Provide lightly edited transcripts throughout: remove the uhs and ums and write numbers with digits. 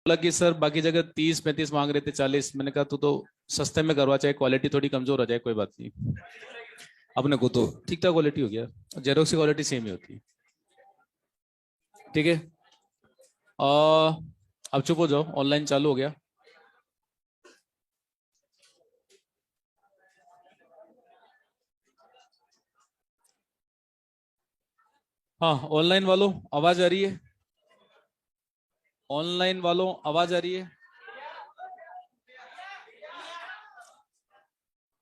बोला कि सर बाकी जगह 30-35 मांग रहे थे, 40। मैंने कहा तू तो सस्ते में करवा, चाहे क्वालिटी थोड़ी कमजोर हो जाए कोई बात नहीं। अपने को तो ठीक ठाक क्वालिटी हो गया, जेरोक्स की क्वालिटी सेम ही होती है। ठीक है। अब चुप हो जाओ, ऑनलाइन चालू हो गया। हाँ, ऑनलाइन वालों आवाज आ रही है? ऑनलाइन वालों आवाज आ रही है?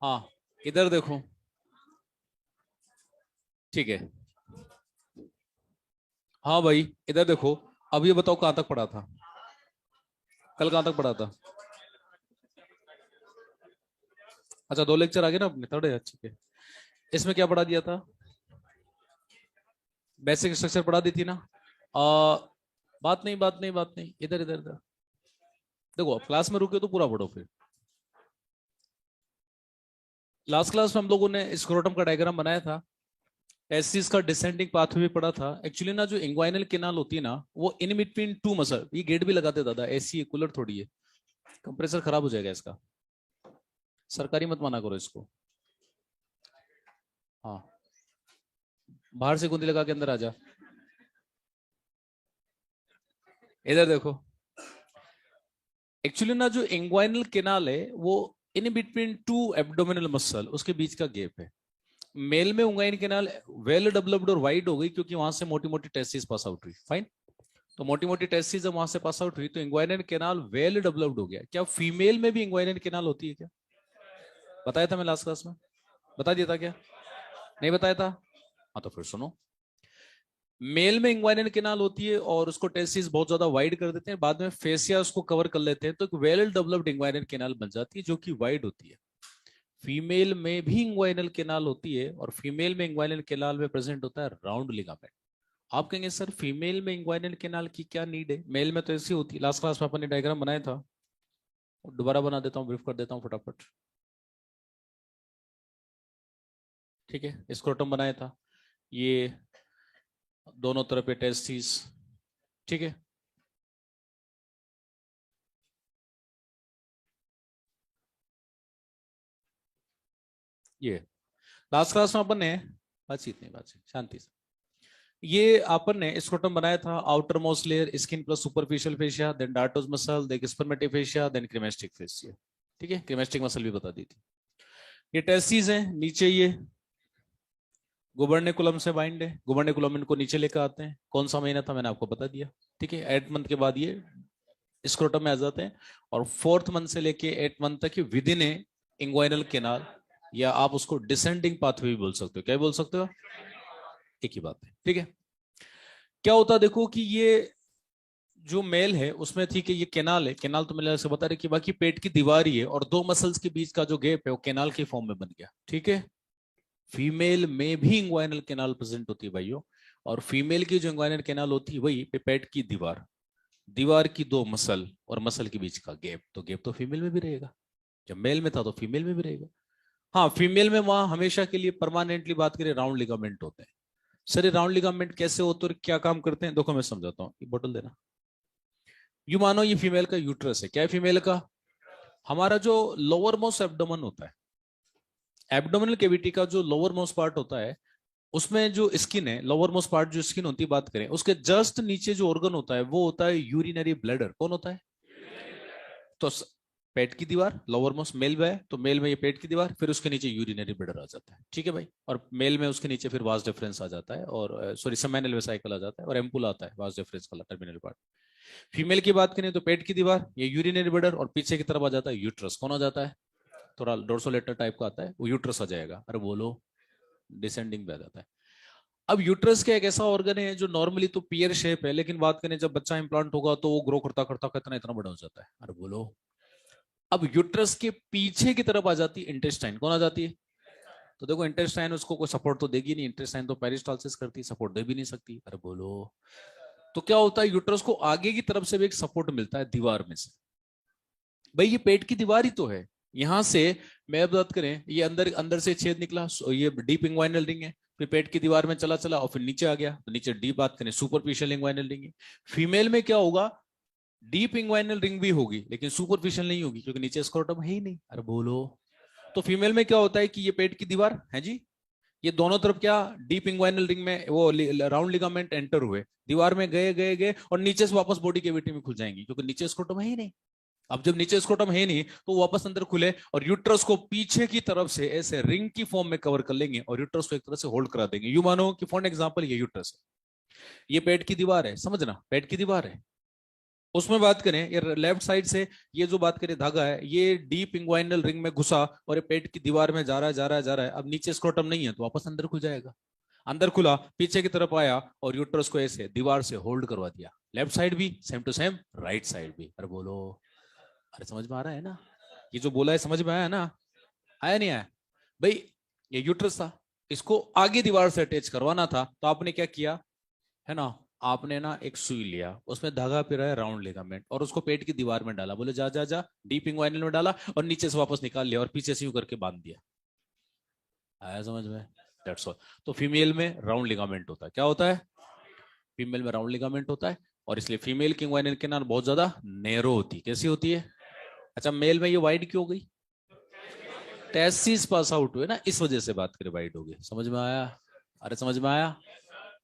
हाँ, इधर देखो। ठीक है। हाँ भाई, इधर देखो। अब ये बताओ कहाँ तक पढ़ा था? कल कहाँ तक पढ़ा था? अच्छा, 2 लेक्चर आगे ना अपने थर्ड है, ठीक है। इसमें क्या पढ़ा दिया था? बेसिक स्ट्रक्चर पढ़ा दी थी ना? आ, बात नहीं, इधर इधर इधर देखो। अब क्लास में रुके हो तो पूरा पढ़ो फिर। लास्ट क्लास में हम लोगों ने स्क्रोटम का डायग्राम बनाया था। टेस्टिस का डिसेंडिंग पाथवे भी पढ़ा था। एक्चुअली ना, जो इंग्वाइनल केनाल होती है ना, वो इन बिटवीन टू मसल, ये गेट भी लगाते दादा, ऐसी है, कूलर थोड़ी है। कंप्रेसर खराब हो जाएगा इसका। सरकारी मत मना करो इसको। हाँ, बाहर से कुंडी लगा के अंदर आ जा। इधर देखो। एक्चुअली ना, जो इंग्वाइनल केनाल है वो in between two abdominal muscle, उसके बीच का गैप है। मेल में इंग्वाइन केनाल वेल डेवलप्ड और वाइड हो गई, क्योंकि वहां से मोटी मोटी टेस्टिस पास आउट हुई। फाइन। तो मोटी मोटी टेस्टिस जब वहां से पास आउट हुई तो इंग्वाइनल केनाल वेल डेवलप्ड हो गया। क्या फीमेल में भी इंग्वाइनल केनाल होती है क्या? बताया था मैं लास्ट क्लास में? बता दिया था क्या? नहीं बताया था? हाँ, तो फिर सुनो। मेल में इंग्वाइनल केनाल होती है और उसको टेस्टिस बहुत ज्यादा वाइड कर देते हैं, बाद में फेसिया उसको कवर कर लेते हैं, तो एक वेल डेवलप्ड इंग्वाइनल केनाल बन जाती है जो कि वाइड होती है। फीमेल में भी इंग्वाइनल केनाल होती है, और फीमेल में इंग्वाइनल केनाल में प्रेजेंट होता है राउंड लिगामेंट। आप कहेंगे सर फीमेल में इंग्वाइनल केनाल की क्या नीड है, मेल में तो ऐसी होती है। लास्ट क्लास में अपन ने डायग्राम बनाया था, दोबारा बना देता हूँ, ब्रीफ कर देता हूँ फटाफट। ठीक है, स्क्रोटम बनाया था, ये दोनों तरफ पे टेस्टिस। ठीक है। ये लास्ट क्लास में अपन ने बातचीत नहीं, बातचीत शांति से, ये अपन ने स्क्रोटम बनाया था। Outermost layer skin plus superficial fascia, then dartos muscle, then spermatic fascia, then cremasteric fascia. ठीक है, क्रीमेस्टिक मसल भी बता दी थी। ये टेस्टिस हैं, नीचे ये गुबर्नेकुलम से बाइंड है। गुबर्नेकुलम इनको नीचे लेकर आते हैं। कौन सा महीना था मैंने आपको बता दिया। ठीक है, 8 मंथ के बाद ये स्क्रोटम में आ जाते हैं, और 4th मंथ से लेके 8 मंथ तक with in A inguinal canal, या आप उसको डिसेंडिंग पाथवे भी बोल सकते हो। क्या बोल सकते हो? एक ही बात है। ठीक है। क्या होता है देखो कि ये जो मेल है उसमें, ठीक है, ये केनाल है। केनाल तो मैंने से बता रहे कि बाकी पेट की दीवार ही है, और दो मसल्स के बीच का जो गैप है वो केनाल के फॉर्म में बन गया। ठीक है। फीमेल में भी इंग्वाइनल केनाल प्रेजेंट होती है भाइयों, और फीमेल की जो इंग्वाइनल केनाल होती है वही पेट की दीवार, दीवार की दो मसल और मसल के बीच का गैप। तो गैप तो फीमेल में भी रहेगा, जब मेल में था तो फीमेल में भी रहेगा। हाँ, फीमेल में वहां हमेशा के लिए परमानेंटली बात करें, राउंड लिगामेंट होते हैं। सर ये राउंड लिगामेंट कैसे होते और क्या काम करते हैं, देखो मैं समझाता हूँ। ये बोतल देना। यू मानो ये फीमेल का यूट्रस है। क्या है फीमेल का? हमारा जो लोअर मोस्ट एब्डोमन होता है, एब्डोमिनल कैविटी का जो लोअर मोस्ट पार्ट होता है, उसमें जो स्किन है, लोअर मोस्ट पार्ट जो स्किन होती है, बात करें उसके जस्ट नीचे जो ऑर्गन होता है वो होता है यूरिनरी ब्लैडर। कौन होता है? तो पेट की दीवार लोअर मोस्ट मेल में है, तो मेल में ये पेट की दीवार, फिर उसके नीचे यूरिनरी ब्लैडर आ जाता है। ठीक है भाई। और मेल में उसके नीचे फिर वास डिफरेंस आ जाता है, और सॉरी सेमिनल वेसिकल आ जाता है, और एम्पुल आता है वास डिफरेंस वाला टर्मिनल पार्ट। फीमेल की बात करें तो पेट की दीवार, ये यूरिनरी ब्लैडर, और पीछे की तरफ आ जाता है यूट्रस। कौन आ जाता है? थोड़ा डोर्सोलेटर टाइप का आता है वो, यूट्रस आ जाएगा। अरे बोलो, डिसेंडिंग पे आ जाता है। अब यूट्रस का एक ऐसा ऑर्गन है जो नॉर्मली तो पियर शेप है, लेकिन बात करें जब बच्चा इंप्लांट होगा तो वो ग्रो करता करता कितना इतना बड़ा हो जाता है। अरे बोलो। अब यूट्रस के पीछे की तरफ आ जाती है इंटेस्टाइन। कौन आ जाती है? तो देखो, इंटेस्टाइन उसको कोई सपोर्ट तो देगी नहीं, इंटेस्टाइन तो पेरिस्टालसिस करती है, सपोर्ट दे भी नहीं सकती। अरे बोलो। तो क्या होता है, यूट्रस को आगे की तरफ से भी एक सपोर्ट मिलता है दीवार में से। भाई ये पेट की दीवार ही तो है। यहां से मैं बात करें, ये अंदर अंदर से छेद निकला, ये डीप इंग्वाइनल रिंग है, फिर पेट की दीवार में चला चला और फिर नीचे आ गया, तो नीचे डीप बात करें सुपरफिशियल इंग्वाइनल रिंग है। फीमेल में क्या होगा, डीप इंग्वाइनल रिंग भी होगी लेकिन सुपरफिशियल नहीं होगी क्योंकि नीचे स्क्रोटम है ही नहीं। अरे बोलो। तो फीमेल में क्या होता है कि ये पेट की दीवार है जी, ये दोनों तरफ क्या डीप इंग्वाइनल रिंग में वो राउंड लिगामेंट एंटर हुए, दीवार में गए गए गए और नीचे से वापस बॉडी कैविटी में खुल जाएंगी क्योंकि नीचे स्क्रोटम है ही नहीं। अब जब नीचे स्क्रोटम है नहीं तो वापस अंदर खुले और यूट्रस को पीछे की तरफ से ऐसे रिंग की फॉर्म में कवर कर लेंगे और यूट्रस को एक तरह से होल्ड करा देंगे। यू मानो कि फॉर एग्जांपल ये यूट्रस है, ये पेट की दीवार है, समझना पेट की दीवार है। उसमें बात करें ये लेफ्ट साइड से ये जो बात करें धागा है ये डीप इंग्वाइनल रिंग में घुसा और ये पेट की दीवार में जा रहा है जा रहा है जा रहा है। अब नीचे स्क्रोटम नहीं है तो वापस अंदर खुल जाएगा, अंदर खुला पीछे की तरफ आया और यूट्रस को ऐसे दीवार से होल्ड करवा दिया। लेफ्ट साइड भी same to same, right side भी। अरे बोलो, अरे समझ में आ रहा है ना? ये जो बोला है समझ में आया ना? आया नहीं आया भाई? ये यूट्रस था, इसको आगे दीवार से अटैच करवाना था तो आपने क्या किया है ना, आपने ना एक सुई लिया, उसमें धागा पिरा है राउंड लिगामेंट और उसको पेट की दीवार में डाला, बोले जा जा जा, डीप इंग्वाइनल में डाला और नीचे से वापस निकाल लिया और पीछे से यूं करके बांध दिया। आया समझ में? That's all. तो फीमेल में राउंड लिगामेंट होता है। क्या होता है? फीमेल में राउंड लिगामेंट होता है और इसलिए फीमेल की इंग्वाइनल कैनाल बहुत ज्यादा नैरो होती है। कैसी होती है? अच्छा, मेल में ये वाइड क्यों हो गई? टेस्टिस पास आउट हुए ना, इस वजह से बात करें वाइड हो गई। समझ में आया? अरे समझ में आया?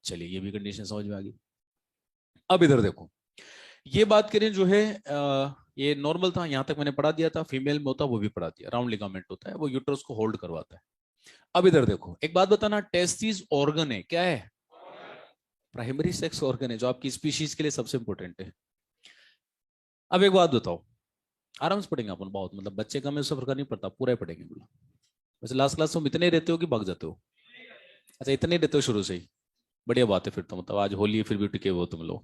चलिए ये भी कंडीशन समझ में आ गई। अब इधर देखो, ये बात करें जो है ये नॉर्मल था, यहां तक मैंने पढ़ा दिया था। फीमेल में होता वो भी पढ़ा दिया, राउंड लिगामेंट होता है, वो यूट्रस को होल्ड करवाता है। अब इधर देखो, एक बात बताना, टेस्टिस ऑर्गन है, क्या है? प्राइमरी सेक्स ऑर्गन है जो आपकी स्पीशीज के लिए सबसे इंपॉर्टेंट है। अब एक बात बताओ, आराम से पढ़ेंगे अपन, बहुत मतलब बच्चे का में उससे फर्क नहीं पड़ता, पूरा ही पढ़ेंगे। बोला वैसे लास्ट क्लास में इतने रहते हो कि भाग जाते हो? अच्छा इतने रहते हो शुरू से ही, बढ़िया बात है फिर तो। मतलब आज होली है फिर भी टिके हो तुम लोग,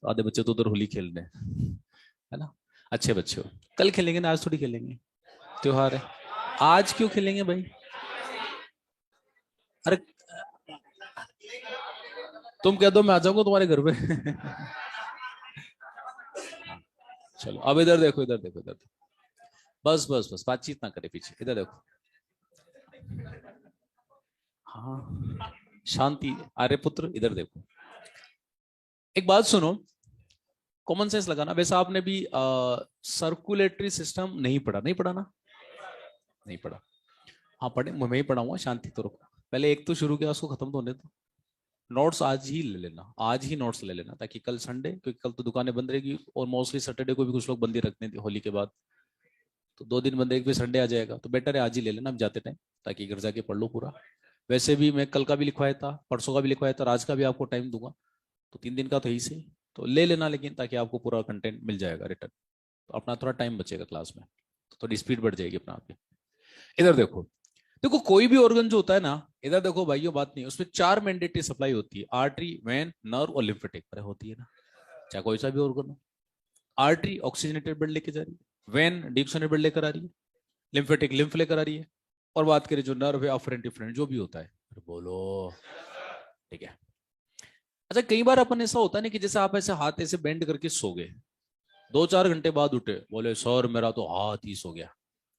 आधे बच्चे तो उधर होली खेल रहे हैं, है ना? अच्छे बच्चे हो, कल खेलेंगे ना, आज थोड़ी खेलेंगे, त्योहार है। आज क्यों खेलेंगे भाई? अरे तुम कह दो मैं आ जाऊंगा तुम्हारे घर पे। चलो अब इधर देखो, इधर देखो, इधर देखो, बस बस बस बातचीत ना करे पीछे, इधर देखो। हाँ शांति, आर्य पुत्र इधर देखो, एक बात सुनो, कॉमन सेंस लगाना। वैसे आपने भी सर्कुलेटरी सिस्टम नहीं पढ़ा, नहीं पढ़ा ना? नहीं पढ़ा? हाँ पढ़े, मैं ही पढ़ाऊंगा, शांति तो रखो। पहले एक तो शुरू किया, उसको खत्म तो होने दो। नोट्स आज ही ले लेना, आज ही नोट्स ले लेना, ताकि कल संडे, क्योंकि कल तो दुकानें बंद रहेगी और मोस्टली सैटरडे को भी कुछ लोग बंद ही रखते हैं होली के बाद, तो 2 दिन बंद रहेगी, फिर संडे आ जाएगा, तो बेटर है आज ही ले लेना जाते टाइम, ताकि घर जाके पढ़ लो पूरा। वैसे भी मैं कल का भी लिखवाया था, परसों का भी लिखवाया था और आज का भी आपको टाइम दूंगा, तो 3 दिन का तो ही से, तो ले लेना, लेकिन ताकि आपको पूरा कंटेंट मिल जाएगा रिटर्न, तो अपना थोड़ा टाइम बचेगा क्लास में, तो थोड़ी स्पीड बढ़ जाएगी अपना आपकी। इधर देखो, देखो कोई भी ऑर्गन जो होता है ना, इधर देखो भाइयों, बात नहीं, उसमें 4 मैंडेटरी सप्लाई होती है, आर्टरी, वेन, नर्व और लिम्फेटिक, पर होती है ना, चाहे कोई सा भी ऑर्गन हो। आर्टरी ऑक्सीजनेटेड ब्लड लेके जा रही है, वेन डिक्शनेटेड ब्लड लेकर आ रही है, लिम्फेटिक लिम्फ लेकर आ रही है, और बात करें जो नर्व है अफरेंट डिफरेंट जो भी होता है, बोलो ठीक है। अच्छा कई बार अपन ऐसा होता है ना कि जैसे आप ऐसे हाथ ऐसे बेंड करके सो गए, 2-4 घंटे बाद उठे, बोले सर मेरा तो हाथ ही सो गया,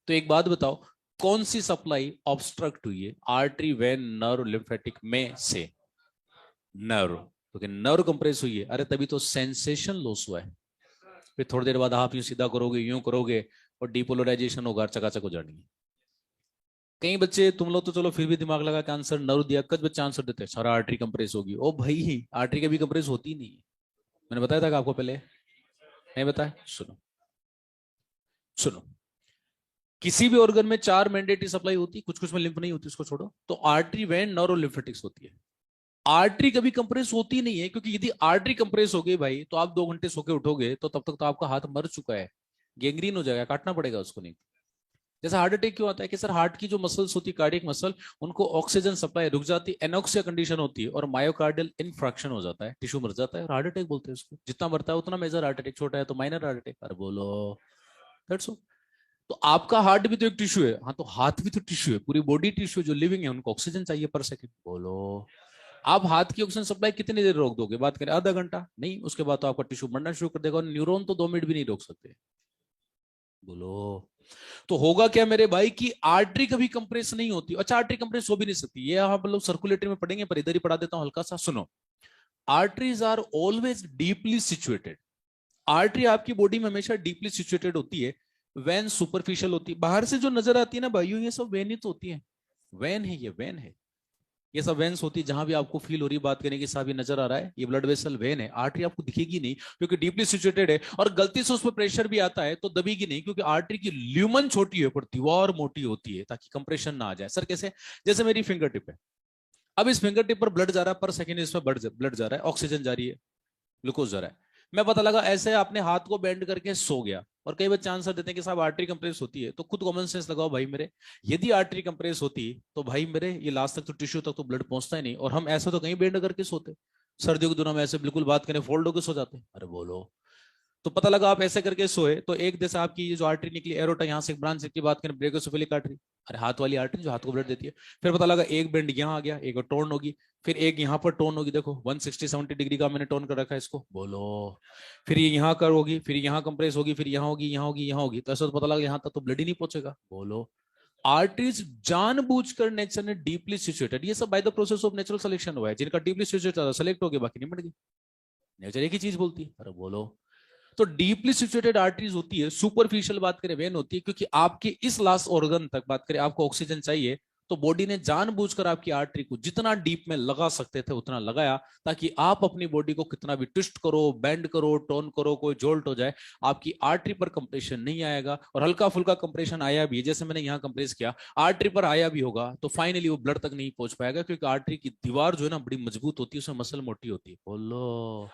तो एक बात बताओ, कौन सी सप्लाई ऑब्स्ट्रक्ट हुई है आर्टरी, वेन, नर्व, लिम्फेटिक में से? नर्व, क्योंकि नर्व कंप्रेस हुई है, अरे तभी तो सेंसेशन लॉस हुआ है। फिर थोड़ी देर बाद आप यूं सीधा करोगे, यूं करोगे और डिपोलराइजेशन होगा, चकाचक हो जाएंगे। कई बच्चे, तुम लोग तो चलो फिर भी दिमाग लगा के आंसर नर्व दिया, कुछ बच्चे आंसर देते हैं सारा आर्टरी कंप्रेस होगी। ओ भाई आर्टरी कभी कंप्रेस होती नहीं है, मैंने बताया था कि आपको पहले, नहीं बताया? सुनो सुनो, किसी भी ऑर्गन में 4 मैंडेटरी सप्लाई होती है, कुछ कुछ में लिम्फ नहीं होती, उसको छोड़ो, तो आर्टरी, वेन, नर्व और लिम्फेटिक्स होती है। आर्टरी कभी कंप्रेस होती नहीं है, क्योंकि यदि आर्टरी कंप्रेस हो गई भाई तो आप 2 घंटे सो के उठोगे तो तब तक तो आपका हाथ मर चुका है, गैंग्रीन हो जाएगा, काटना पड़ेगा उसको। नहीं जैसे हार्ट अटैक क्यों आता है कि सर हार्ट की जो मसल्स होती है, कार्डियक मसल, उनको ऑक्सीजन सप्लाई रुक जाती है, एनॉक्सिया कंडीशन होती है और मायोकार्डियल इन्फ्रैक्शन हो जाता है, टिश्यू मर जाता है और हार्ट अटैक बोलते हैं उसको। जितना मरता है उतना मेजर हार्ट अटैक, छोटा है तो माइनर हार्ट अटैक। अरे बोलो, दैट्स ऑल। तो आपका हार्ट भी तो एक टिश्यू है, हाँ तो हाथ भी तो टिश्यू है, पूरी बॉडी टिश्यू जो लिविंग है उनको ऑक्सीजन चाहिए पर सेकंड। बोलो, आप हाथ की ऑक्सीजन सप्लाई कितनी देर रोक दोगे? बात करें आधा घंटा, नहीं उसके बाद तो आपका टिश्यू मरना शुरू कर देगा, और न्यूरॉन तो 2 मिनट भी नहीं रोक सकते। बोलो, तो होगा क्या मेरे भाई कि आर्टरी कभी कंप्रेस नहीं होती। अच्छा आर्टरी कंप्रेस हो भी नहीं सकती, ये आप लोग सर्कुलेटरी में पढ़ेंगे, पर इधर ही पढ़ा देता हूं हल्का सा, सुनो। Arteries are always deeply situated, artery आपकी बॉडी में हमेशा डीपली सिचुएटेड होती है, वेन सुपरफिशियल होती है। बाहर से जो नजर आती है ना भाइयों, ये सब वेन ही तो होती है। वेन है, ये वेन है, ये सब वेन्स होती है। जहां भी आपको फील हो रही है बात करने की, साहब ये नजर आ रहा है, ये ब्लड वेसल वेन है। आर्टरी आपको दिखेगी नहीं क्योंकि डीपली सिचुएटेड है, और गलती से उस पर प्रेशर भी आता है तो दबेगी नहीं, क्योंकि आर्टरी की ल्यूमन छोटी है पर दीवार मोटी होती है, ताकि कंप्रेशन ना आ जाए। सर कैसे? जैसे मेरी फिंगर टिप है, अब इस फिंगर टिप पर ब्लड जा रहा है, पर सेकेंड इसमें ब्लड जा रहा है, ऑक्सीजन जा रही है, ग्लूकोज जा रहा है। मैं पता लगा ऐसे आपने हाथ को बेंड करके सो गया, और कई बच्चे आंसर देते हैं कि साहब आर्टरी कंप्रेस होती है, तो खुद कॉमन सेंस लगाओ भाई मेरे। यदि आर्टरी कंप्रेस होती तो भाई मेरे ये लास्ट तक तो टिश्यू तक तो ब्लड पहुंचता ही नहीं, और हम ऐसे तो कहीं बेंड करके सोते। सर्दियों के दिनों में ऐसे बिल्कुल बात करें फोल्ड होकर सो जाते। अरे बोलो, तो पता लगा आप ऐसे करके सोए तो एक जैसे आपकी ये जो आर्टरी निकली एरोटा, यहाँ से एक ब्रांच की बात करें ब्रेकोसोफिलिक आर्टरी, अरे हाथ वाली आर्टरी जो हाथ को ब्लड देती है। फिर पता लगा एक बेंड यहाँ आ गया, एक और टोन होगी, फिर एक यहाँ पर टोन होगी, देखो 160-70 डिग्री का मैंने टोन कर रखा है इसको, बोलो। फिर ये यहाँ कर होगी, फिर यहाँ कंप्रेस होगी, फिर यहाँ होगी, यहाँ होगी, यहाँ होगी, तो ऐसा तो पता लगा यहाँ तक तो ब्लड ही नहीं पहुंचेगा, बोलो। आर्टरीज जानबूझकर नेचर ने डीपली सिचुएटेड, ये सब by the process of natural selection हुआ है, जिनका डीपली सिचुएटेड सेलेक्ट हो गया, बाकी नहीं बढ़ गई। नेचर एक ही चीज बोलती है, अरे बोलो। तो डीपली सिचुएटेड आर्टरीज होती है, सुपरफिशियल बात करें वेन होती है, क्योंकि आपके इस लास्ट ऑर्गन तक बात करें आपको ऑक्सीजन चाहिए, तो बॉडी ने जानबूझकर आपकी आर्टरी को जितना डीप में लगा सकते थे उतना लगाया, ताकि आप अपनी बॉडी को कितना भी ट्विस्ट करो, बेंड करो, टोन करो, कोई जोल्ट हो जाए, आपकी आर्टरी पर कंप्रेशन नहीं आएगा। और हल्का फुल्का कंप्रेशन आया भी, जैसे मैंने यहाँ कंप्रेस किया, आर्टरी पर आया भी होगा, तो फाइनली वो ब्लड तक नहीं पहुंच पाएगा, क्योंकि आर्टरी की दीवार जो है ना बड़ी मजबूत होती है, उसमें मसल मोटी होती है, बोलो।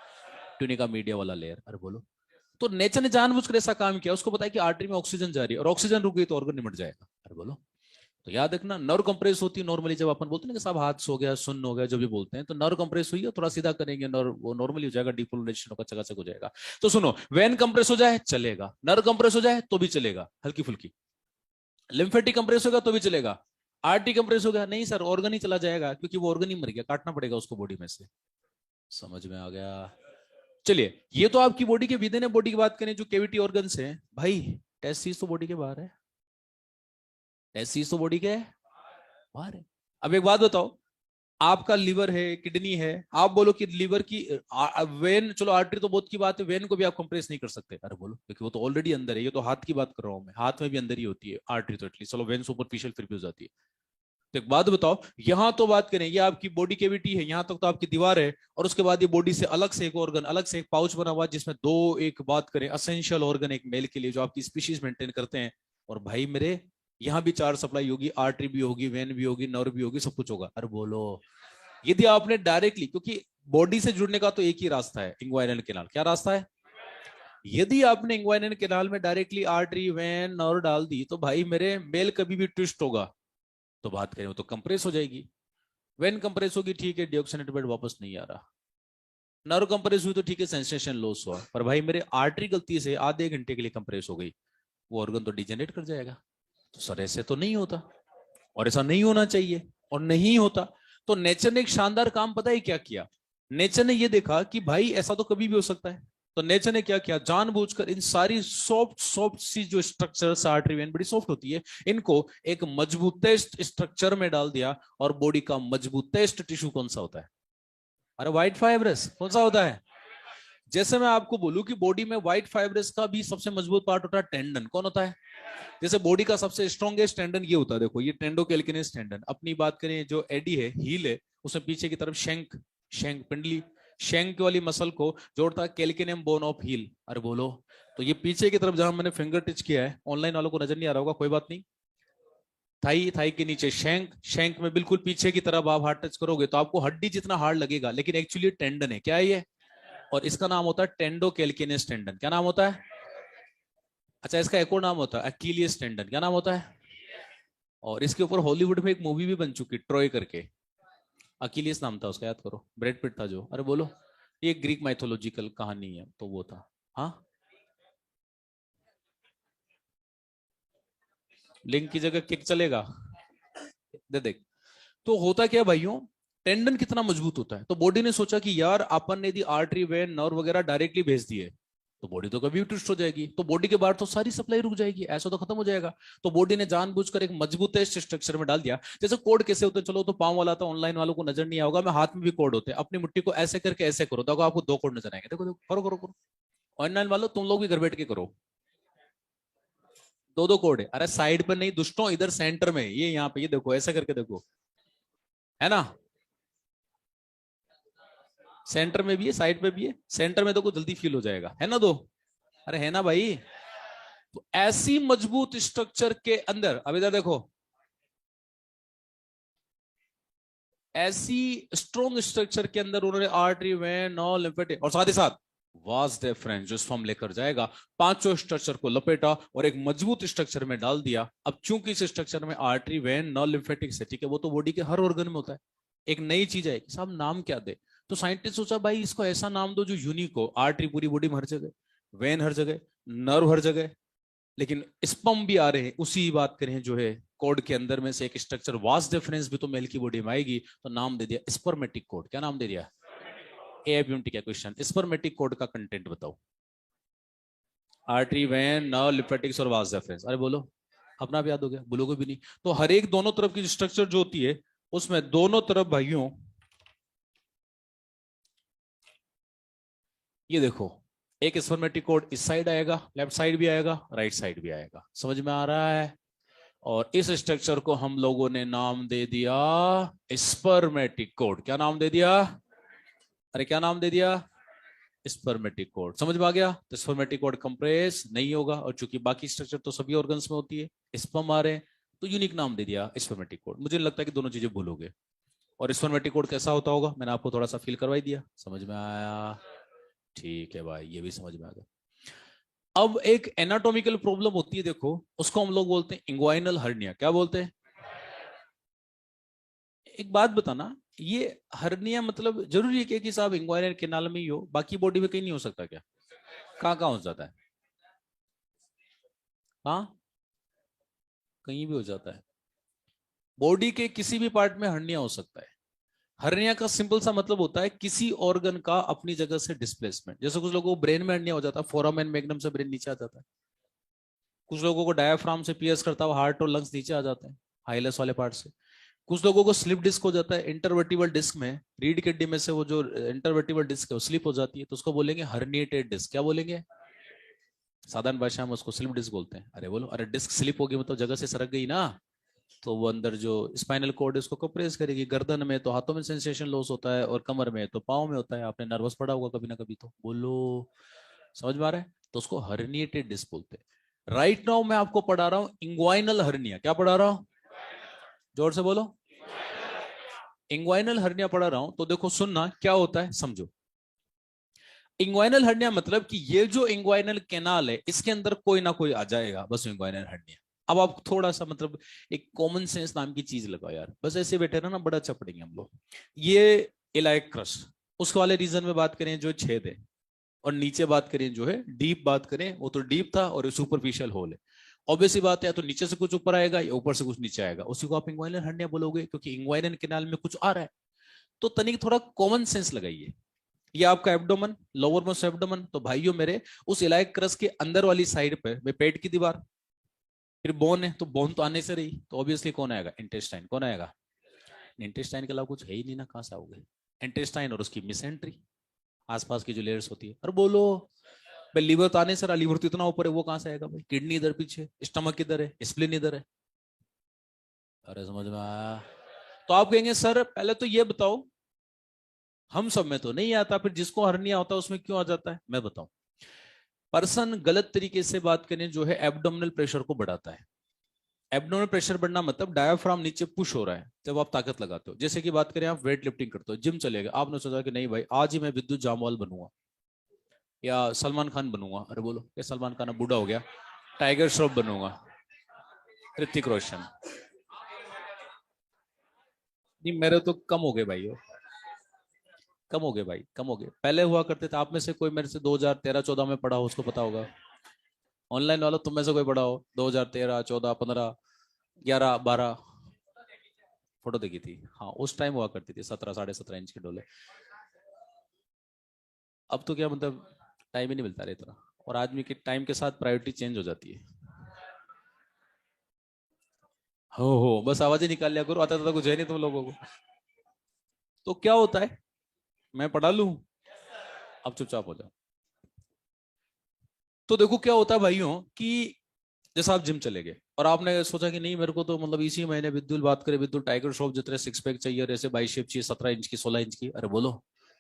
ट्यूनिका मीडिया वाला लेयर, अरे बोलो। तो नेचर ने जानबूझकर ऐसा काम किया, उसको पता है कि आर्टरी में ऑक्सीजन जा रही है, और ऑक्सीजन रुक गई तो ऑर्गन निमट जाएगा, अरे बोलो। तो याद रखना, नर्व कंप्रेस होती है नॉर्मली, जब अपन बोलते हैं कि साहब हाथ सो गया, सुन्न हो गया, जो भी बोलते हैं, तो नर्व कंप्रेस हुई है, थोड़ा सीधा करेंगे नर्व, वो नॉर्मली हो जाएगा, डिपोलराइजेशन होगा, चकाचक हो जाएगा। तो सुनो, वेन कंप्रेस हो जाए चलेगा, नर्व कंप्रेस हो जाए तो भी चलेगा हल्की फुल्की, लिम्फेटिक कंप्रेस होगा तो भी चलेगा, आर्टरी कंप्रेस होगा नहीं सर ऑर्गन ही चला जाएगा, क्योंकि वो ऑर्गन ही मर गया, काटना पड़ेगा उसको बॉडी में से। समझ में आ गया? चलिए, ये तो आपकी बॉडी के विद इन बॉडी की बात करें, जो कैविटी ऑर्गन्स हैं भाई, टेस्टिस तो बॉडी के बाहर है, टेस्टिस तो बॉडी के बाहर है। अब एक बात बताओ, आपका लिवर है, किडनी है, आप बोलो कि लिवर की वेन, चलो आर्टरी तो बहुत की बात है, वेन को भी आप कंप्रेस नहीं कर सकते, अरे बोलो, क्योंकि वो तो ऑलरेडी अंदर है। ये तो हाथ की बात कर रहा हूं मैं, हाथ में भी अंदर ही होती है आर्टरी, तो एटलीस्ट चलो वेन सुपरफिशियल फिर भी हो जाती है। तो एक बात बताओ, यहां तो बात करें, ये आपकी बॉडी कैविटी है, यहां तक तो आपकी दीवार है, और उसके बाद ये बॉडी से अलग से एक ऑर्गन, अलग से एक पाउच बना हुआ, जिसमें दो, एक बात करें असेंशियल ऑर्गन एक मेल के लिए जो आपकी स्पीशीज मेंटेन करते हैं, और भाई मेरे यहां भी चार सप्लाई होगी, आर्टरी भी होगी, वेन भी होगी, नर्व भी होगी, सब कुछ होगा, अरे बोलो। यदि आपने डायरेक्टली, क्योंकि बॉडी से जुड़ने का तो एक ही रास्ता है, इंग्वाइनल कैनाल, क्या रास्ता है? यदि आपने इंग्वाइनल कैनाल में डायरेक्टली आर्टरी, वेन, नर्व डाल दी, तो भाई मेरे मेल कभी भी ट्विस्ट होगा, तो बात करें वो तो कंप्रेस हो जाएगी। वेन कंप्रेस होगी ठीक है, डिऑक्सीनेटेड ब्लड वापस नहीं आ रहा। नर्व कंप्रेस हुई तो ठीक है, सेंसेशन लॉस हुआ, पर भाई मेरे आर्टरी गलती से आधे घंटे के लिए कंप्रेस हो गई, वो ऑर्गन तो डिजेनरेट कर जाएगा। तो सर ऐसे तो नहीं होता, और ऐसा नहीं होना चाहिए, और नहीं होता। तो नेचर ने एक शानदार काम पता है क्या किया? नेचर ने ये देखा कि भाई ऐसा तो कभी भी हो सकता है, तो नेचर ने क्या किया, जानबूझकर इन सारी सॉफ्ट सॉफ्ट सी जो स्ट्रक्चर, आर्टरी वेन बड़ी सॉफ्ट होती है, इनको एक मजबूतेस्ट स्ट्रक्चर में डाल दिया। और बॉडी का मजबूतेस्ट टिश्यू कौन सा होता है? अरे व्हाइट फाइब्रस कौन सा होता है? जैसे मैं आपको बोलूं कि बॉडी में व्हाइट फाइब्रस का भी सबसे मजबूत पार्ट होता है टेंडन, कौन होता है? जैसे बॉडी का सबसे स्ट्रॉन्गेस्ट टेंडन ये होता है, देखो ये टेंडोकेल्किनेस टेंडन। अपनी बात करें जो एडी है, हील है, उसमें पीछे की तरफ शैंक, शैंक पिंडली, शैंक वाली मसल को जोड़ता है कैल्किनियम बोन ऑफ हील, अरे बोलो। तो ये पीछे की तरफ जहां मैंने फिंगर टच किया है, ऑनलाइन वालों को नजर नहीं आ रहा होगा, कोई बात नहीं, थाई, थाई के नीचे शैंक, शैंक में बिल्कुल पीछे की तरफ आप हार्ड टच करोगे तो आपको हड्डी जितना हार्ड लगेगा, लेकिन एक्चुअली टेंडन है, क्या है ये? और इसका नाम होता है टेंडोकेल्किनेस टेंडन। क्या नाम होता है? अच्छा, इसका एक और नाम होता है अकीलियस टेंडन। क्या नाम होता है? और इसके ऊपर हॉलीवुड में एक मूवी भी बन चुकी, ट्रॉय करके, अकीलियस नाम था उसका, याद करो, ब्रैड पिट था जो, अरे बोलो। ये ग्रीक माइथोलॉजिकल कहानी है, तो वो था। हाँ, लिंक की जगह किक चलेगा, दे देख। तो होता क्या भाइयों, टेंडन कितना मजबूत होता है, तो बॉडी ने सोचा कि यार अपन ने यदि आर्टरी, वेन, नर्व वगैरह डायरेक्टली भेज दिए, तो बॉडी तो कभी भी ट्विस्ट हो जाएगी, तो बॉडी के बाहर तो सारी सप्लाई रुक जाएगी, ऐसा तो खत्म हो जाएगा। तो बॉडी ने जानबूझकर एक मजबूत स्ट्रक्चर में डाल दिया। जैसे कोड कैसे होते हैं, चलो तो पांव वाला था, ऑनलाइन वालों को नजर नहीं आएगा, मैं हाथ में भी कोड होते हैं, अपनी मुट्ठी को ऐसे करके ऐसे करो, देखो आपको दो कोड नजर आएंगे, देखो देखो, करो करो करो, ऑनलाइन वालों तुम लोग भी घर बैठ के करो, दो दो कोड है। अरे साइड पर नहीं दुष्टों, इधर सेंटर में, ये यहाँ पे, ये देखो ऐसे करके देखो, है ना, सेंटर में भी है साइड पे भी है, सेंटर में देखो जल्दी फील हो जाएगा, है ना दो, अरे है ना भाई। तो ऐसी मजबूत स्ट्रक्चर के अंदर, अब इधर देखो, ऐसी स्ट्रॉन्ग स्ट्रक्चर के अंदर उन्होंने आर्टरी, वेन, नॉल, लिम्फेटिक और साथ ही साथ वास डिफरेंस जो फॉर्म लेकर जाएगा, पांचों स्ट्रक्चर को लपेटा और एक मजबूत स्ट्रक्चर में डाल दिया। अब चूंकि इस स्ट्रक्चर में आर्टरी, वेन, नॉल, लिम्फेटिक है, ठीक है, वो तो बॉडी के हर ऑर्गन में होता है। एक नई चीज है कि साहब नाम क्या दे, तो साइंटिस्ट सोचा भाई इसको ऐसा नाम दो जो यूनिक हो। आर्टरी पूरी बॉडी में हर जगह, वेन हर जगह, नर्व हर जगह, लेकिन स्पम भी आ रहे हैं, उसी बात करें जो है कोड के अंदर में से एक स्ट्रक्चर वास डिफरेंस भी तो मेल की बॉडी में आएगी, तो नाम दे दिया स्पर्मेटिक कोड। क्या नाम दे दिया? एएफएमटी का क्वेश्चन, स्पर्मेटिक कोड का कंटेंट बताओ। आर्टरी, वेन, नर्व, लिम्फेटिक्स और वास डिफरेंस। अरे बोलो, अपना आप याद हो गया, बोलोगे भी नहीं। तो हर एक दोनों तरफ की स्ट्रक्चर जो होती है उसमें दोनों तरफ भाइयों, ये देखो, एक स्पर्मेटिक कोड इस साइड आएगा, लेफ्ट साइड भी आएगा, राइट साइड भी आएगा, समझ में आ रहा है? और इस स्ट्रक्चर को हम लोगों ने नाम दे दिया स्पर्मेटिक कोड। क्या नाम दे दिया? अरे क्या नाम दे दिया? Spermatic code. समझ में आ गया? तो स्पर्मेटिक कोड कंप्रेस नहीं होगा, और चूंकि बाकी स्ट्रक्चर तो सभी ऑर्गन्स में होती है, स्पर्म आ रहे हैं, तो यूनिक नाम दे दिया स्पर्मेटिक कोड। मुझे लगता है कि दोनों चीजें भूलोगे। और स्पर्मेटिक कोड कैसा होता होगा मैंने आपको थोड़ा सा फील करवाई दिया, समझ में आया? ठीक है भाई, ये भी समझ में आ गया। अब एक एनाटॉमिकल प्रॉब्लम होती है, देखो उसको हम लोग बोलते हैं इंग्वाइनल हर्निया। क्या बोलते हैं? एक बात बताना, ये हर्निया मतलब जरूरी है कि साहब इंग्वाइनल कैनाल में ही हो, बाकी बॉडी में कहीं नहीं हो सकता क्या? कहाँ कहाँ हो जाता है? हाँ, कहीं भी हो जाता है, बॉडी के किसी भी पार्ट में हर्निया हो सकता है। हर्निया का सिंपल सा मतलब होता है किसी ऑर्गन का अपनी जगह से डिस्प्लेसमेंट। जैसे कुछ लोगों को ब्रेन में हर्निया हो जाता है, फोरामेन मैग्नम से ब्रेन नीचे आ जाता है। कुछ लोगों को डायाफ्राम से पियर्स करता हुआ हार्ट और लंग्स नीचे आ जाते हैं, हाइलेस वाले पार्ट से। कुछ लोगों को स्लिप डिस्क हो जाता है, इंटरवर्टिबल डिस्क में रीढ़ की हड्डी में से वो जो इंटरवर्टिबल डिस्क है वो स्लिप हो जाती है, तो उसको बोलेंगे हर्निएटेड डिस्क। क्या बोलेंगे? साधारण भाषा में उसको स्लिप डिस्क बोलते हैं। अरे बोलो, अरे डिस्क स्लिप होगी मतलब जगह से सरक गई ना, तो वो अंदर जो स्पाइनल कोड है उसको कंप्रेस करेगी। गर्दन में तो हाथों में सेंसेशन लॉस होता है, और कमर में तो पाँव में होता है। आपने नर्वस पड़ा होगा कभी ना कभी, तो बोलो, समझ में आ रहा है? तो उसको हर्निएटेड डिस्क बोलते हैं। राइट नाउ मैं आपको पढ़ा रहा हूं इंग्वाइनल हर्निया। क्या पढ़ा रहा हूं? जोर से बोलो। इंग्वाइनल हर्निया पढ़ा रहा हूं, तो देखो सुनना क्या होता है, समझो। इंग्वाइनल हर्निया मतलब कि ये जो इंग्वाइनल कैनाल है इसके अंदर कोई ना कोई आ जाएगा, बस इंग्वाइनल हर्निया। अब आप थोड़ा सा मतलब एक कॉमन सेंस नाम की चीज लगाओ यार, बस ऐसे बैठे ना बड़ा अच्छा पढ़ेंगे हम लोग। ये इलाइक क्रस्ट, उस वाले रीजन में बात करें जो छेद है, और नीचे बात करें जो है डीप बात करें, वो तो डीप था और सुपरफिशियल होल है। ऑब्वियसली बात है, तो नीचे से कुछ ऊपर आएगा या ऊपर से कुछ नीचे आएगा, उसी को आप इंग्वाइनल हर्निया बोलोगे, क्योंकि इंग्वाइनल कैनाल में कुछ आ रहा है। तो तनिक थोड़ा कॉमन सेंस लगाइए। ये आपका एब्डोमन, लोअर मोस्ट एब्डोमन, तो भाइयों मेरे उस इलाइक क्रस्ट के अंदर वाली साइड पे पेट की दीवार, फिर बोन है, तो बोन तो आने से रही, तो ऑब्वियसली कौन आएगा? इंटेस्टाइन। कौन आएगा? इंटेस्टाइन के अलावा कुछ है ही नहीं ना, कहां से आओगे? इंटेस्टाइन और उसकी मिसेंट्री, आसपास की जो लेयर्स होती है। और बोलो भाई, लीवर तो आने से रहा, लीवर तो इतना ऊपर है, वो कहां से आएगा भाई? किडनी इधर पीछे, स्टमक इधर है, स्प्लीन इधर है। अरे समझ में आया? तो आप कहेंगे सर पहले तो ये बताओ, हम सब में तो नहीं आता, फिर जिसको हर्निया होता है उसमें क्यों आ जाता है? मैं बताऊं। पर्सन गलत तरीके से बात करें जो है एब्डोमिनल प्रेशर को बढ़ाता है। एब्डोमिनल प्रेशर बढ़ना मतलब डायाफ्राम नीचे पुश हो रहा है जब आप ताकत लगाते हो। जैसे कि बात करें, आप वेट लिफ्टिंग करते हो, जिम चले गए, आपने सोचा कि नहीं भाई आज ही मैं विद्युत जामवाल बनूंगा या सलमान खान बनूंगा। अरे बोलो, क्या सलमान खान बूढ़ा हो गया? टाइगर श्रॉफ बनूंगा, ऋतिक रोशन। नहीं मेरे तो कम हो गए भाई, कम हो गए भाई, कम हो गए। पहले हुआ करते थे, आप में से कोई मेरे से 2013-14 में पढ़ा हो उसको पता होगा। ऑनलाइन वाला तुम में से कोई पढ़ा हो 2013, 14, 15, 11, 12? फोटो देखी थी, हाँ उस टाइम हुआ करती थी 17, 17.5 इंच के डोले। अब तो क्या मतलब, टाइम ही नहीं मिलता रहे इतना, और आदमी के टाइम के साथ प्रायोरिटी चेंज हो जाती है। हो बस आवाज ही निकाल लिया करो, आता था कुछ है नहीं तुम लोगों को। तो क्या होता है, मैं पढ़ा लूं? अब चुपचाप हो जाओ। तो देखो क्या होता है भाइयों कि जैसे आप जिम चले गए और आपने सोचा कि नहीं मेरे को तो मतलब इसी महीने विद्युल बात करे, विद्युल टाइगर श्रॉफ जितने सिक्स पैक चाहिए और ऐसे बाइसेप चाहिए 17 इंच की 16 इंच की, अरे बोलो।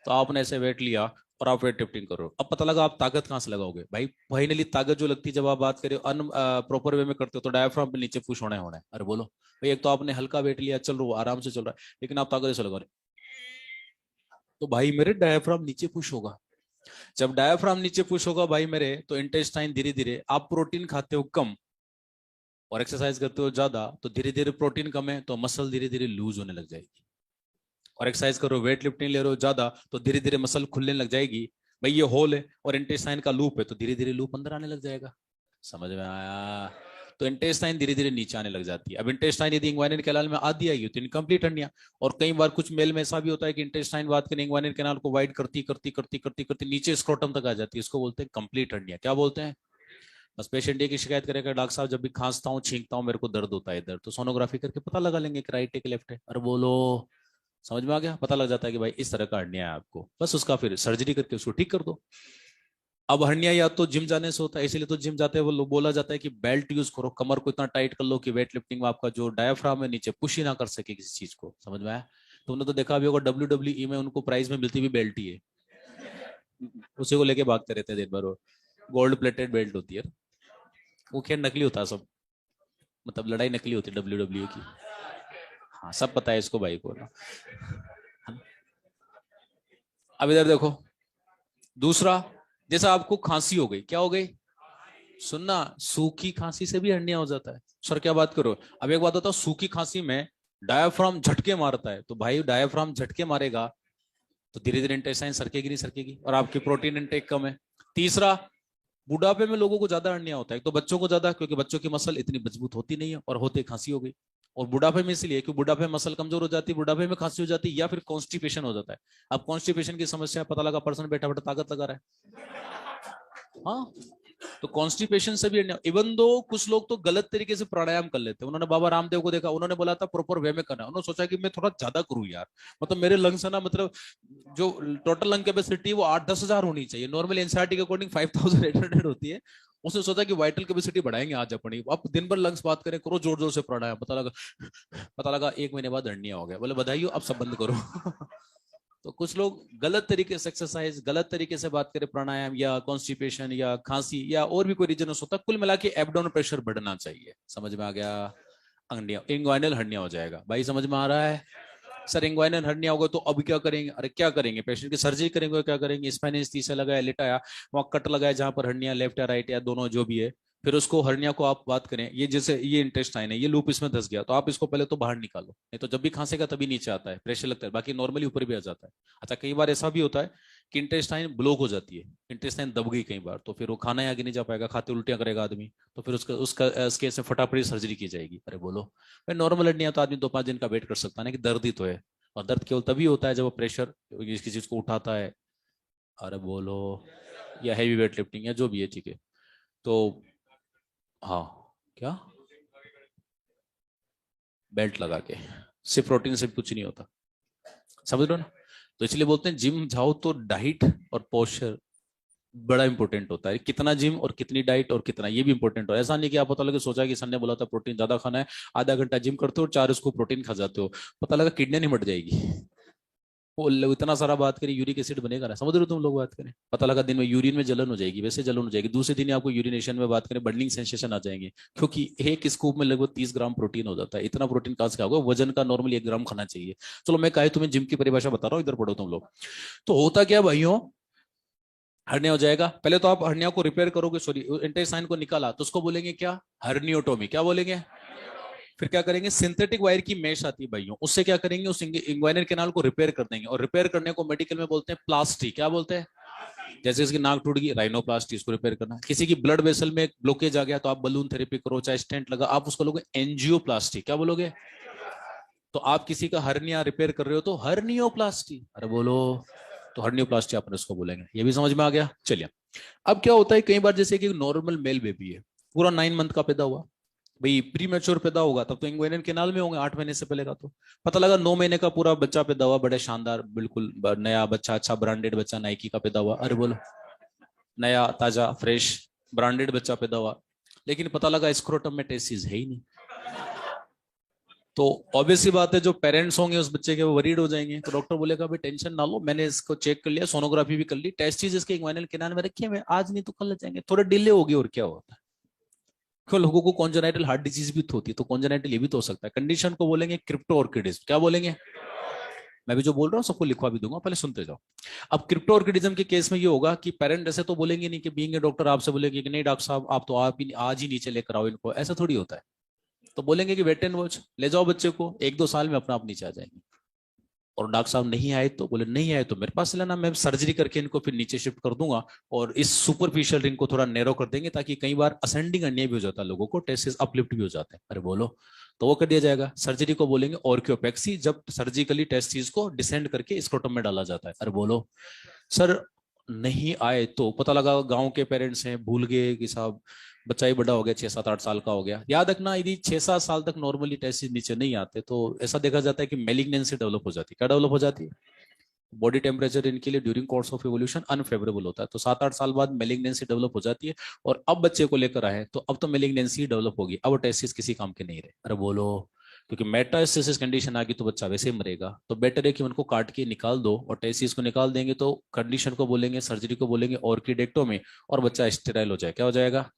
तो आपने ऐसे वेट लिया और आप वेट लिफ्टिंग करो, अब पता लगा आप ताकत कहाँ से लगाओगे भाई? फाइनली ताकत जो लगती है जब आप बात करें अन प्रॉपर वे में करते हो तो डायफ्राम पे नीचे पुश होना है, अरे बोलो भाई। एक तो आपने हल्का वेट लिया, चल रहा आराम से चल रहा है, लेकिन आप ताकत ऐसे लगा रहे, तो भाई मेरे डायफ्राम नीचे पुश होगा। जब डायफ्राम नीचे पुश होगा भाई मेरे, तो इंटेस्टाइन धीरे धीरे, आप प्रोटीन खाते हो कम और एक्सरसाइज करते हो ज्यादा, तो धीरे धीरे प्रोटीन कम है तो मसल धीरे धीरे लूज होने लग जाएगी। और एक्सरसाइज करो, वेट लिफ्टिंग ले रहे हो ज्यादा, तो धीरे धीरे मसल खुलने लग जाएगी। भाई ये होल है और इंटेस्टाइन का लूप है, तो धीरे धीरे लूप अंदर आने लग जाएगा। समझ में आया? तो इंटेस्टाइन धीरे धीरे नीचे आने लग जाती है। अब इंटेस्टाइन यदि इंग्वाइनल कैनाल में आधी आई हो तो इनकम्प्लीट हर्निया। और कई बार कुछ मेल में ऐसा भी होता है कि इंटेस्टाइन बात करें इंग्वाइनल कैनाल को वाइड करती करती करती करती करती नीचे स्क्रोटम तक आ जाती है, इसको बोलते हैं कंप्लीट हर्निया। क्या बोलते हैं? बस पेशेंट ये की शिकायत करेगा, डॉक्टर साहब जब भी खांसता हूँ छींकता हूँ मेरे को दर्द होता है इधर, तो सोनोग्राफी करके पता लगा लेंगे कि राइट है कि लेफ्ट है, अरे बोलो। समझ में आ गया? पता लग जाता है कि भाई इस तरह का हर्निया है आपको, बस उसका फिर सर्जरी करके उसको ठीक कर दो। अब हर्निया या तो जिम जाने से होता है, इसीलिए तो जिम जाते हैं वो बोला जाता है कि बेल्ट यूज करो, कमर को इतना टाइट कर लो कि वेट लिफ्टिंग में आपका जो डायफ्राम है नीचे पुश ही ना कर सके किसी चीज को। समझ में आया? तुमने तो देखा भी होगा WWE में उनको प्राइज में मिलती भी बेल्ट ही है, उसी को लेके भागते रहते हैं दिन भर। गोल्ड प्लेटेड बेल्ट होती है, वो खैर नकली होता है सब, मतलब लड़ाई नकली होती है WWE की। हाँ सब पता है इसको भाई को ना। अब इधर देखो, दूसरा, जैसा आपको खांसी हो गई, क्या हो गई? सुनना, सूखी खांसी से भी हर्निया हो जाता है। सर क्या बात करो? अब एक बात होता है, सूखी खांसी में डायाफ्राम झटके मारता है, तो भाई डायाफ्राम झटके मारेगा तो धीरे धीरे इंटेस्टाइन सरकेगी नहीं सरकेगी, और आपकी प्रोटीन इंटेक कम है। तीसरा, बुढ़ापे में लोगों को ज्यादा हर्निया होता है, तो बच्चों को ज्यादा, क्योंकि बच्चों की मसल इतनी मजबूत होती नहीं है और होते खांसी हो गई। और बुढ़ापे में इसलिए क्योंकि बुढ़ापे में मसल कमजोर हो जाती है, बुढ़ापे में खांसी हो जाती है, या फिर कॉन्स्टिपेशन हो जाता है। अब कॉन्स्टिपेशन की समस्या पता लगा पर्सन बैठा बैठा ताकत लगा रहा है, हाँ, तो कॉन्स्टिपेशन से भी। इवन दो कुछ लोग तो गलत तरीके से प्राणायाम कर लेते हैं, उन्होंने बाबा रामदेव को देखा, उन्होंने बोला था प्रॉपर वे में करना, उन्होंने सोचा कि मैं थोड़ा ज्यादा करूं यार, मतलब मेरे लंग्स है ना, मतलब जो टोटल लंग कैपेसिटी वो 8-10 हजार होनी चाहिए, नॉर्मल एनसीईआरटी के अकॉर्डिंग 5800 होती है। उसने सोचा कि वाइटल कैपेसिटी बढ़ाएंगे आज अपनी, अब दिन भर लंग्स बात करें, करो जोर जोर से प्राणायाम, पता लगा 1 महीने बाद हर्निया हो गया, बोले बधाई हो अब सब बंद करो। तो कुछ लोग गलत तरीके से एक्सरसाइज, गलत तरीके से बात करें प्राणायाम या कॉन्स्टिपेशन या खांसी या और भी कोई रीजन हो सकता है, कुल मिला के एब्डोमेनल प्रेशर बढ़ना चाहिए। समझ में आ गया? हर्निया, इंग्वाइनल हर्निया हो जाएगा भाई, समझ में आ रहा है? सर इंग्वाइनल हर्निया होगा तो अब क्या करेंगे? अरे क्या करेंगे, पेशेंट की सर्जरी करेंगे, क्या करेंगे? स्पाइन एनेस्थीसिया लगाया, लेटाया, वहां कट लगाया जहां पर हर्निया, लेफ्ट या राइट या दोनों जो भी है। फिर उसको हर्निया को आप बात करें, ये जैसे ये इंटेस्टाइन है, ये लूप इसमें धस गया, तो आप इसको पहले तो बाहर निकालो, नहीं तो जब भी खांसेगा तभी नीचे आता है, प्रेशर लगता है, बाकी नॉर्मली ऊपर भी आ जाता है। अच्छा कई बार ऐसा भी होता है कि इंटेस्टाइन ब्लॉक हो जाती है, इंटेस्टाइन दब गई कई बार, तो फिर वो खाना आगे नहीं जा पाएगा, खाते उल्टियां करेगा आदमी, तो फिर उसका उसका इस केस में फटाफट सर्जरी की जाएगी। अरे बोलो भाई, नॉर्मल हर्निया तो आदमी 2-5 दिन का वेट कर सकता है ना, कि दर्द ही तो है, और दर्द केवल तभी होता है जब वो प्रेशर किसी चीज को उठाता है, अरे बोलो, या हैवी वेट लिफ्टिंग या जो भी है, ठीक है। तो हाँ, क्या बेल्ट लगा के, सिर्फ प्रोटीन से कुछ नहीं होता, समझ लो ना। तो इसलिए बोलते हैं जिम जाओ तो डाइट और पोस्चर बड़ा इंपॉर्टेंट होता है, कितना जिम और कितनी डाइट और कितना, ये भी इंपॉर्टेंट हो। ऐसा नहीं कि आप पता लगे सोचा कि सन ने बोला था प्रोटीन ज्यादा खाना है, आधा घंटा जिम करते हो और 4 उसको प्रोटीन खा जाते हो, पता लगा किडनी नहीं मट जाएगी। वो इतना सारा बात करें, यूरिक एसिड बनेगा ना, समझ रहे हो तुम लोग बात करें, पता लगा दिन में यूरिन में जलन हो जाएगी, वैसे जलन हो जाएगी, दूसरे दिन ही आपको यूरिनेशन में बात करें बर्निंग सेंसेशन आ जाएंगे, क्योंकि एक स्कूप में लगभग 30 ग्राम प्रोटीन हो जाता है। इतना प्रोटीन कहाँ से होगा? वजन का नॉर्मली 1 ग्राम खाना चाहिए। चलो मैं कहे तुम्हें जिम की परिभाषा बता रहा हूँ, इधर पढ़ो तुम लोग। तो होता क्या भाइयों, हर्निया हो जाएगा, पहले तो आप हर्निया को रिपेयर करोगे, सॉरी इंटेस्टाइन को निकाला तो उसको बोलेंगे क्या? हर्नियोटोमी। क्या बोलेंगे? फिर क्या करेंगे? सिंथेटिक वायर की मेश आती है भाइयों, उससे क्या करेंगे? उस इंग्वाइनल कैनाल को रिपेयर कर देंगे, और रिपेयर करने को मेडिकल में बोलते हैं प्लास्टी। क्या बोलते हैं? जैसे इसकी नाक टूट गई, राइनोप्लास्टी, इसको रिपेयर करना। किसी की ब्लड वेसल में ब्लॉकेज आ गया तो आप बलून थेरेपी करो, चाहे स्टेंट लगा, आप उसको लोगे एंजियोप्लास्टी। क्या बोलोगे? तो आप किसी का हर्निया रिपेयर कर रहे हो तो हर्नियोप्लास्टी, अरे बोलो, तो हर्नियोप्लास्टी अपन इसको बोलेंगे। ये भी समझ में आ गया? चलिए, अब क्या होता है कई बार, जैसे कि नॉर्मल मेल बेबी है, पूरा 9 मंथ का पैदा हुआ, भाई प्री मैच्योर पैदा होगा तब तो इंग्वेनियन कैनाल में होंगे 8 महीने से पहले का, तो पता लगा 9 महीने का पूरा बच्चा पैदा हुआ, बड़े शानदार, बिल्कुल नया बच्चा, अच्छा ब्रांडेड बच्चा नाइकी का पैदा हुआ, अरे बोलो, नया ताजा फ्रेश, ब्रांडेड बच्चा पैदा हुआ, लेकिन पता लगा स्क्रोटम में टेस्टिस है ही नहीं। तो ऑब्वियस सी बात है, जो पेरेंट्स होंगे उस बच्चे के वो वरीड हो जाएंगे। तो डॉक्टर बोलेगा भाई टेंशन ना लो, मैंने इसको चेक कर लिया, सोनोग्राफी भी कर ली, टेस्टिस इसके इंग्वाइनल कैनाल में रखी है, मैं आज नहीं तो कल जाएंगे, थोड़ा डिले होगी और क्या होता है। क्यों, लोगों को कॉन्जेनाइटल हार्ट डिजीज भी तो होती है, तो कॉन्जेनाइटल ये भी तो हो सकता है। कंडीशन को बोलेंगे क्रिप्टो ऑर्किडिज्म। क्या बोलेंगे? मैं भी जो बोल रहा हूँ सबको लिखवा भी दूंगा, पहले सुनते जाओ। अब क्रिप्टो ऑर्किडिज्म के केस में ये होगा कि पेरेंट ऐसे तो बोलेंगे नहीं कि बीइंग ए डॉक्टर आपसे बोलेंगे कि नहीं डॉक्टर साहब आप तो आप ही आज ही नीचे लेकर आओ इनको, ऐसा थोड़ी होता है। तो बोलेंगे कि वेट एंड वॉच, ले जाओ बच्चे को, 1-2 साल में अपना आप नीचे आ जाएंगे। और डॉक्टर साहब नहीं आए तो बोले नहीं आए तो मेरे पास लेना, मैं सर्जरी करके इनको फिर नीचे शिफ्ट कर दूंगा और इस सुपरफिशियल रिंग को थोड़ा नैरो कर देंगे, ताकि कई बार असेंडिंग अन्याय भी हो जाता है लोगों को, टेस्टिस अपलिफ्ट भी हो जाते हैं। अरे बोलो, तो वो कर दिया जाएगा। सर्जरी को बोलेंगे ऑर्कियोपेक्सी, जब सर्जिकली टेस्टिस को डिसेंड करके स्क्रोटम में डाला जाता है। अरे बोलो सर, नहीं आए तो पता लगा गांव के पेरेंट्स हैं, भूल गए कि साहब बच्चा ही बड़ा हो गया, 6-7-8 साल का हो गया। याद रखना, यदि 6-7 साल तक नॉर्मली टेस्टिस नीचे नहीं आते तो ऐसा देखा जाता है कि मेलिग्नेंसी डेवलप हो जाती है। क्या डेवलप हो जाती है? बॉडी टेम्परेचर इनके लिए during course of evolution unfavourable होता है, तो 7-8 साल बाद मेलिग्नेंसी डेवलप हो जाती है। और अब बच्चे को लेकर आए तो अब तो मेलिग्नेंसी डेवलप होगी, अब टेस्टिस किसी काम के नहीं रहे। अरे बोलो, क्योंकि मेटास्टेसिस कंडीशन आ गई तो बच्चा वैसे ही मरेगा, तो बेटर है कि उनको काट के निकाल दो। और टेस्टिस को निकाल देंगे तो कंडीशन को बोलेंगे, सर्जरी को बोलेंगे ऑर्किडेक्टोमी, और बच्चा स्टेराइल हो जाए। क्या हो जाएगा?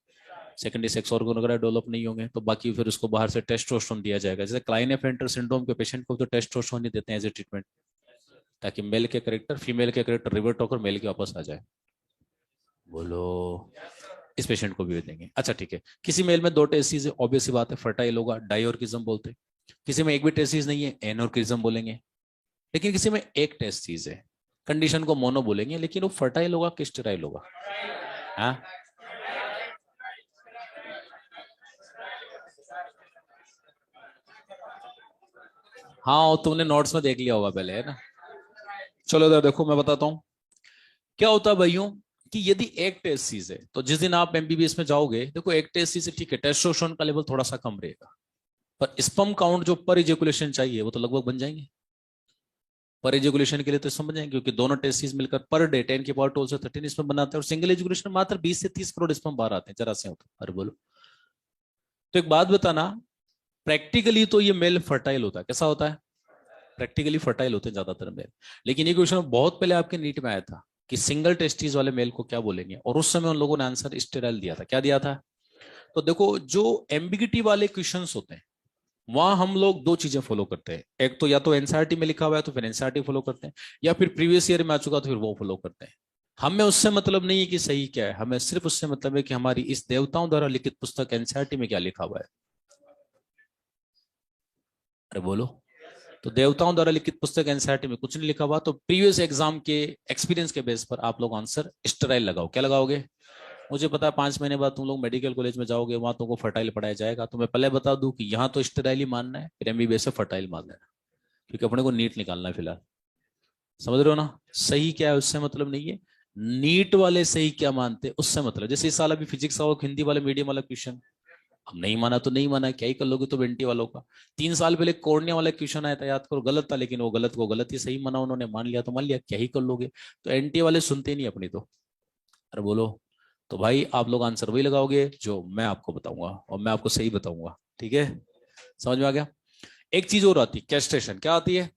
सेकेंडरी सेक्स ऑर्गन वगैरह डेवलप नहीं होंगे, तो बाकी फिर उसको बाहर से टेस्टोस्टेरोन दिया जाएगा। जैसे क्लाइनेफेल्टर सिंड्रोम के पेशेंट को तो टेस्टोस्टेरोन ही देते हैं एज ए ट्रीटमेंट, ताकि मेल के करेक्टर फीमेल के करेक्टर रिवर्ट होकर मेल के वापस आ जाए। बोलो, इस पेशेंट को भी देंगे। अच्छा ठीक है, किसी मेल में 2 टेस्टिस है, ऑब्वियस सी बात है फर्टाइल होगा, डाइऑर्किज्म बोलते हैं। किसी में एक भी टेस्टिस नहीं है, एनोर्किज्म बोलेंगे। लेकिन किसी में एक टेस्टिस है, कंडीशन को मोनो बोलेंगे, लेकिन वो फर्टाइल होगा कि स्टेराइल होगा? हाँ, हाँ तुमने नोट्स में देख लिया होगा पहले, है ना। चलो इधर देखो, मैं बताता हूँ क्या होता है भाइयों। कि यदि एक टेस्ट सीज है तो जिस दिन आप एमबीबीएस में जाओगे, देखो एक टेस्ट सीज है ठीक है, टेस्टोस्टेरोन का लेवल थोड़ा सा कम रहेगा, पर स्पर्म काउंट जो पर इजेकुलेशन चाहिए वो तो लगभग बन जाएंगे। पर इजेकुलेशन के लिए तो समझ जाएंगे, क्योंकि दोनों टेस्ट सीज मिलकर पर डे 10 की पावर 12 से 13 स्पर्म बनाते हैं, और सिंगल इजेकुलेशन मात्र 20 से 30 करोड़ स्पर्म बाहर आते हैं, जरा से होता है। अरे बोलो, तो एक बात बताना, प्रैक्टिकली तो ये मेल फर्टाइल होता है, कैसा होता है? प्रैक्टिकली फर्टाइल होते हैं ज्यादातर मेल। लेकिन ये क्वेश्चन बहुत पहले आपके नीट में आया था कि सिंगल टेस्टिस वाले मेल को क्या बोलेंगे, और उस समय उन लोगों ने आंसर स्टेराइल दिया था। क्या दिया था? तो देखो, जो एम्बिगिटी वाले क्वेश्चंस होते हैं वहां हम लोग 2 चीजें फॉलो करते हैं, एक तो या तो एनसीईआरटी में लिखा हुआ है तो फिर एनसीईआरटी फॉलो करते हैं, या फिर प्रीवियस ईयर में आ चुका तो फिर वो फॉलो करते हैं। हमें उससे मतलब नहीं है कि सही क्या है, हमें सिर्फ उससे मतलब है कि हमारी इस देवताओं द्वारा लिखित पुस्तक एनसीईआरटी में क्या लिखा हुआ है। अरे बोलो, तो देवताओं द्वारा लिखित पुस्तक एनसीईआरटी में कुछ नहीं लिखा हुआ, तो प्रीवियस एग्जाम के एक्सपीरियंस के बेस पर आप लोग आंसर स्टेराइल लगाओ। क्या लगाओगे? मुझे पता है 5 महीने बाद तुम लोग मेडिकल कॉलेज में जाओगे, वहां तुमको फर्टाइल पढ़ाया जाएगा, तो मैं पहले बता दूं कि यहाँ तो स्टेराइल ही मानना है, फिर एमबीबीएस से फर्टाइल मान लेना, क्योंकि अपने को नीट निकालना है फिलहाल। समझ रहे हो ना, सही क्या है उससे मतलब नहीं है, नीट वाले सही क्या मानते हैं उससे मतलब। जैसे इस साल अभी फिजिक्स का वो हिंदी वाला मीडियम वाला क्वेश्चन, अब नहीं माना तो नहीं माना, क्या ही कर लोगे। तो बेंटी वालों का 3 साल पहले कोर्निया वाला क्वेश्चन आया था, याद करो, गलत था, लेकिन वो गलत को गलत ही सही माना उन्होंने, मान लिया तो मान लिया, क्या ही कर लोगे। तो एनटी वाले सुनते नहीं अपनी तो। अरे बोलो, तो भाई आप लोग आंसर वही लगाओगे जो मैं आपको बताऊंगा, और मैं आपको सही बताऊंगा, ठीक है। समझ में आ गया? एक चीज और आती है, कैस्ट्रेशन। क्या आती है?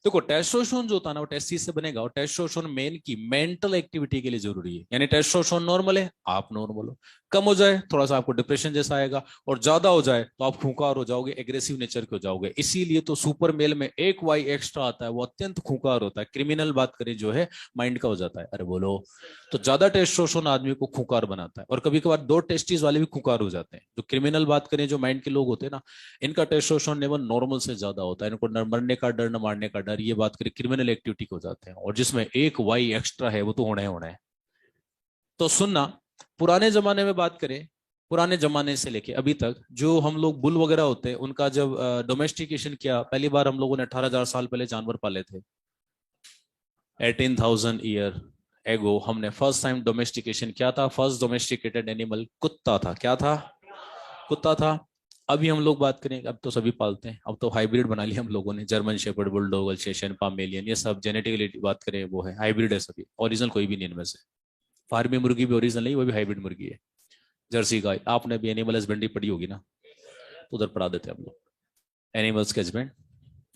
देखो, टेस्टोस्टेरोन जो होता है ना वो टेस्टिस से बनेगा, और टेस्टोस्टेरोन मेन की मेंटल एक्टिविटी के लिए जरूरी है। यानी टेस्टोस्टेरोन नॉर्मल है, आप नॉर्मल हो, कम हो जाए थोड़ा सा आपको डिप्रेशन जैसा आएगा, और ज्यादा हो जाए तो आप खूंखार हो जाओगे, एग्रेसिव नेचर के हो जाओगे। इसीलिए तो सुपर मेल में एक वाई एक्स्ट्रा आता है, वो अत्यंत खूंखार होता है, क्रिमिनल बात करें जो है माइंड का हो जाता है। अरे बोलो, तो ज्यादा टेस्टोस्टेरोन आदमी को खूंखार बनाता है, और कभी कभार 2 टेस्टिस वाले भी खूंखार हो जाते हैं। जो क्रिमिनल बात करें, जो माइंड के लोग होते हैं ना, इनका टेस्टोस्टेरोन लेवल नॉर्मल से ज्यादा होता है, इनको न मरने का डर न मारने का डर, ये बात करें क्रिमिनल एक्टिविटी हो जाते हैं, और जिसमें एक वाई एक्स्ट्रा है वो तो होना ही होना है। तो सुनना, पुराने जमाने में बात करें, पुराने जमाने से लेके अभी तक जो हम लोग बुल वगैरह होते हैं उनका जब डोमेस्टिकेशन किया, पहली बार हम लोगों ने 18,000 साल पहले जानवर पाले थे, 18,000 ईयर एगो हमने फर्स्ट टाइम डोमेस्टिकेशन किया था। फर्स्ट डोमेस्टिकेटेड एनिमल कुत्ता था। क्या था? कुत्ता था। अभी हम लोग बात करें, अब तो सभी पालते हैं, अब तो हाइब्रिड बना लिया हम लोगों ने, जर्मन शेपर्ड, बुलडॉग, अल्सेशियन, पामेलियन, ये सब जेनेटिकली बात करें वो है हाइब्रिड है, सभी ओरिजिनल कोई भी नहीं इनमें से। फार्मी मुर्गी भी ओरिजिनल नहीं, वो भी हाइब्रिड मुर्गी है। जर्सी गाय, आपने भी एनिमल हस्बेंड्री पढ़ी होगी ना, तो उधर पढ़ा देते हैं हम लोग, एनिमल्स के हस्बैंड।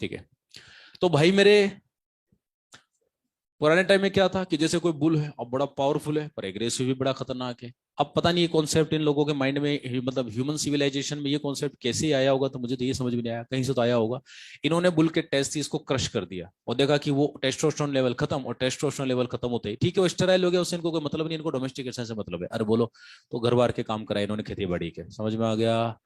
ठीक है, तो भाई मेरे पुराने टाइम में क्या था कि जैसे कोई बुल है और बड़ा पावरफुल है पर एग्रेसिव भी बड़ा खतरनाक है। अब पता नहीं ये कॉन्सेप्ट इन लोगों के माइंड में, मतलब ह्यूमन सिविलाइजेशन में ये कॉन्सेप्ट कैसे आया होगा, तो मुझे तो ये समझ में नहीं आया, कहीं से तो आया होगा। इन्होंने बुल के टेस्टिस को क्रश कर दिया और देखा कि वो टेस्टोस्टेरोन लेवल खत्म, और टेस्टोस्टेरोन लेवल खत्म होते ही ठीक है वो स्टेराइल हो गया, उससे इनको कोई मतलब नहीं, इनको डोमेस्टिकेशन से मतलब है। अरे बोलो, तो घर बार के काम कराए इन्होंने खेती बाड़ी के, समझ में आ गया।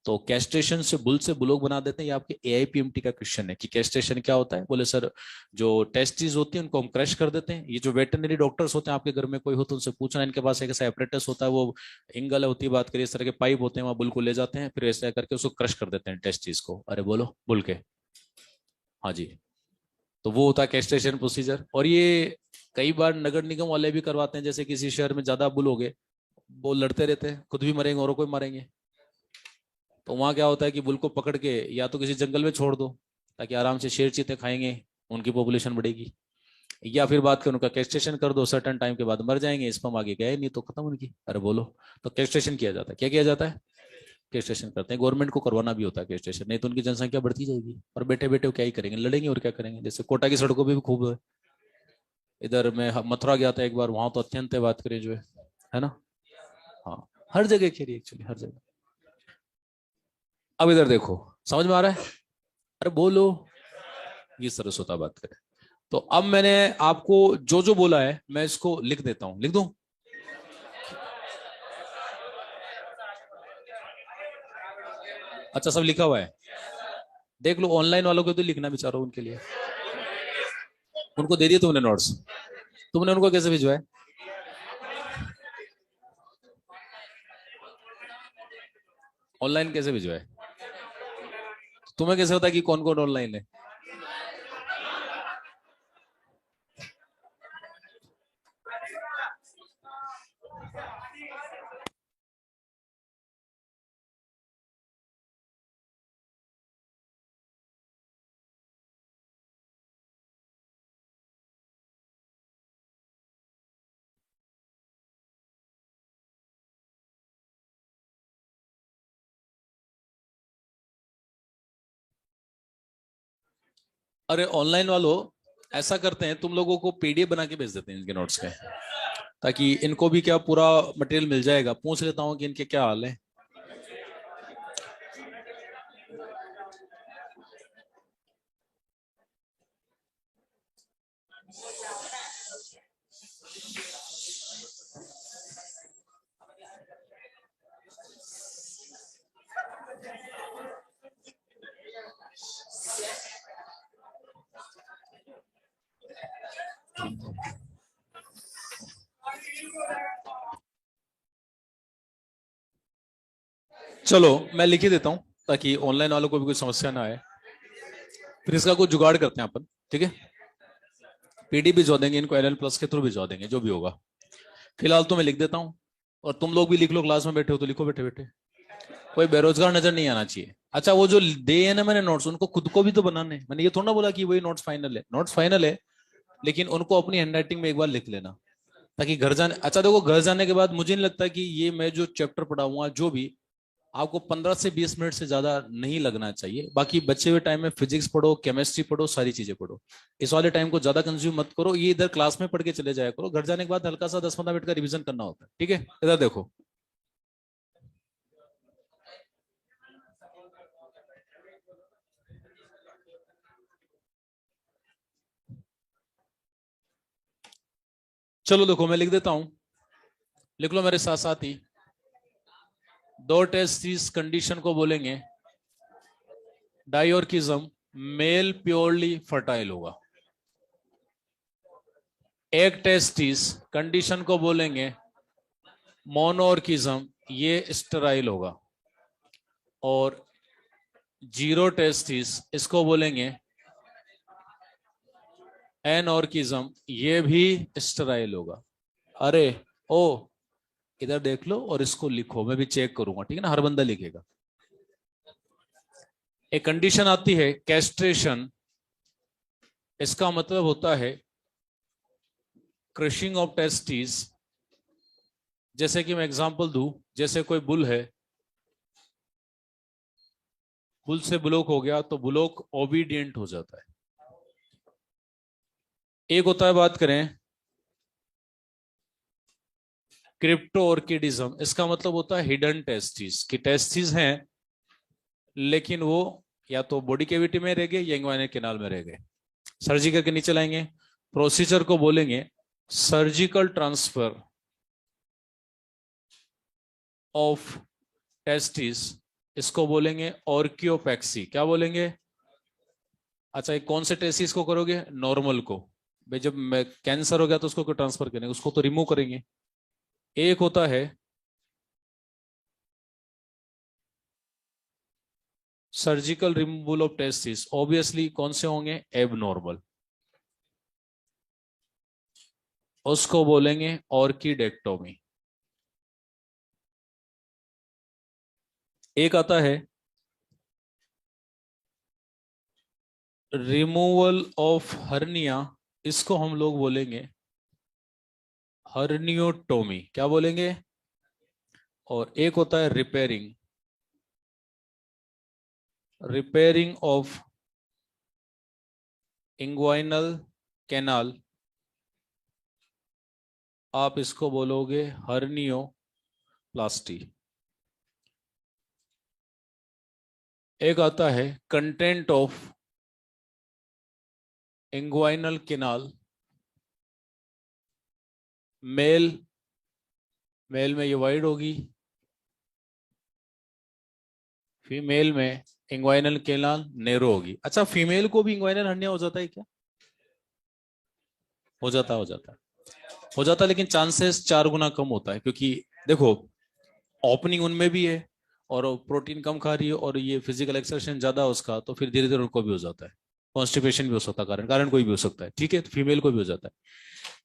तो कैस्ट्रेशन से बुलोग बना देते हैं। ये आपके एआईपीएमटी का क्वेश्चन है कि कैस्ट्रेशन क्या होता है। बोले सर, जो टेस्टिस होती है उनको हम क्रश कर देते हैं। ये जो वेटरनरी डॉक्टर्स होते हैं, आपके घर में कोई हो तो उनसे पूछना, इनके पास एक ऐसा एपरेटस होता है, वो इंगल होती है, बात करिए, इस तरह के पाइप होते हैं, वहां बुल को ले जाते हैं, फिर ऐसा करके उसको क्रश कर देते हैं टेस्टिस को। अरे बोलो, बुल के, हाँ जी। तो वो होता है कैस्ट्रेशन प्रोसीजर। और ये कई बार नगर निगम वाले भी करवाते हैं, जैसे किसी शहर में ज्यादा बुल हो गए, वो लड़ते रहते हैं, खुद भी मरेंगे और को भी मारेंगे। तो वहां क्या होता है कि बुल को पकड़ के या तो किसी जंगल में छोड़ दो, ताकि आराम से शेर चीते खाएंगे, उनकी पॉपुलेशन बढ़ेगी। या फिर बात करें उनका कैस्ट्रेशन कर दो, सर्टन टाइम के बाद मर जाएंगे, स्पर्म आगे गए नहीं तो खत्म उनकी। अरे बोलो, तो कैस्ट्रेशन किया जाता है। क्या किया जाता है? कैस्ट्रेशन करते हैं। गवर्नमेंट को करवाना भी होता है कैस्ट्रेशन, नहीं तो उनकी जनसंख्या बढ़ती जाएगी, और बैठे बैठे वो क्या ही करेंगे, लड़ेंगे और क्या करेंगे। जैसे कोटा की सड़कों पर भी खूब है, इधर मैं मथुरा गया था एक बार, वहां तो अत्यंत है, बात करें जो है ना। हाँ, हर जगह खेरी एक्चुअली, हर जगह। अब इधर देखो, समझ में आ रहा है? अरे बोलो, ये सरस्वता बात करें। तो अब मैंने आपको जो जो बोला है मैं इसको लिख देता हूं, लिख दूं? अच्छा, सब लिखा हुआ है, देख लो। ऑनलाइन वालों को तो लिखना बेचारो, उनके लिए, उनको दे दिए तुमने नोट्स, तुमने उनको कैसे भिजवाए? ऑनलाइन कैसे भिजवाए? तुम्हें कैसे होता है कि कौन कौन ऑनलाइन है? अरे ऑनलाइन वालों ऐसा करते हैं, तुम लोगों को पीडीएफ बना के भेज देते हैं इनके नोट्स के, ताकि इनको भी क्या पूरा मटेरियल मिल जाएगा। पूछ लेता हूँ कि इनके क्या हाल है। चलो मैं लिख ही देता हूँ, ताकि ऑनलाइन वालों को भी कोई समस्या ना आए। फिर इसका कुछ जुगाड़ करते हैं अपन, ठीक है। पीडी भिजवा देंगे इनको, एल प्लस के थ्रू भिजवा देंगे, जो भी होगा। फिलहाल तो मैं लिख देता हूँ, और तुम लोग भी लिख लो, क्लास में बैठे हो तो लिखो बैठे बैठे। कोई बेरोजगार नजर नहीं आना चाहिए। अच्छा, वो जो दे है ना मैंने नोट्स, उनको खुद को भी तो बनाने हैं। मैंने ये थोड़ा ना बोला कि वही नोट्स फाइनल है, नोट्स फाइनल है, लेकिन उनको अपनी हैंडराइटिंग में एक बार लिख लेना, ताकि घर जाने, अच्छा देखो, घर जाने के बाद मुझे नहीं लगता कि ये मैं जो चैप्टर पढ़ाऊंगा जो भी, आपको 15 से 20 मिनट से ज्यादा नहीं लगना चाहिए। बाकी बचे हुए टाइम में फिजिक्स पढ़ो, केमिस्ट्री पढ़ो, सारी चीजें पढ़ो। इस वाले टाइम को ज्यादा कंज्यूम मत करो, ये इधर क्लास में पढ़ के चले जाया करो, घर जाने के बाद हल्का सा 10-15 मिनट का रिवीजन करना होता है, ठीक है। इधर देखो, चलो देखो मैं लिख देता हूं, लिख लो मेरे साथ साथ ही। दो टेस्ट इस कंडीशन को बोलेंगे डाइऑर्किज्म, मेल प्योरली फर्टाइल होगा। एक टेस्ट इस कंडीशन को बोलेंगे मोनोऑर्किज्म, ये स्टेराइल होगा। और जीरो टेस्टिस इसको बोलेंगे एनऑर्किज्म, ये भी स्टेराइल होगा। अरे ओ, इधर देख लो और इसको लिखो, मैं भी चेक करूंगा, ठीक है ना, हर बंदा लिखेगा। एक कंडीशन आती है कैस्ट्रेशन, इसका मतलब होता है क्रशिंग ऑफ टेस्टिस। जैसे कि मैं एग्जांपल दूं, जैसे कोई बुल है, बुल से ब्लॉक हो गया तो ब्लॉक ओबीडियंट हो जाता है। एक होता है, बात करें क्रिप्टो ऑर्किडिज्म, इसका मतलब होता है हिडन टेस्टिस, कि टेस्टिस हैं लेकिन वो या तो बॉडी कैविटी में रह गए या इंग्वाइनल कैनाल में रह गए। सर्जिकल के नीचे लाएंगे, प्रोसीजर को बोलेंगे सर्जिकल ट्रांसफर ऑफ टेस्टिस, इसको बोलेंगे ऑर्कियोपैक्सी। क्या बोलेंगे? अच्छा, ये कौन से टेस्टिस को करोगे? नॉर्मल को। भाई जब कैंसर हो गया तो उसको क्यों ट्रांसफर करेंगे, उसको तो रिमूव करेंगे। एक होता है surgical removal of testis, obviously कौन से होंगे? एबनॉर्मल, उसको बोलेंगे ऑर्किडेक्टोमी। एक आता है रिमूवल ऑफ हर्निया, इसको हम लोग बोलेंगे हर्नियोटोमी। क्या बोलेंगे? और एक होता है repairing, repairing of inguinal canal, आप इसको बोलोगे हर्नियोप्लास्टी। एक आता है content of inguinal canal, male, male में ये वाइड होगी, फीमेल में इंग्वाइनल कैनाल नैरो होगी। अच्छा, फीमेल को भी इंग्वाइनल हर्निया हो जाता है क्या? हो जाता है, हो जाता है, हो जाता है, लेकिन चांसेस 4 गुना कम होता है, क्योंकि देखो ओपनिंग उनमें भी है और प्रोटीन कम खा रही है और ये फिजिकल एक्सरसाइज ज्यादा है उसका, तो फिर धीरे धीरे उनको भी हो जाता है। कॉन्स्टिपेशन भी हो सकता है, कारण कारण कोई भी हो सकता है, ठीक है, तो फीमेल को भी हो जाता है।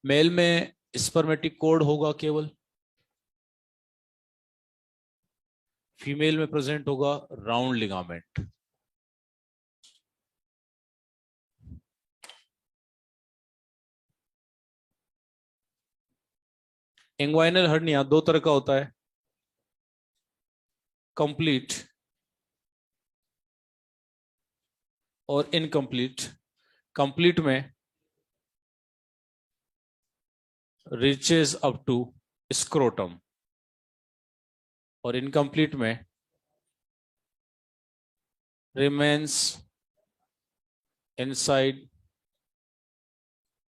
मेल में स्पर्मेटिक कोड होगा केवल, फीमेल में प्रेजेंट होगा राउंड लिगामेंट। इंग्वाइनल हर्निया 2 तरह का होता है, कंप्लीट और इनकम्प्लीट। कंप्लीट में रीचेज अप टू स्क्रोटम, और इनकम्प्लीट में रिमेन्स इनसाइड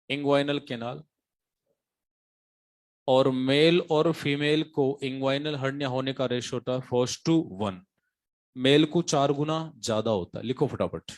इंग्वाइनल कैनाल। और मेल और फीमेल को इंग्वाइनल हर्निया होने का रेशियो होता है 4:1। मेल को 4 गुना ज्यादा होता है। लिखो फटाफट।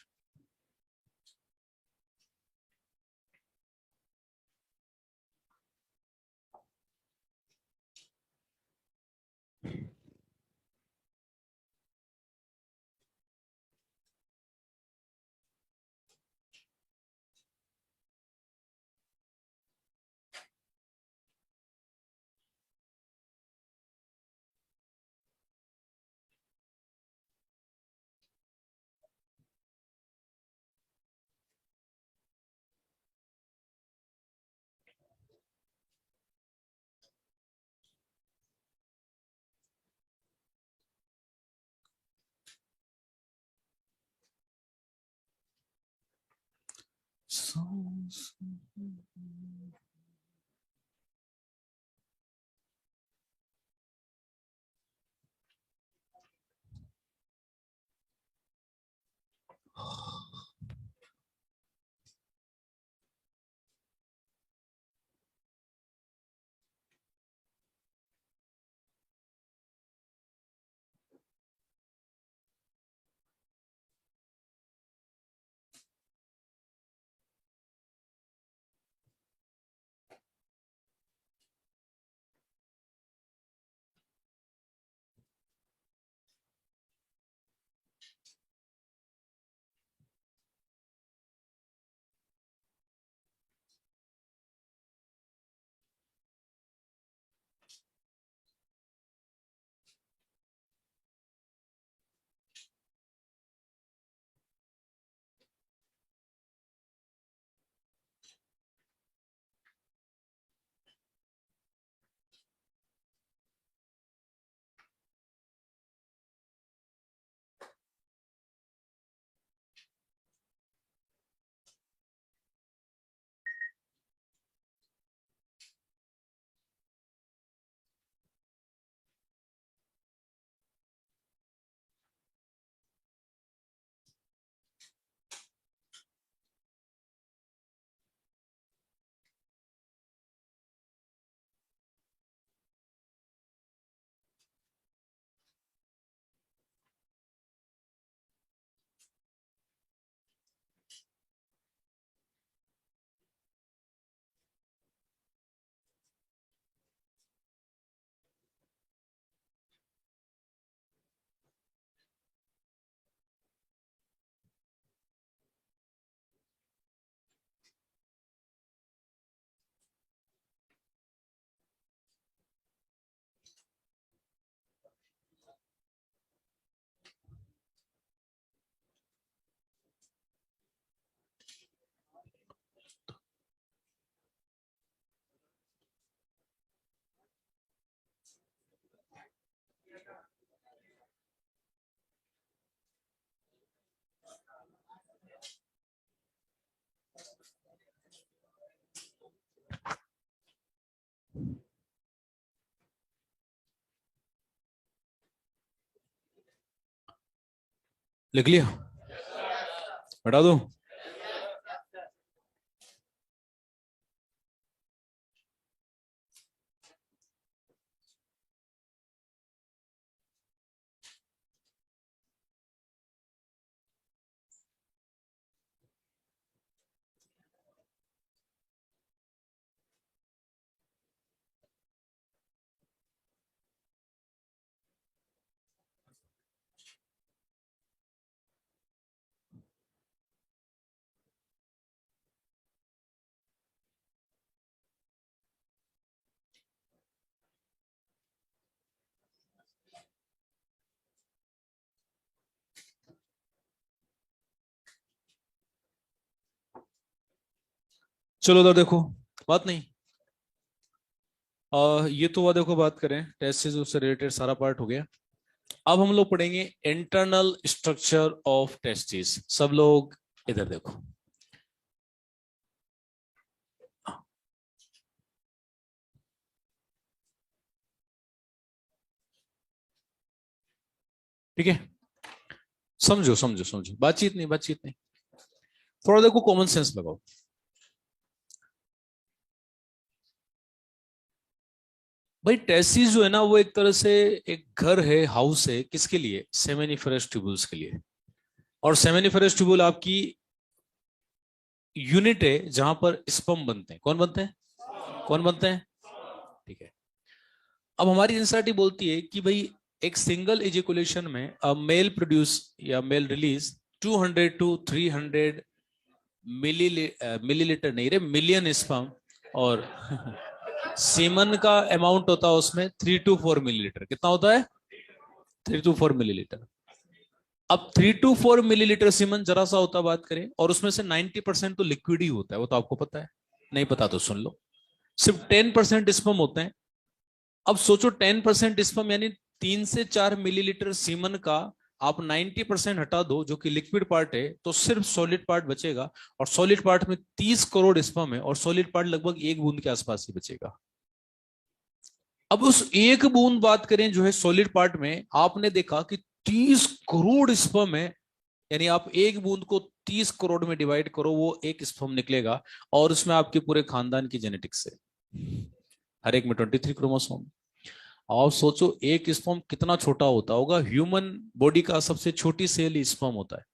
लिख लिया? हटा दो? चलो उधर देखो, बात नहीं। ये तो हुआ, देखो बात करें टेस्टिस उससे रिलेटेड सारा पार्ट हो गया। अब हम लोग पढ़ेंगे इंटरनल स्ट्रक्चर ऑफ टेस्टिस। सब लोग इधर देखो। ठीक है, समझो समझो समझो, बातचीत नहीं बातचीत नहीं, थोड़ा देखो कॉमन सेंस लगाओ। भाई टेस्टिस जो है ना, वो एक तरह से एक घर है, हाउस है, किसके लिए? सेमेनिफेरस ट्यूबुल्स के लिए। और सेमेनिफेरस ट्यूबुल आपकी यूनिट है जहां पर स्पर्म बनते हैं। कौन बनते हैं? कौन बनते हैं? ठीक है। अब हमारी एनसीईआरटी बोलती है कि भाई एक सिंगल इजेकुलेशन में मेल प्रोड्यूस या मेल रिलीज 200 टू 300 मिलीलीटर नहीं रे, मिलियन स्पर्म। और सीमन का अमाउंट होता है उसमें 3 to 4 मिलीलीटर। कितना होता है? 3 to 4 मिलीलीटर। अब 3 to 4 मिलीलीटर सीमन जरा सा होता है, बात करें, और उसमें से 90% तो लिक्विड ही होता है, वो तो आपको पता है। नहीं पता तो सुन लो। सिर्फ 10% स्पर्म होते हैं। अब सोचो 10% स्पर्म यानी 3 से 4 मिलीलीटर सीमन का आप 90% हटा दो, जो कि लिक्विड पार्ट है, तो सिर्फ सॉलिड पार्ट बचेगा। और सॉलिड पार्ट में 30 करोड़ स्पर्म है, और सॉलिड पार्ट लगभग 1 बूंद के आसपास ही बचेगा। अब उस 1 बूंद बात करें जो है सॉलिड पार्ट में, आपने देखा कि 30 करोड़ स्पर्म है। यानी आप 1 बूंद को 30 करोड़ में डिवाइड करो, वो एक स्पर्म निकलेगा। और उसमें आपके पूरे खानदान की जेनेटिक्स है। हर एक में 23 क्रोमोसोम। आप सोचो एक स्पर्म कितना छोटा होता होगा। ह्यूमन बॉडी का सबसे छोटी सेल ही स्पर्म होता है।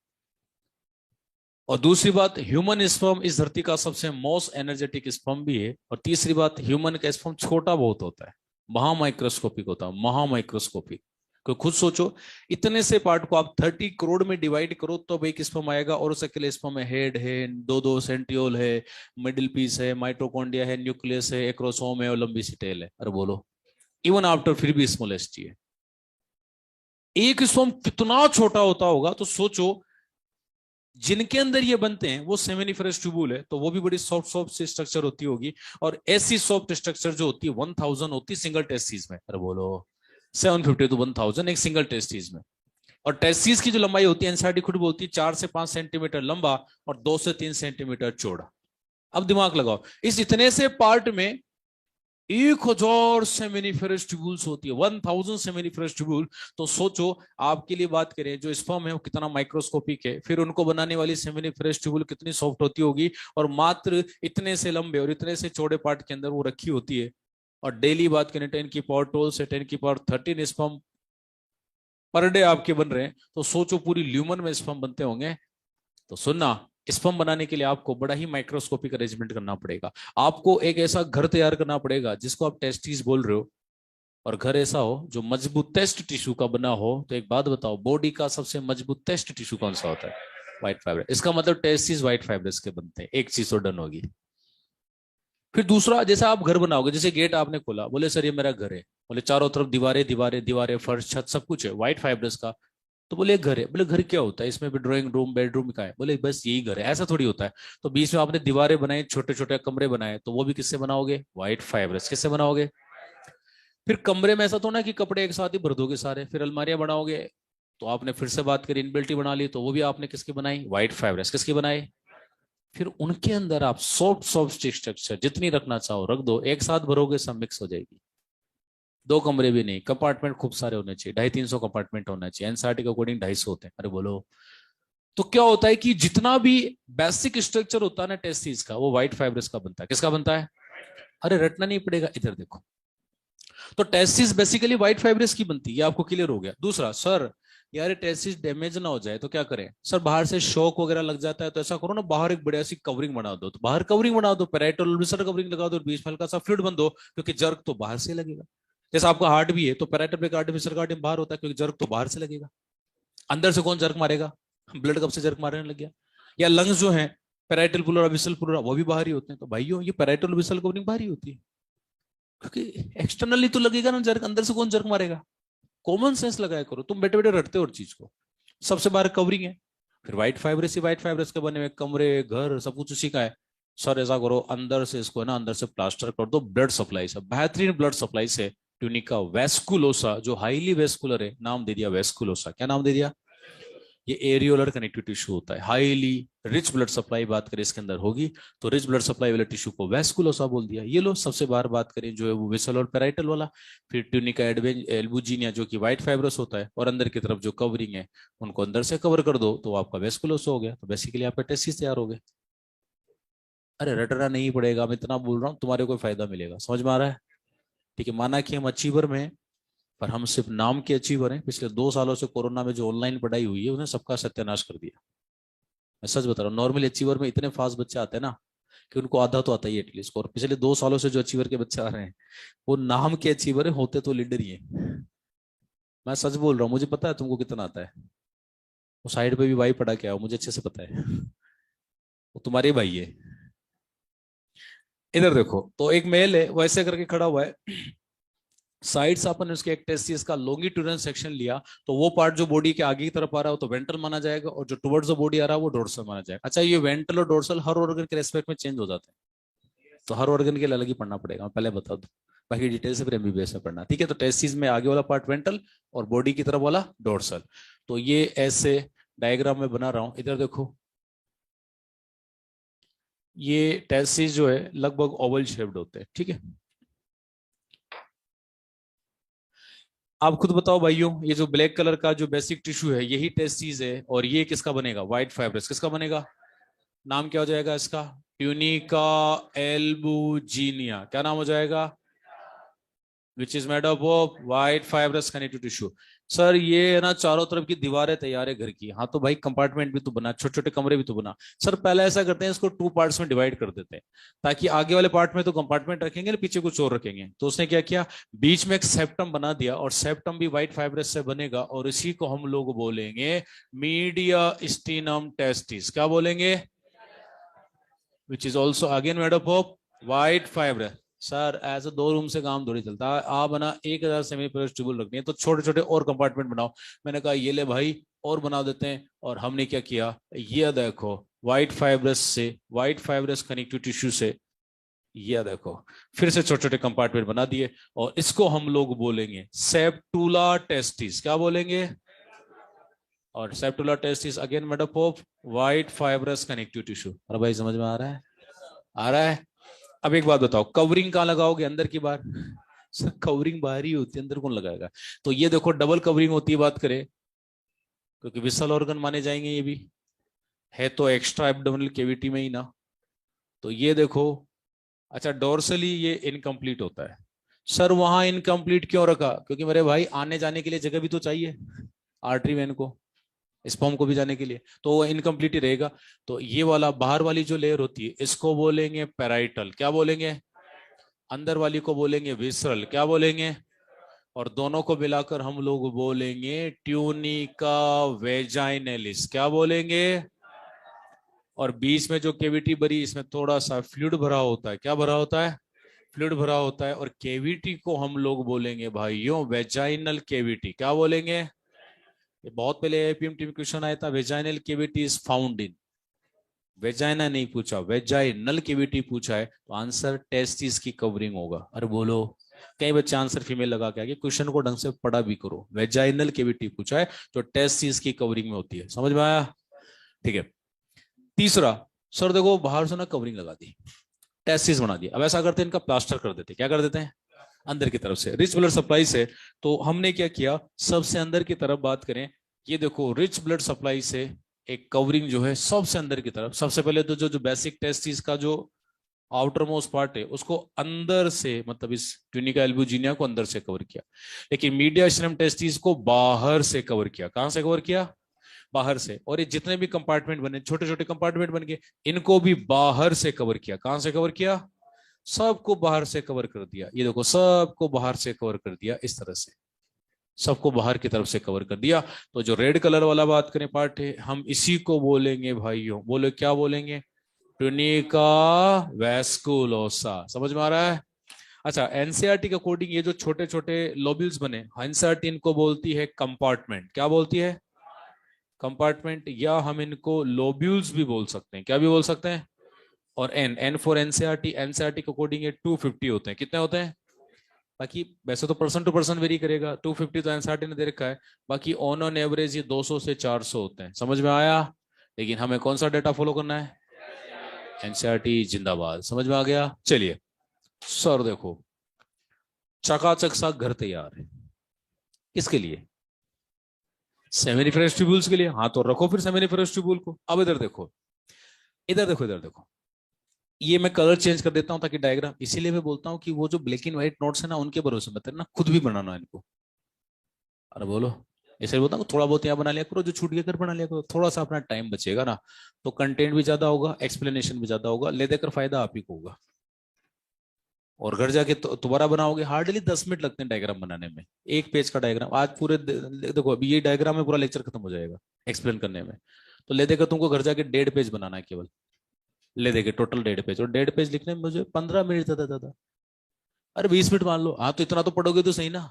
और दूसरी बात, ह्यूमन स्पर्म इस धरती का सबसे मोस्ट एनर्जेटिक स्पर्म भी है। और तीसरी बात, ह्यूमन का स्पर्म छोटा बहुत होता है, महा माइक्रोस्कोपिक होता है, महा माइक्रोस्कोपिक। तो खुद सोचो, इतने से पार्ट को आप 30 करोड़ में डिवाइड करो तब एक स्पर्म आएगा। और उस अकेले स्पर्म में हेड है, दो सेंट्रियोल है, मिडिल पीस है, माइटोकॉन्ड्रिया है, न्यूक्लियस है, एक्रोसोम है, और लंबी सी टेल है। अरे बोलो, इवन आफ्टर फिर भी स्मॉलेस्ट है। एक स्पर्म कितना छोटा होता होगा, तो सोचो जिनके अंदर ये बनते हैं वो सेमिनिफरस ट्यूबुल है, तो वो भी बड़ी सॉफ्ट सॉफ्ट सी स्ट्रक्चर होती होगी। और ऐसी सॉफ्ट स्ट्रक्चर जो होती है 1000 होती है सिंगल टेस्टिस में। अरे बोलो, 750 to 1000 एक सिंगल टेस्टिस में। और टेस्टिस की जो लंबाई होती है, एनसीईआरटी खुद बोलती है 4 से 5 सेंटीमीटर लंबा और 2 से 3 सेंटीमीटर चौड़ा। अब दिमाग लगाओ, इस इतने से पार्ट में 1000 सेमिनिफेरस ट्यूबुल्स होती है, 1000 सेमिनिफेरस ट्यूबुल। तो सोचो, आपके लिए बात करें, जो स्पर्म है वो कितना माइक्रोस्कोपिक है, फिर उनको बनाने वाली सेमिनिफेरस ट्यूबुल कितनी सॉफ्ट होती होगी। और मात्र इतने से लंबे और इतने से चौड़े पार्ट के अंदर वो रखी होती है। और डेली बात करें 10 की पावर 12 से 10 की पावर 13 स्पर्म पर डे आपके बन रहे हैं, तो सोचो पूरी ल्यूमन में स्पर्म बनते होंगे। तो सुनना, स्पर्म बनाने के लिए आपको बड़ा ही माइक्रोस्कोपिक अरेंजमेंट करना पड़ेगा। आपको एक ऐसा घर तैयार करना पड़ेगा जिसको आप टेस्टिस बोल रहे हो। और घर ऐसा हो जो मजबूत टेस्ट टिश्यू का बना हो। तो एक बात बताओ, बॉडी का सबसे मजबूत टेस्ट टिश्यू कौन सा होता है? White fibre. इसका मतलब टेस्टिस व्हाइट फाइबर्स के बनते हैं। एक चीज तो डन होगी। फिर दूसरा, जैसे आप घर बनाओगे, जैसे गेट आपने खोला, बोले सर ये मेरा घर है। बोले चारों तरफ दीवारें दीवारें दीवारें, फर्श छत सब कुछ है व्हाइट फाइबर्स का। तो बोले घर है। बोले घर क्या होता है इसमें भी? ड्राइंग रूम बेडरूम का है। बोले बस यही घर है। ऐसा थोड़ी होता है। तो बीच में आपने दीवारें बनाई, छोटे छोटे कमरे बनाए, तो वो भी किससे बनाओगे? White fibres. किससे बनाओगे? फिर कमरे में ऐसा तो ना कि कपड़े एक साथ ही भर दोगे सारे। फिर अलमारियां बनाओगे, तो आपने फिर से बात करी इनबिल्टी बना ली, तो वो भी आपने किसकी बनाई? White fibres. किसकी बनाई? फिर उनके अंदर आप सॉफ्ट सॉफ्ट स्ट्रक्चर जितनी रखना चाहो रख दो, एक साथ भरोगे सब मिक्स हो जाएगी। 2 कमरे भी नहीं, कंपार्टमेंट खूब सारे होने चाहिए, 250-300 कंपार्टमेंट होना चाहिए, एनसीईआरटी के अकॉर्डिंग 250 होते हैं। अरे बोलो। तो क्या होता है कि जितना भी बेसिक स्ट्रक्चर होता है ना टेस्टिस का, वो व्हाइट फाइब्रस का बनता है। किसका बनता है? अरे रटना नहीं पड़ेगा, इधर देखो। तो टेस्टिस बेसिकली व्हाइट फाइब्रस की बनती है, ये आपको क्लियर हो गया। दूसरा, सर यार टेस्टिस डैमेज ना हो जाए तो क्या करें? सर बाहर से शॉक वगैरह लग जाता है तो ऐसा करो ना, बाहर एक बढ़िया सी कवरिंग बना दो। तो बाहर कवरिंग बना दो, पेराइटल कवरिंग लगा दो, बीच में हल्का सा फ्लूइड बन दो, क्योंकि जर्क तो बाहर से लगेगा। जैसे आपका हार्ट भी है तो पेराइटल पे आर्टिफिशियल कार्डियम बाहर होता है, क्योंकि जर्क तो बाहर से लगेगा। अंदर से कौन जर्क मारेगा? ब्लड कब से जर्क मारने लग गया? या लंग्स जो है, पेराइटल प्लूरा विसल प्लूरा, वो भी बाहर ही होते हैं। तो भाइयों ये पेराइटल विसल कवरिंग बाहर ही होती है, क्योंकि एक्सटर्नली तो लगेगा ना जर्क, अंदर से कौन जर्क मारेगा? कॉमन सेंस लगाया करो, तुम बैठे बैठे रटते हो और चीज को। सबसे बाहर कवरिंग है, फिर व्हाइट फाइब्रस ही व्हाइट फाइब्रस के बने हुए कमरे घर सब कुछ उसी का है। सर ऐसा करो, अंदर से इसको है ना, अंदर से प्लास्टर कर दो, ब्लड सप्लाई से, बेहतरीन ब्लड सप्लाई से। ट्यूनिका वेस्कुलोसा जो हाईली वेस्कुलर है, नाम दे दिया वेस्कुलोसा। क्या नाम दे दिया? ये एरियोलर कनेक्टिव टिश्यू होता है, हाईली रिच ब्लड सप्लाई बात करें इसके अंदर होगी, तो रिच ब्लड सप्लाई वाले टिश्यू को वेस्कुलोसा बोल दिया। ये लो सबसे बाहर बात करें जो है वो विसल और पेराइटल वाला। फिर ट्यूनिका एल्बुजिनिया जो कि व्हाइट फाइब्रस होता है, और अंदर की तरफ जो कवरिंग है उनको अंदर से कवर कर दो तो आपका वेस्कुलोसा हो गया। तो बेसिकली आपका टेस्टिस तैयार हो गए। अरे रटना नहीं पड़ेगा, मैं इतना बोल रहा हूँ, तुम्हारे कोई फायदा मिलेगा, समझ में आ रहा है? ठीक है, माना कि हम अचीवर में हैं, पर हम सिर्फ नाम के अचीवर हैं। पिछले 2 सालों से कोरोना में जो ऑनलाइन पढ़ाई हुई है उन्हें सबका सत्यानाश कर दिया। मैं सच बता रहा हूँ, नॉर्मली अचीवर में इतने फास्ट बच्चे आते हैं ना कि उनको आधा तो आता ही एटलीस्ट। और पिछले 2 सालों से जो अचीवर के बच्चे आ रहे हैं, वो नाम के अचीवर होते तो लीडर ही है। मैं सच बोल रहा हूँ, मुझे पता है तुमको कितना आता है। वो साइड पे भी भाई पढ़ा क्या है, मुझे अच्छे से पता है, वो तुम्हारे भाई है। इधर देखो, तो एक मेल है वो ऐसे करके खड़ा हुआ है, साइड्स अपन उसके एक टेस्टिस का लॉन्गिट्यूडनल सेक्शन लिया, तो वो पार्ट जो बॉडी के आगे की तरफ आ रहा है वो तो वेंट्रल माना जाएगा, और जो टुवर्ड्स द बॉडी आ रहा है वो डोर्सल माना जाएगा। अच्छा, ये वेंट्रल और डोर्सल हर ऑर्गन के रेस्पेक्ट में चेंज हो जाते हैं, तो हर ऑर्गन के लिए अलग ही पढ़ना पड़ेगा, मैं पहले बता दूं। बाकी डिटेल से फिर एमबीबीएस में पढ़ना, ठीक है? तो टेस्टिस में आगे वाला पार्ट वेंट्रल और बॉडी की तरफ वाला डोर्सल। तो ये ऐसे डायग्राम में बना रहा हूं, इधर देखो। ये टेस्टिस जो है लगभग ओवल शेप्ड होते हैं, ठीक है? आप खुद बताओ भाइयों, ये जो ब्लैक कलर का जो बेसिक टिश्यू है यही टेस्टिस है, और ये किसका बनेगा? White fibrous. किसका बनेगा? नाम क्या हो जाएगा इसका? Tunica albuginea. क्या नाम हो जाएगा? Which is made up of white fibrous connective tissue. Sir ये है ना, चारों तरफ की दीवारें तैयार है घर की। हाँ तो भाई कंपार्टमेंट भी तो बना, छोटे छोटे कमरे भी तो बना। सर पहले ऐसा करते हैं, इसको 2 पार्ट्स में डिवाइड कर देते हैं, ताकि आगे वाले पार्ट में तो कंपार्टमेंट रखेंगे ना, पीछे कुछ और रखेंगे। तो उसने क्या किया, बीच में एक सेप्टम बना दिया, और सेप्टम भी व्हाइट फाइब्रस से बनेगा, और इसी को हम लोग बोलेंगे मीडिया स्टीनम टेस्टिस। क्या बोलेंगे? Which is also again made up of white fibre. Sir ऐसे 2 रूम से काम थोड़ी चलता है, आप बना 1000 सेमी ट्यूबल रखनी है तो छोटे छोटे और कंपार्टमेंट बनाओ। मैंने कहा ये ले भाई, और बना देते हैं। और हमने क्या किया, ये देखो, व्हाइट फाइब्रस से, व्हाइट फाइब्रस कनेक्टिव टिश्यू से, ये देखो, फिर से छोटे छोटे कंपार्टमेंट बना दिए, और इसको हम लोग बोलेंगे सेप्टुला टेस्टिस। क्या बोलेंगे? और septula testis again made up of white fibrous connective tissue. अरे भाई समझ में आ रहा है? आ रहा है? अब एक बात बताओ, कवरिंग कहाँ लगाओगे, अंदर की बाहर? सर कवरिंग बाहर ही होती है, अंदर कौन लगाएगा? तो ये देखो डबल कवरिंग होती है बात करें, क्योंकि विसल ऑर्गन माने जाएंगे ये भी, है तो एक्स्ट्रा एब्डोमिनल कैविटी में ही ना। तो ये देखो, अच्छा डोर्सली ये इनकम्प्लीट होता है। सर वहां इनकम्प्लीट क्यों रखा? क्योंकि मेरे भाई आने जाने के लिए जगह भी तो चाहिए, आर्टरी वेन को, स्पर्म को भी जाने के लिए, तो वो इनकम्प्लीट ही रहेगा। तो ये वाला बाहर वाली जो लेयर होती है इसको बोलेंगे पेराइटल। क्या बोलेंगे? अंदर वाली को बोलेंगे विसरल। क्या बोलेंगे? और दोनों को मिलाकर हम लोग बोलेंगे ट्यूनिका वेजाइनलिस। क्या बोलेंगे? और बीच में जो केविटी भरी, इसमें थोड़ा सा फ्लूइड भरा होता है। क्या भरा होता है? फ्लूइड भरा होता है, और केविटी को हम लोग बोलेंगे भाइयों वेजाइनल केविटी। क्या बोलेंगे? ये बहुत पहले एपीएमटी में क्वेश्चन आया था, vaginal cavity is found in, vagina नहीं पूछा, वेजाइनल केविटी पूछा है, तो आंसर टेस्टिस की कवरिंग होगा। अरे बोलो, कई बच्चे आंसर फीमेल लगा के आगे, क्वेश्चन को ढंग से पढ़ा भी करो। वेजाइनल केविटी पूछा है तो टेस्टिस की कवरिंग में होती है, समझ में आया? ठीक है। तीसरा, सर देखो बाहर से ना कवरिंग लगा दी, टेस्टिस बना दिया, अब ऐसा करते हैं इनका प्लास्टर कर देते। क्या कर देते हैं? अंदर की तरफ से, रिच ब्लड सप्लाई से। तो हमने क्या किया, सबसे अंदर की तरफ बात करें, ये देखो रिच ब्लड सप्लाई से एक कवरिंग जो है सबसे अंदर की तरफ, सबसे पहले तो जो जो बेसिक टेस्टिस का जो आउटर मोस्ट पार्ट है उसको अंदर से, मतलब इस ट्यूनिका एल्ब्यूजिनिया को अंदर से कवर किया, लेकिन मीडियास्टिनम टेस्टिस को बाहर से कवर किया। कहां से कवर किया, बाहर से। और ये जितने भी कंपार्टमेंट बने, छोटे छोटे कंपार्टमेंट बन गए, इनको भी बाहर से कवर किया। कहां से कवर किया, सबको बाहर से कवर कर दिया। ये देखो सबको बाहर से कवर कर दिया, इस तरह से सबको बाहर की तरफ से कवर कर दिया। तो जो रेड कलर वाला बात करें पार्ट है, हम इसी को बोलेंगे भाइयों, बोले क्या बोलेंगे, ट्यूनिका वैस्कुलोसा। समझ में आ रहा है। अच्छा, एनसीईआरटी के अकॉर्डिंग ये जो छोटे छोटे लोब्यूल्स बने, एनसीईआरटी इनको बोलती है कंपार्टमेंट। क्या बोलती है, कंपार्टमेंट, या हम इनको लोब्यूल्स भी बोल सकते हैं। क्या भी बोल सकते हैं। और N, N for NCERT, NCERT के अकॉर्डिंग ये 250 होते हैं। कितने होते हैं, बाकी वैसे तो पर्सन टू पर्सन वेरी करेगा, 250 तो एनसीईआरटी ने दे रखा है, बाकी ऑन एवरेज ये 200 से 400 होते हैं। समझ में आया। लेकिन हमें कौन सा डेटा फॉलो करना है, एनसीईआरटी जिंदाबाद। समझ में आ गया। चलिए सर देखो, चकाचक सा घर तैयार है, किसके लिए, सेमिनिफेरस ट्यूब्यूल्स के लिए। हाँ तो रखो फिर सेमिनिफेरस ट्यूब्यूल को। अब इधर देखो, इधर देखो, इधर देखो, ये मैं कलर चेंज कर देता हूं ताकि डायग्राम, इसीलिए मैं बोलता हूं कि वो जो ब्लैक एंड व्हाइट नोट्स है ना, उनके भरोसे मत रहना, खुद भी बनाना है इनको। अरे बोलो, ऐसे बोलता हूँ थोड़ा बहुत यहाँ बना लिया करो, जो छूट गया कर बना लिया करो, थोड़ा सा अपना टाइम बचेगा ना, तो कंटेंट भी ज्यादा होगा, एक्सप्लेनेशन भी ज्यादा होगा, ले देकर फायदा आप ही को होगा। और घर जाके तो दोबारा बनाओगे, हार्डली 10 मिनट लगते हैं डायग्राम बनाने में, एक पेज का डायग्राम। आज पूरे देखो अभी ये डायग्राम में पूरा लेक्चर खत्म हो जाएगा एक्सप्लेन करने में। तो ले देकर तुमको घर जाके 1.5 पेज बनाना है केवल, ले देके टोटल 1.5 पेज, और 1.5 पेज लिखने में मुझे 15 मिनट ज्यादा ज्यादा, अरे 20 मिनट मान लो। हाँ तो इतना तो पढ़ोगे तो सही ना।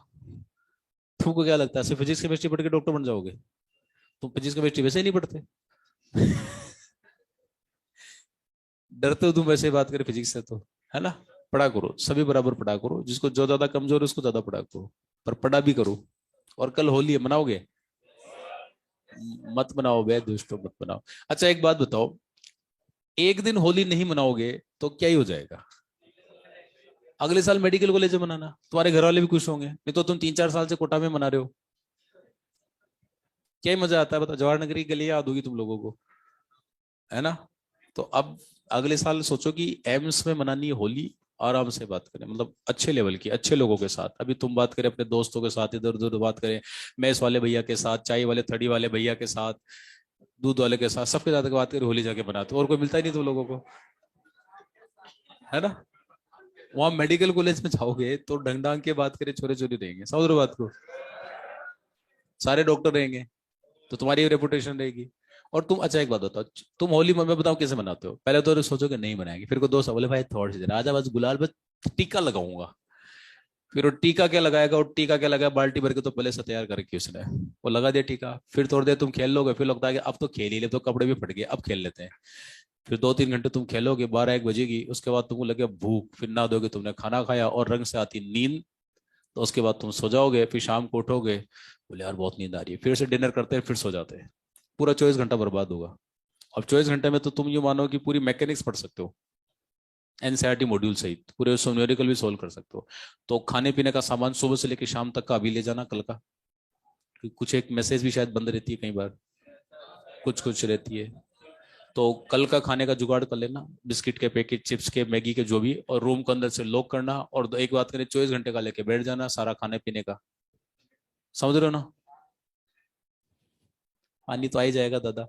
तुमको क्या लगता है सिर्फ फिजिक्स केमिस्ट्री पढ़ के डॉक्टर बन जाओगे, तुम फिजिक्स केमिस्ट्री वैसे ही नहीं पढ़ते। डरते हो तुम वैसे ही बात करें फिजिक्स से तो, है ना। पढ़ा करो, सभी बराबर पढ़ा करो, जिसको जो ज्यादा कमजोर है उसको ज्यादा पढ़ा करो, पर पढ़ा भी करो। और कल होली है, मनाओगे, मत मनाओ बे दोस्तों, मत मनाओ। अच्छा एक बात बताओ, एक दिन होली नहीं मनाओगे तो क्या ही हो जाएगा, अगले साल मेडिकल कॉलेज में मनाना, तुम्हारे घर वाले भी खुश होंगे। नहीं तो तुम 3-4 साल से कोटा में मना रहे हो, क्या ही मजा आता है बताओ, जवाहर नगरी की गली याद होगी तुम लोगों को, है ना। तो अब अगले साल सोचो कि एम्स में मनानी है होली, आराम से बात करें, मतलब अच्छे लेवल की, अच्छे लोगों के साथ। अभी तुम बात करें अपने दोस्तों के साथ, इधर उधर बात करें, मैस वाले भैया के साथ, चाय वाले थड़ी वाले भैया के साथ, दूध वाले के साथ, सबके साथ बात करें, होली जाके बनाते हो, और कोई मिलता ही नहीं तुम लोगों को, है ना। वहां मेडिकल कॉलेज में जाओगे तो ढंग ढंग के बात करें, छोरे छोरी रहेंगे, समझ रहे हो बात को, सारे डॉक्टर रहेंगे, तो तुम्हारी रेपुटेशन रहेगी। और तुम, अच्छा एक बात बताओ, तुम होली मैं बताओ कैसे मनाते हो, पहले तो सोचोगे नहीं मनाएंगे, फिर को दोस्त बोले भाई थोड़ी सी देर आजा बस गुलाल बस टीका लगाऊंगा, फिर वो टीका क्या लगाएगा, और टीका क्या लगाया, बाल्टी भर के तो पहले से तैयार करके उसने वो लगा दिया टीका। फिर थोड़ी देर तुम खेल लोगे, फिर लगता है कि अब तो खेल ही ले, तो कपड़े भी फट गए अब खेल लेते हैं। फिर 2-3 घंटे तुम खेलोगे, 12-1 बजेगी, उसके बाद तुमको लगे भूख, फिर नहा दोगे, तुमने खाना खाया और रंग से आती नींद, तो उसके बाद तुम सो जाओगे, फिर शाम को उठोगे, बोले यार बहुत नींद आ रही है, फिर से डिनर करते हैं, फिर सो जाते हैं, पूरा 24 घंटा बर्बाद होगा। अब 24 घंटे में तो तुम ये मानो कि पूरी मैकेनिक्स पढ़ सकते हो, एनसीईआरटी मॉड्यूल सहित पूरे न्यूमेरिकल भी सोल्व कर सकते हो। तो खाने पीने का सामान सुबह से लेकर शाम तक का अभी ले जाना कल का, कुछ एक मैसेज भी शायद बंद रहती है कई बार, कुछ कुछ रहती है, तो कल का खाने का जुगाड़ कर लेना, बिस्किट के पैकेट, चिप्स के, मैगी के, जो भी, और रूम को अंदर से लॉक करना, और एक बात करें 24 घंटे का लेके बैठ जाना सारा खाने पीने का, समझ रहे हो ना। पानी तो आ ही जाएगा दादा।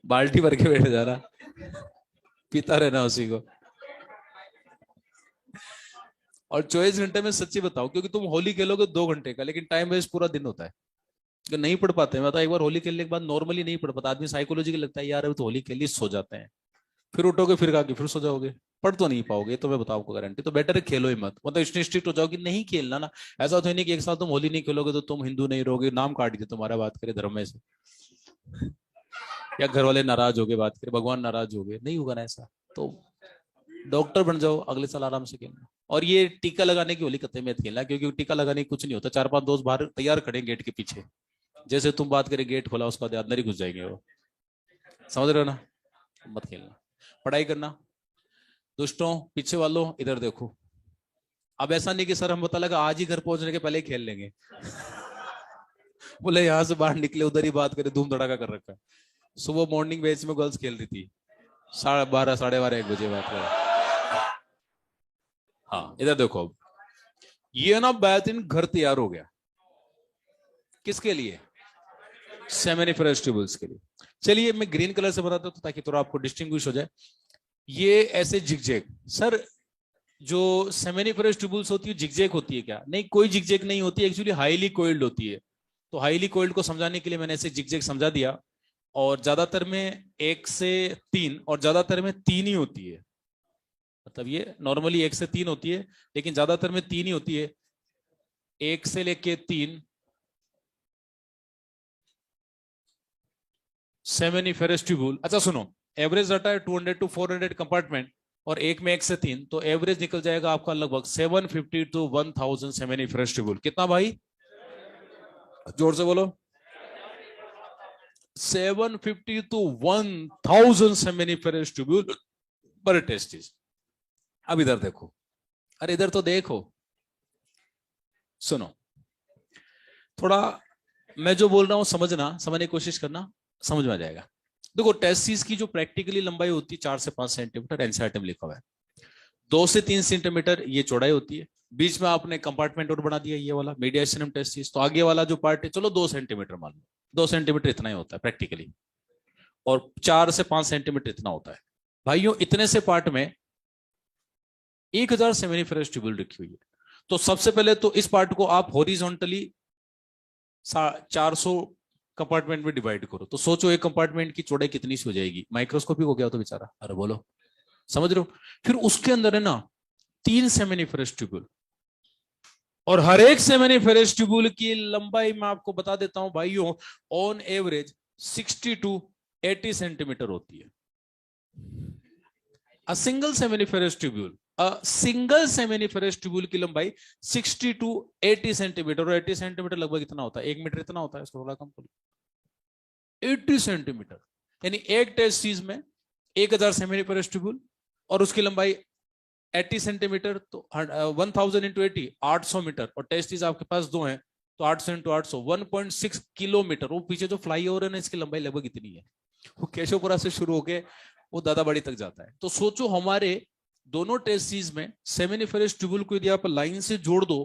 बाल्टी भर के बैठ जाना, पीता रहना उसी को। और 24 घंटे में सच्ची बताओ, क्योंकि तुम होली खेलोगे 2 घंटे का, लेकिन टाइम वेस्ट पूरा दिन होता है, कि नहीं पढ़ पाते हैं। मतलब एक बार होली खेलने के बाद नॉर्मली नहीं पढ़ पाता आदमी, साइकोलॉजी लगता है यार अभी तो होली खेली, सो जाते हैं, फिर उठोगे, फिर खा के फिर सो जाओगे, पढ़ तो नहीं पाओगे, तो मैं बताओ आपको गारंटी। तो बेटर है खेलो ही मत, मतलब इतने स्ट्रिक्ट हो जाओ कि नहीं खेलना ना। ऐसा तो नहीं कि एक साल तुम होली नहीं खेलोगे तो तुम हिंदू नहीं रहोगे, नाम काट दिया तुम्हारा, बात करें धर्म में से, या घर वाले नाराज हो गए, बात करें भगवान नाराज हो गए, नहीं होगा ना ऐसा। तो डॉक्टर बन जाओ, अगले साल आराम से खेलना। और ये टीका लगाने की होली कतई मत खेलना, क्योंकि टीका लगाने की कुछ नहीं होता, 4-5 दोस्त बाहर तैयार खड़े गेट के पीछे, जैसे तुम बात करें गेट खोला उसका अंदर ही घुस जाएंगे वो, समझ रहे हो ना। मत खेलना, पढ़ाई करना। दोस्तों पीछे वालों इधर देखो। अब ऐसा नहीं कि सर हम पता लगा आज ही घर पहुंचने के पहले ही खेल लेंगे। बोले यहाँ से बाहर निकले उधर ही बात करें, धूम धड़ाका कर रखा है। सुबह मॉर्निंग बैच में गर्ल्स खेल रही थी 12:30 12:30 1 बजे बात कर। हाँ इधर देखो, अब ये ना बेहतरीन घर तैयार हो गया। किसके लिए? सेमिनिफरस ट्यूबल्स के लिए। चलिए मैं ग्रीन कलर से बताता हूं ताकि थोड़ा आपको डिस्टिंग्विश हो जाए। ये ऐसे जिगजैग। सर जो सेमिनिफरस ट्यूबल्स होती है जिगजैग होती है क्या? नहीं, कोई जिगजैग नहीं होती, एक्चुअली हाईली कोइल्ड होती है। तो हाईली कोइल्ड को समझाने के लिए मैंने ऐसे जिगजैग समझा दिया। और ज्यादातर में 1 से 3 और ज्यादातर में 3 ही होती है। मतलब ये नॉर्मली 1 से 3 होती है, लेकिन ज्यादातर में 3 ही होती है। 1 से लेके 3 सेमिनिफरस ट्यूबुल। अच्छा सुनो, एवरेज डाटा है 200 to 400 कंपार्टमेंट, और एक में 1 से 3, तो एवरेज निकल जाएगा आपका लगभग 750 to 1000 सेमिनिफरस ट्यूबुल। कितना भाई? जोर से बोलो। 750 to 1000 सेमिनिफरस ट्यूबुल पर टेस्टिस। अब इधर देखो, अरे इधर तो देखो, सुनो थोड़ा, मैं जो बोल रहा हूं समझने की कोशिश करना, समझ में आ जाएगा। देखो टेस्टिस की जो प्रैक्टिकली लंबाई होती है 4 से 5 सेंटीमीटर, एनसीईआरटी में लिखा हुआ है। 2 से 3 सेंटीमीटर ये चौड़ाई होती है। बीच में आपने कंपार्टमेंट और बना दिया ये वाला मीडियम टेस्टिस, तो आगे वाला जो पार्ट है चलो 2 सेंटीमीटर मान लो, 2 सेंटीमीटर इतना ही होता है प्रैक्टिकली, और 4 से 5 सेंटीमीटर इतना होता है। भाइयों इतने से पार्ट में 1000 सेमिनिफरस ट्यूबुल रखी हुई है। तो सबसे पहले तो इस पार्ट को आप हॉरिजॉन्टली 400 कंपार्टमेंट में डिवाइड करो, तो सोचो एक कंपार्टमेंट की चौड़ाई कितनी सी हो जाएगी। माइक्रोस्कोपिक हो गया तो बेचारा, अरे बोलो समझ रहे हो। फिर उसके अंदर है ना 3 सेमिनिफरस ट्यूबुल, और हर एक सेमिनिफरस ट्यूबुल की लंबाई मैं आपको बता देता हूं भाइयों, ऑन एवरेज 60 to 80 सेंटीमीटर होती है। अ सिंगल सेमिनिफरस ट्यूबुल की लंबाई 60 to 80 सेंटीमीटर, और 80 सेंटीमीटर लगभग इतना होता है, 1 मीटर इतना होता है, इसको थोड़ा कम करो, 80 सेंटीमीटर। यानी एक टेस्ट सीरीज में 1000 सेमिनिफरस ट्यूबुल और उसकी लंबाई 80 सेंटीमीटर, तो 1000 into 80 800 मीटर, और टेस्टिस आपके पास 2 हैं, तो 800 into 800 1.6 किलोमीटर। वो पीछे जो फ्लाईओवर है ना, इसकी लंबाई लगभग इतनी है। वो केशवपुरा से शुरू होके वो दादाबाड़ी तक जाता है। तो सोचो हमारे दोनों टेस्टिस में सेमिनिफरस ट्यूबुल को यदि आप लाइन से जोड़ दो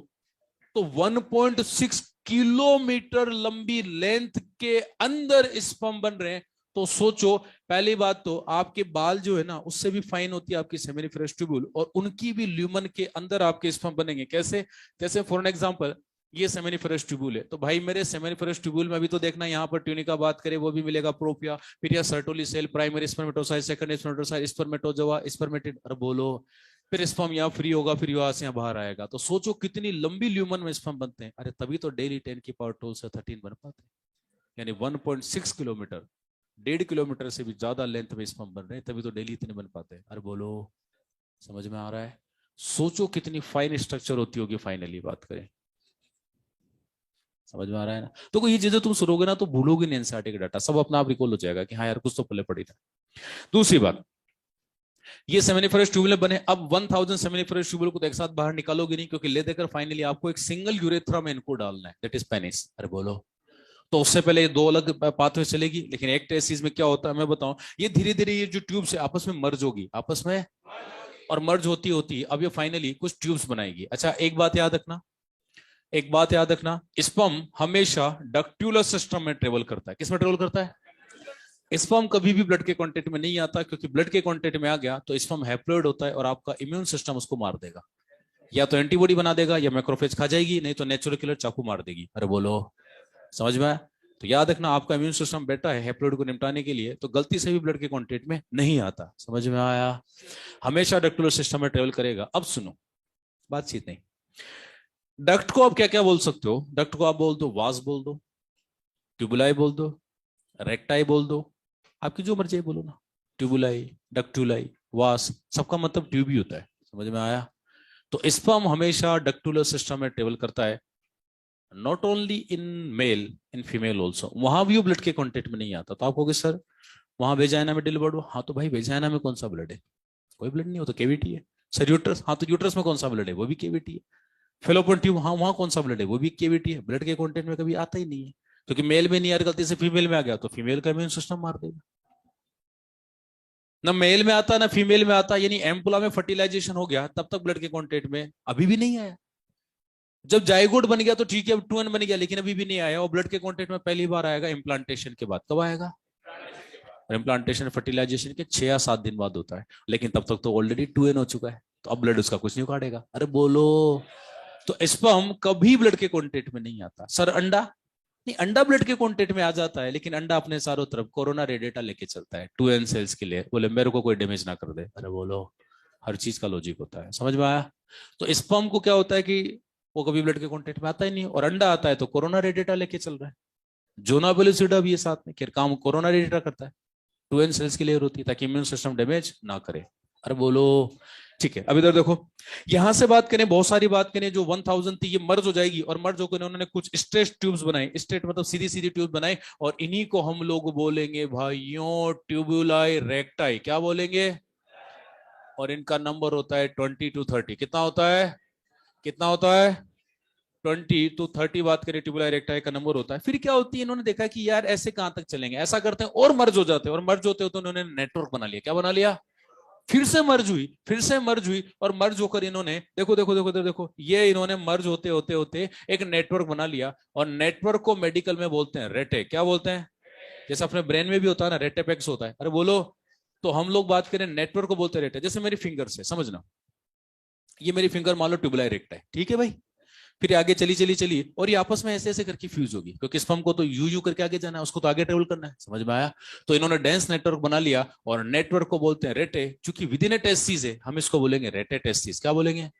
तो 1.6 किलोमीटर लंबी लेंथ के अंदर स्पर्म बन रहे हैं। तो सोचो, पहली बात तो आपके बाल जो है ना उससे भी फाइन होती है आपकी सेमिनिफरस ट्यूबुल, और उनकी भी ल्यूमन के अंदर आपके स्पर्म बनेंगे। कैसे? जैसे फॉर एन एग्जांपल ये सेमिनिफरस ट्यूबुल है, तो भाई मेरे सेमिनिफरस ट्यूबुल में भी तो देखना, यहाँ पर ट्यूनिका बात करें वो भी मिलेगा, प्रोपिया, फिर या Sertoli cell, primary spermatocyte, secondary spermatocyte, spermatozoa, spermatid, अरे बोलो, फिर स्पर्म यहाँ फ्री होगा, फिर यहाँ से यहाँ बाहर आएगा। तो सोचो कितनी लंबी ल्यूमन में स्पर्म बनते हैं। अरे तभी तो डेली 10 की पावर 12 से 13 बन पाते हैं, यानी 1.6 किलोमीटर, 1.5 किलोमीटर से भी ज्यादा लेंथ में स्पर्म बन रहे हैं, तभी तो डेली इतने बन पाते हैं। अरे बोलो समझ में आ रहा है? सोचो कितनी फाइन स्ट्रक्चर होती होगी, फाइनली बात करें, समझ में आ रहा है ना? तो ये चीजें तुम सुनोगे ना तो भूलोगे नहीं, एनसीईआरटी का डाटा सब अपना आप रिकॉल हो जाएगा कि हाँ यार कुछ तो पल्ले पड़ी था। दूसरी बात, ये सेमिनिफरस ट्यूबुल बने, अब 1000 सेमिनिफरस ट्यूबुल को तो एक साथ बाहर निकालोगे नहीं, क्योंकि ले देकर फाइनली आपको एक सिंगल यूरेथ्रा में इनको डालना है, दैट इज पेनिस। अरे बोलो, तो उससे पहले 2 अलग पाथवे चलेगी, लेकिन एक टेस्टिस में क्या होता है मैं बताऊं, ये धीरे धीरे ये जो ट्यूब्स है आपस में मर्ज होगी, आपस में, और मर्ज होती होती अब ये फाइनली कुछ ट्यूब्स बनाएगी। अच्छा एक बात याद रखना, एक बात याद रखना, स्पर्म हमेशा डक्ट्यूलर सिस्टम में ट्रेवल करता है। किस में ट्रेवल करता है? स्पर्म कभी भी ब्लड के कांटेक्ट में नहीं आता, क्योंकि ब्लड के कांटेक्ट में आ गया तो स्पर्म हैप्लॉइड होता है और आपका इम्यून सिस्टम उसको मार देगा, या तो एंटीबॉडी बना देगा या मैक्रोफेज खा जाएगी, नहीं तो नेचुरल किलर चाकू मार देगी। अरे बोलो समझ में? तो याद रखना आपका इम्यून सिस्टम बैठा है हैप्लॉइड को निपटाने के लिए, तो गलती से भी ब्लड के कांटेक्ट में नहीं आता। समझ में आया? हमेशा डक्टुलर सिस्टम में ट्रेवल करेगा। अब सुनो, बातचीत नहीं, डक्ट को आप क्या क्या बोल सकते हो? डक्ट को आप बोल दो वास बोल दो, ट्यूबुलाई बोल दो, रेक्टाई बोल दो, आपकी जो मर्जी बोलो ना, ट्यूबुलाई, डक्टुलाई, वास, सबका मतलब ट्यूब ही होता है। समझ में आया? तो स्पर्म हमेशा डक्टुलर सिस्टम में ट्रेवल करता है, not only in male, in female also. वहां भी वो ब्लड के कॉन्टेक्ट में नहीं आता। तो आप कहोगे सर वहां वेजाइना में डिलीवर्ड हुआ, हाँ तो भाई वेजाइना में कौन सा ब्लड है? कोई ब्लड नहीं, हो तो केविटी है। सर यूट्रस, हाँ तो यूट्रस में कौन सा ब्लड है, वो भी केविटी है। फेलोपियन ट्यूब, हाँ वहां कौन सा ब्लड है, वो भी केविटी है। ब्लड के कंटेंट में कभी आता ही नहीं है, क्योंकि मेल में नहीं आ रहा, गलती से फीमेल में आ गया तो फीमेल का इम्यून सिस्टम मार देगा। ना मेल में आता ना फीमेल में आता, यानी एम्पुला में फर्टिलाइजेशन हो गया तब तक ब्लड के कॉन्टेक्ट में अभी भी नहीं आया। जब जाइगोट बन गया तो ठीक है, अब 2n बन गया, लेकिन अभी भी नहीं आया। और ब्लड के कॉन्टेक्ट में पहली बार आएगा इम्प्लांटेशन के बाद। कब आएगा? इम्प्लांटेशन फर्टिलाइजेशन के 6 या 7 दिन बाद होता है, लेकिन तब तक तो ऑलरेडी 2n हो चुका है, तो अब ब्लड उसका कुछ नहीं उखाड़ेगा। अरे बोलो। तो स्पर्म कभी ब्लड के कॉन्टेक्ट में नहीं आता। सर अंडा, नहीं अंडा ब्लड के कॉन्टेक्ट में आ जाता है, लेकिन अंडा अपने चारों तरफ कोरोना रेडिएटा लेके चलता है 2n सेल्स के लिए, बोले मेरे को कोई डैमेज ना कर दे। अरे बोलो, हर चीज का लॉजिक होता है, समझ में आया? तो स्पर्म को क्या होता है कि वो कभी ब्लड के कॉन्टेक्ट में आता ही नहीं, और अंडा आता है तो कोरोना रेडिएटा लेके चल रहा है। जोना पेलिसिडा भी ये साथ में काम कोरोना रेडिएटा करता है, 2n सेल्स की लेयर होती है ताकि इम्यून सिस्टम डैमेज ना करे। अरे बोलो, ठीक है। अब इधर देखो, यहां से बात करें, बहुत सारी बात करें, जो 1000 थी ये मर्ज हो जाएगी, और मर्ज होकर उन्होंने कुछ स्ट्रेट ट्यूब्स बनाई, स्ट्रेट मतलब सीधी सीधी ट्यूब बनाई, और इन्हीं को हम लोग बोलेंगे भाइयों ट्यूबुलाई रेक्टाई। क्या बोलेंगे? और इनका नंबर होता है 20 to 30। कितना होता है? कितना होता है? 20 to 30 बात करें, ट्यूबुलर रेक्टाई का नंबर होता है। फिर क्या होती है, इन्होंने देखा कि यार ऐसे कहां तक चलेंगे, ऐसा करते हैं और मर्ज हो जाते हैं, और मर्ज होते होते उन्होंने नेटवर्क बना लिया। क्या बना लिया? फिर से मर्ज हुई, फिर से मर्ज हुई, और मर्ज होकर इन्होंने देखो देखो देखो देखो देखो, ये इन्होंने मर्ज होते होते होते एक नेटवर्क बना लिया, और नेटवर्क को मेडिकल में बोलते हैं रेटे। क्या बोलते हैं? जैसे अपने ब्रेन में भी होता है ना, रेटेपेक्स होता है। अरे बोलो। तो हम लोग बात करें नेटवर्क को बोलते हैं रेटे। जैसे मेरी फिंगर से समझना, ये मेरी फिंगर मान लो ट्यूबुलर रेक्टा है, ठीक है भाई। फिर आगे चली चली चली, और ये आपस में ऐसे ऐसे करके फ्यूज होगी, क्योंकि स्पर्म को तो यू यू करके आगे जाना है, उसको तो आगे ट्रेवल करना है। समझ में आया? तो इन्होंने डेंस नेटवर्क बना लिया, और नेटवर्क को बोलते हैं रेटे। चूंकि विद इन ए टेस्टिस है, हम इसको बोलेंगे रेटे टेस्टिस। क्या बोलेंगे?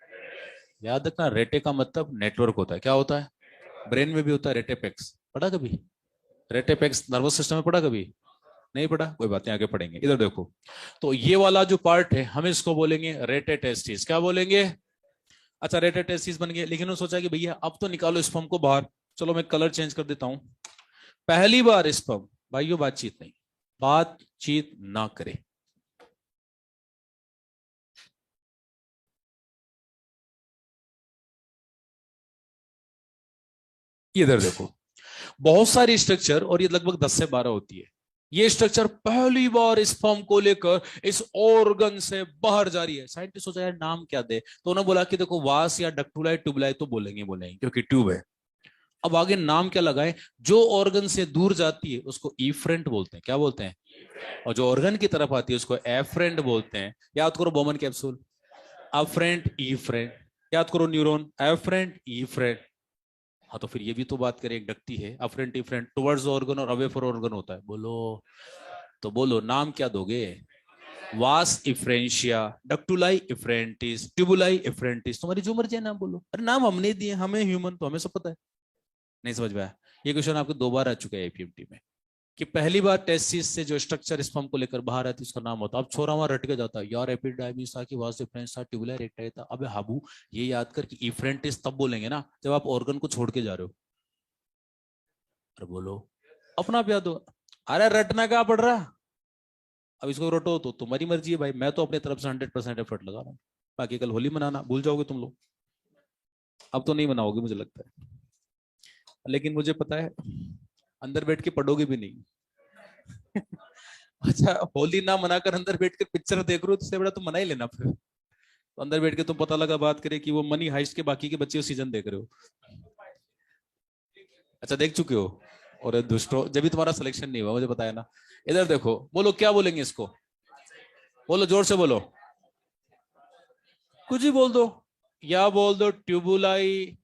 याद रखना, रेटे का मतलब नेटवर्क होता है। क्या होता है? ब्रेन में भी होता है रेटेपेक्स। पढ़ा कभी? रेटेपेक्स नर्वस सिस्टम में पढ़ा कभी? नहीं पढ़ा, कोई बात नहीं, आगे पढ़ेंगे। इधर देखो, तो ये वाला जो पार्ट है हम इसको बोलेंगे रेटे टेस्टिस। क्या बोलेंगे? अच्छा, रेटेड टेस्टिस बन गए, लेकिन उन्होंने सोचा कि भैया अब तो निकालो स्पर्म को बाहर। चलो मैं कलर चेंज कर देता हूं। पहली बार स्पर्म, भाइयों बातचीत नहीं, बातचीत ना करे। इधर देखो, बहुत सारी स्ट्रक्चर, और ये लगभग 10 से 12 होती है। ये स्ट्रक्चर पहली बार स्पर्म को लेकर इस ऑर्गन से बाहर जा रही है। साइंटिस्ट सोचा यार नाम क्या दे, तो उन्होंने बोला कि देखो वास या डक्टुलाई ट्यूबुलाई तो बोलेंगे बोलेंगे, क्योंकि ट्यूब है। अब आगे नाम क्या लगाए? जो ऑर्गन से दूर जाती है उसको इफ्रेंट बोलते हैं। क्या बोलते हैं? और जो ऑर्गन की तरफ आती है उसको एफ्रेंट बोलते हैं। याद करो बोमन कैप्सूल, अफ्रेंट इफ्रेंट। याद करो न्यूरॉन, एफ्रेंट इफ्रेंट। हाँ तो फिर ये भी तो बात करें, एक डक्टी है, अफ्रेंट इफ्रेंट, टुवर्ड्स ऑर्गन और अवे फॉर ऑर्गन होता है। बोलो, तो बोलो नाम क्या दोगे? वास इफ्रेंशिया, डक्टुलाई इफ्रेंटिस, ट्यूबुलाई इफ्रेंटिस, तुम्हारी जो मर्जी है नाम बोलो। अरे नाम हमने दिए, हमें ह्यूमन तो हमें सब पता है। नहीं समझ में आया? ये क्वेश्चन आपको 2 बार आ चुका है एपीएमटी में, कि पहली बार टेस्टिस से जो स्ट्रक्चर स्पर्म को लेकर बाहर आती है उसका नाम होता है। अब छोरा वहां रट के जाता है, यार एपिडाइमिस था कि वास डिफरेंस था, ट्यूबुलर रेक्टाई था। अबे हाबू, ये याद कर कि इफ्रेंटिस तब बोलेंगे ना जब आप ऑर्गन को छोड़ के जा रहे हो। अरे बोलो, अपना आप याद हो। अरे रटना क्या पड़ रहा? अब इसको रटो तो तुम्हारी मर्जी है भाई, मैं तो अपनी तरफ से 100% एफर्ट लगा रहा हूँ। बाकी कल होली मनाना भूल जाओगे तुम लोग, अब तो नहीं मनाओगे मुझे लगता है, लेकिन मुझे पता है अंदर बैठ के पढ़ोगे भी नहीं। अच्छा, होली ना मनाकर अंदर बैठ कर पिक्चर देख रहे हो, तो बड़ा तुम मना ही लेना फिर। तो अंदर बैठ के तुम पता लगा बात करे कि वो मनी हाइस्ट के बाकी के बच्चे सीजन देख रहे हो। अच्छा देख चुके हो? और दुष्टो, जब भी तुम्हारा सिलेक्शन नहीं हुआ मुझे बताया ना। इधर देखो, बोलो क्या बोलेंगे इसको? बोलो जोर से बोलो, कुछ ही बोल दो, या बोल दो ट्यूबुलाई,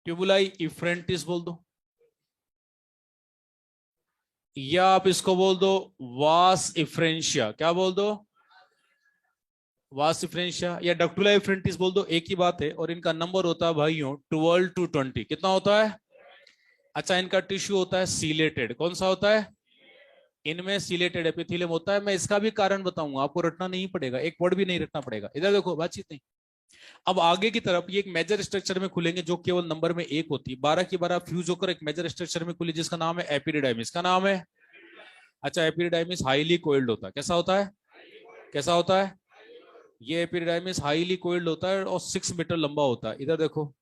ट्यूबुलाई इफ्रेंटिस बोल दो, या आप इसको बोल दो वास इफ्रेंशिया। क्या बोल दो? वास इफ्रेंशिया या डक्टुला इफ्रेंटिस बोल दो, एक ही बात है। और इनका नंबर होता है भाइयों 12 to 20। कितना होता है? अच्छा, इनका टिश्यू होता है सीलेटेड। कौन सा होता है? इनमें सीलेटेड एपिथेलियम होता है। मैं इसका भी कारण बताऊंगा, आपको रटना नहीं पड़ेगा, एक वर्ड भी नहीं रटना पड़ेगा। इधर देखो, बातचीत नहीं। अब आगे की तरफ ये एक मेजर स्ट्रक्चर में खुलेंगे जो केवल नंबर में एक होती है, 12 की 12 फ्यूज होकर एक मेजर स्ट्रक्चर में खुली, जिसका नाम है एपिडिडाइमिस। का नाम है? अच्छा, एपिडिडाइमिस हाईली कोइल्ड होता है। कैसा होता है? कैसा होता है? ये एपिडिडाइमिस हाईली कोइल्ड होता है और 6 मीटर लंबा होता है। इधर देखो,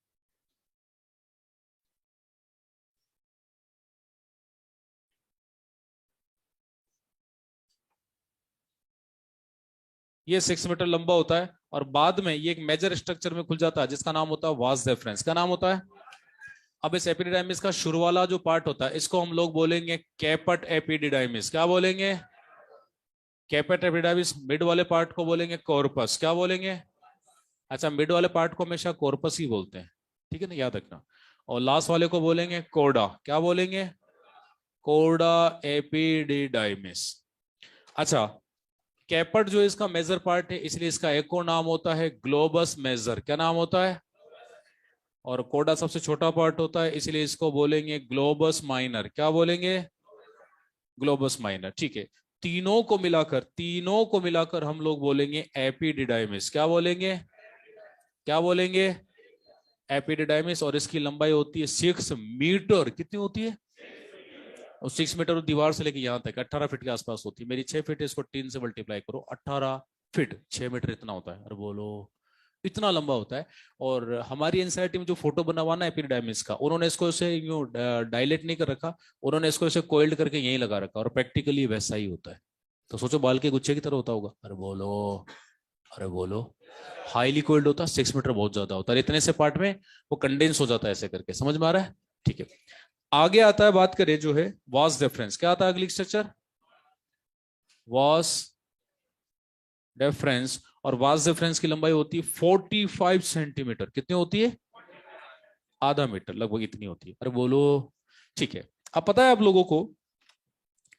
ये 6 मीटर लंबा होता है और बाद में ये एक मेजर स्ट्रक्चर में खुल जाता है जिसका नाम होता है वास डेफरेंस। क्या नाम होता है? अब इस एपिडिडाइमिस का शुरू वाला जो पार्ट होता है इसको हम लोग बोलेंगे कैपट एपिडिडाइमिस। क्या बोलेंगे? कैपेट एपिडाइमिस। मिड वाले पार्ट को बोलेंगे कॉर्पस। क्या बोलेंगे? अच्छा, मिड वाले पार्ट को हमेशा कॉर्पस ही बोलते हैं, ठीक है ना, याद रखना। और लास्ट वाले को बोलेंगे कोडा। क्या बोलेंगे? कोडा एपिडिडाइमिस। अच्छा, कैपेट जो इसका मेजर पार्ट है इसलिए इसका एक और नाम होता है ग्लोबस मेजर। क्या नाम होता है? और कोडा सबसे छोटा पार्ट होता है इसलिए इसको बोलेंगे ग्लोबस माइनर। क्या बोलेंगे? Globus minor. ठीक है, तीनों को मिलाकर हम लोग बोलेंगे एपिडिडाइमिस। क्या बोलेंगे? क्या बोलेंगे? एपिडिडाइमिस। और इसकी लंबाई होती है 6 मीटर। कितनी होती है? और 6 मीटर दीवार से लेके यहाँ तक 18 फीट के आसपास होती है। मेरी 6 फीट है, इसको 3 से मल्टीप्लाई करो, 18 फीट, 6 मीटर इतना होता है। अरे बोलो, इतना लंबा होता है। और हमारी एनसीईआरटी में जो फोटो बना हुआ ना एपिडिडाइमिस का, उन्होंने इसको ऐसे यूं डायलेट नहीं कर रखा, उन्होंने इसको ऐसे कोइल्ड करके यहीं लगा रखा और प्रैक्टिकली वैसा ही होता है। तो सोचो बाल के गुच्छे की तरह होता होगा। अरे बोलो, अरे बोलो, हाईली कोइल्ड होता है, 6 मीटर बहुत ज्यादा होता है। इतने से पार्ट में वो कंडेंस हो जाता है ऐसे करके। समझ में आ रहा है? ठीक है, आगे आता है, बात करें जो है वास डिफरेंस। क्या आता है अगली स्ट्रक्चर? Vas deferens. और वास डिफरेंस की लंबाई होती है 45 सेंटीमीटर। कितनी होती है? आधा मीटर, लगभग इतनी होती है। अरे बोलो, ठीक है। अब पता है आप लोगों को,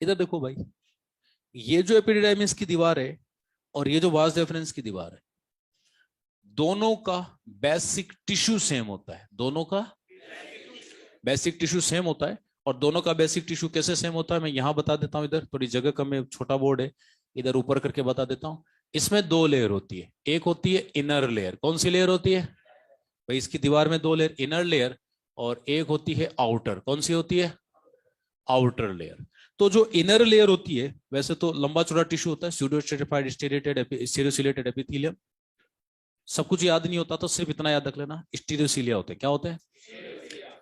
इधर देखो भाई, ये जो एपिडिडाइमिस की दीवार है और ये जो वास डिफरेंस की दीवार है, दोनों का बेसिक टिश्यू सेम होता है। दोनों का बेसिक टिश्यू सेम होता है। और दोनों का बेसिक टिश्यू कैसे सेम होता है मैं यहां बता देता हूं। इधर थोड़ी जगह कम है, छोटा बोर्ड है, इधर ऊपर करके बता देता हूं। इसमें दो लेयर होती है। एक होती है इनर लेयर। कौन सी लेयर होती है भाई? इसकी दीवार में दो लेयर, इनर लेयर, और एक होती है आउटर। कौन सी होती है? Outer layer. तो जो इनर लेयर होती है, वैसे तो लंबा चौड़ा टिश्यू होता है, स्यूडो स्ट्रेटिफाइड स्टेरियोसिलेटेड एपिथेलियम। सब कुछ याद नहीं होता तो सिर्फ इतना याद रख लेना, स्टीरियोसिलिया होते हैं। क्या होते हैं?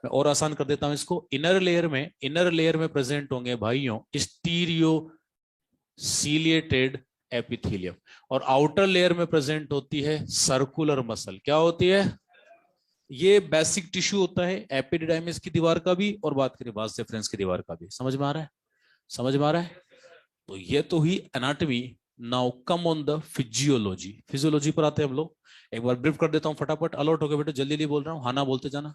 मैं और आसान कर देता हूं इसको। इनर लेयर में प्रेजेंट होंगे भाइयों स्टीरियो सीलिएटेड एपिथेलियम, और आउटर लेयर में प्रेजेंट होती है सर्कुलर मसल। क्या होती है? ये बेसिक टिश्यू होता है एपिडिडाइमिस की दीवार का भी, और बात करें वास डिफरेंस की दीवार का भी। समझ में आ रहा है? समझ में आ रहा है? तो ये तो ही anatomy. Now come on the physiology. Physiology पर आते हैं हम लोग। एक बार ब्रीफ कर देता हूँ फटाफट, अलर्ट हो गए बेटे, जल्दी जल्दी बोल रहा हूँ, हाँ ना बोलते जाना।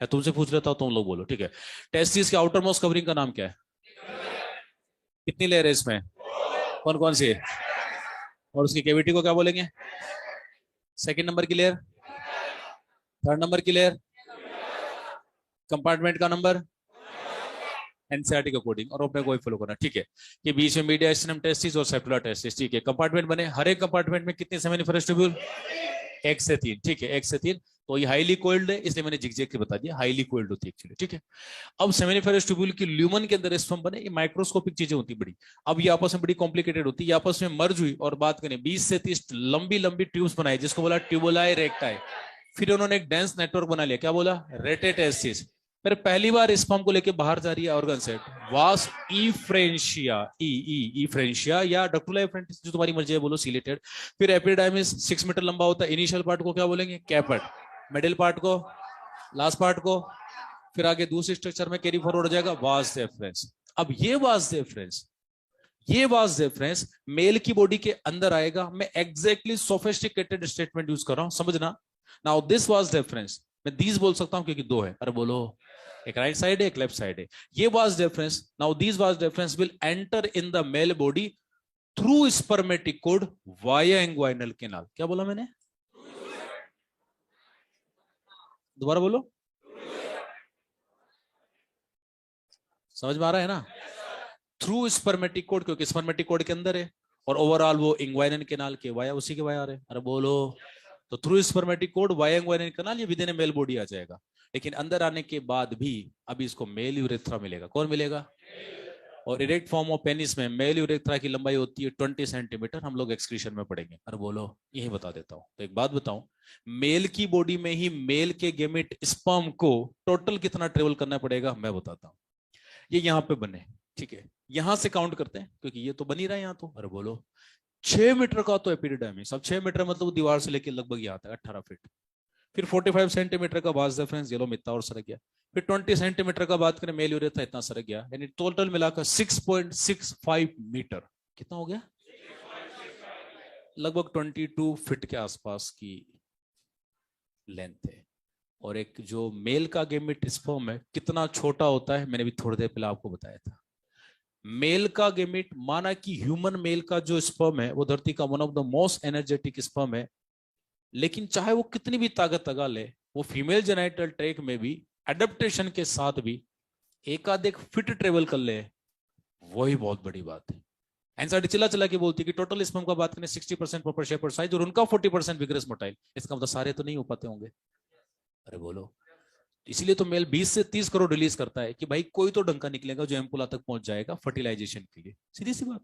या तुमसे पूछ लेता हूँ, तुम लोग बोलो, ठीक है। टेस्टिस के आउटर मोस्ट कवरिंग का नाम क्या है? कितनी लेयर है इसमें? कौन कौन सी है? और उसकी कैविटी को क्या बोलेंगे? सेकंड नंबर की लेयर? थर्ड नंबर की लेयर? कंपार्टमेंट का नंबर? एनसीईआरटी के अकॉर्डिंग, और अपने को फॉलो करना, ठीक है। कि बीच में मीडिया टेस्टिस और सेपुलर टेस्टिस, ठीक है। कंपार्टमेंट बने, हर एक कंपार्टमेंट में कितने सेमिनिफरस ट्यूब्यूल? 1 से 3, ठीक है, 1 से 3। तो ये हाईली कोइल्ड है, इसलिए मैंने जिग के बता दिया, हाईली कोइल्ड होती है एक्चुअली, ठीक है। अब सेमिनिफरस ट्यूब्यूल की ल्यूमन के अंदर स्पर्म बने, ये माइक्रोस्कोपिक चीजें होती बड़ी। अब ये आपस में बड़ी कॉम्प्लिकेटेड होती है, आपस में मर्ज हुई, और बात करें 20 से 30 लंबी लंबी ट्यूब्स बनाई, जिसको बोला ट्यूबुलाई रेक्टाई। फिर उन्होंने एक डेंस नेटवर्क बना लिया, क्या बोला? रेटेटेसिस। फिर पहली बार स्पर्म को लेके बाहर जा रही है ऑर्गन सेट, वास इफ्रेंशिया, इफ्रेंशिया या डक्टुला इफ्रेंटिस, जो तुम्हारी मर्जी है बोलो, सिलेटेड। फिर एपिडिडाइमिस 6 मीटर लंबा होता है। इनिशियल पार्ट को क्या बोलेंगे? कैपेट। मिडिल पार्ट को, लास्ट पार्ट को, फिर आगे दूसरे स्ट्रक्चर में कैरी फॉरवर्ड हो जाएगा वास डिफरेंस। अब ये वास डिफरेंस मेल की बॉडी के अंदर आएगा। मैं एग्जैक्टली सोफिस्टिकेटेड स्टेटमेंट यूज कर रहा हूं, समझना। नाउ दिस वास डिफरेंस, मैं दीज बोल सकता हूं क्योंकि दो है। अरे बोलो, एक राइट साइड है, एक लेफ्ट साइड है। ये vas deferens, now this vas deferens will enter in the male body through spermatic cord via inguinal canal. क्या बोला मैंने? दोबारा बोलो। समझ में आ रहा है ना? थ्रू स्पर्मेटिकोड, क्योंकि स्पर्मेटिकोड के अंदर है, और ओवरऑल वो इंग्वाइनल कैनाल के वाया, उसी के वाया आ रहे हैं। अरे बोलो, तो through spermatic cord via inguinal canal, ये विद इन मेल बॉडी आ जाएगा। लेकिन अंदर आने के बाद भी अभी इसको मेल यूरेथ्रा मिलेगा। कौन मिलेगा? और इरेक्ट फॉर्म ऑफ पेनिस में मेल यूरेथ्रा की लंबाई होती है 20 सेंटीमीटर, हम लोग एक्सक्रीशन में पढ़ेंगे। अरे बोलो, यही बता देता हूं। तो एक बात बताऊं, मेल की बॉडी में ही मेल के गेमिट स्पर्म को टोटल कितना ट्रेवल करना पड़ेगा मैं बताता हूं। ये यहाँ पे बने, ठीक है, यहां से काउंट करते हैं क्योंकि ये तो बन ही रहा है यहाँ तो। अरे बोलो, 6 मीटर का तो एपिडिडाइमिस, अब 6 मीटर मतलब दीवार से लेकर लगभग यहाँ तक 18 फीट। फिर 45 सेंटीमीटर का बास डिफरेंस, ये लो मितना और सरक गया। फिर 20 सेंटीमीटर का बात करें, मेल यूरेथ्रा इतना सरक गया, यानी टोटल मिलाकर 6.65 मीटर। कितना हो गया? लगभग 22 फीट के आसपास की लेंथ है। और एक जो मेल का गेमिट स्पर्म है कितना छोटा होता है, मैंने भी थोड़ी देर पहले आपको बताया था। मेल का गेमिट, माना कि ह्यूमन मेल का जो स्पर्म है वो धरती का one of the most energetic sperm है, लेकिन चाहे वो कितनी भी ताकत लगा ले, वो फीमेल जेनाइटल ट्रैक में भी एडेप्टेशन के साथ भी एक आध एक फिट ट्रेवल कर ले, वही बहुत बड़ी बात है। एनसीईआरटी चिल्ला चिल्ला के बोलती है कि टोटल स्पर्म का बात करें 60% प्रॉपर शेप और साइज, और उनका 40% विग्रस मोटाइल। इसका मतलब सारे तो नहीं हो पाते होंगे। अरे बोलो, इसीलिए तो मेल 20 से 30 करोड़ रिलीज करता है कि भाई कोई तो डंका निकलेगा जो एम्पुला तक पहुंच जाएगा फर्टिलाइजेशन के लिए। सीधी सी बात।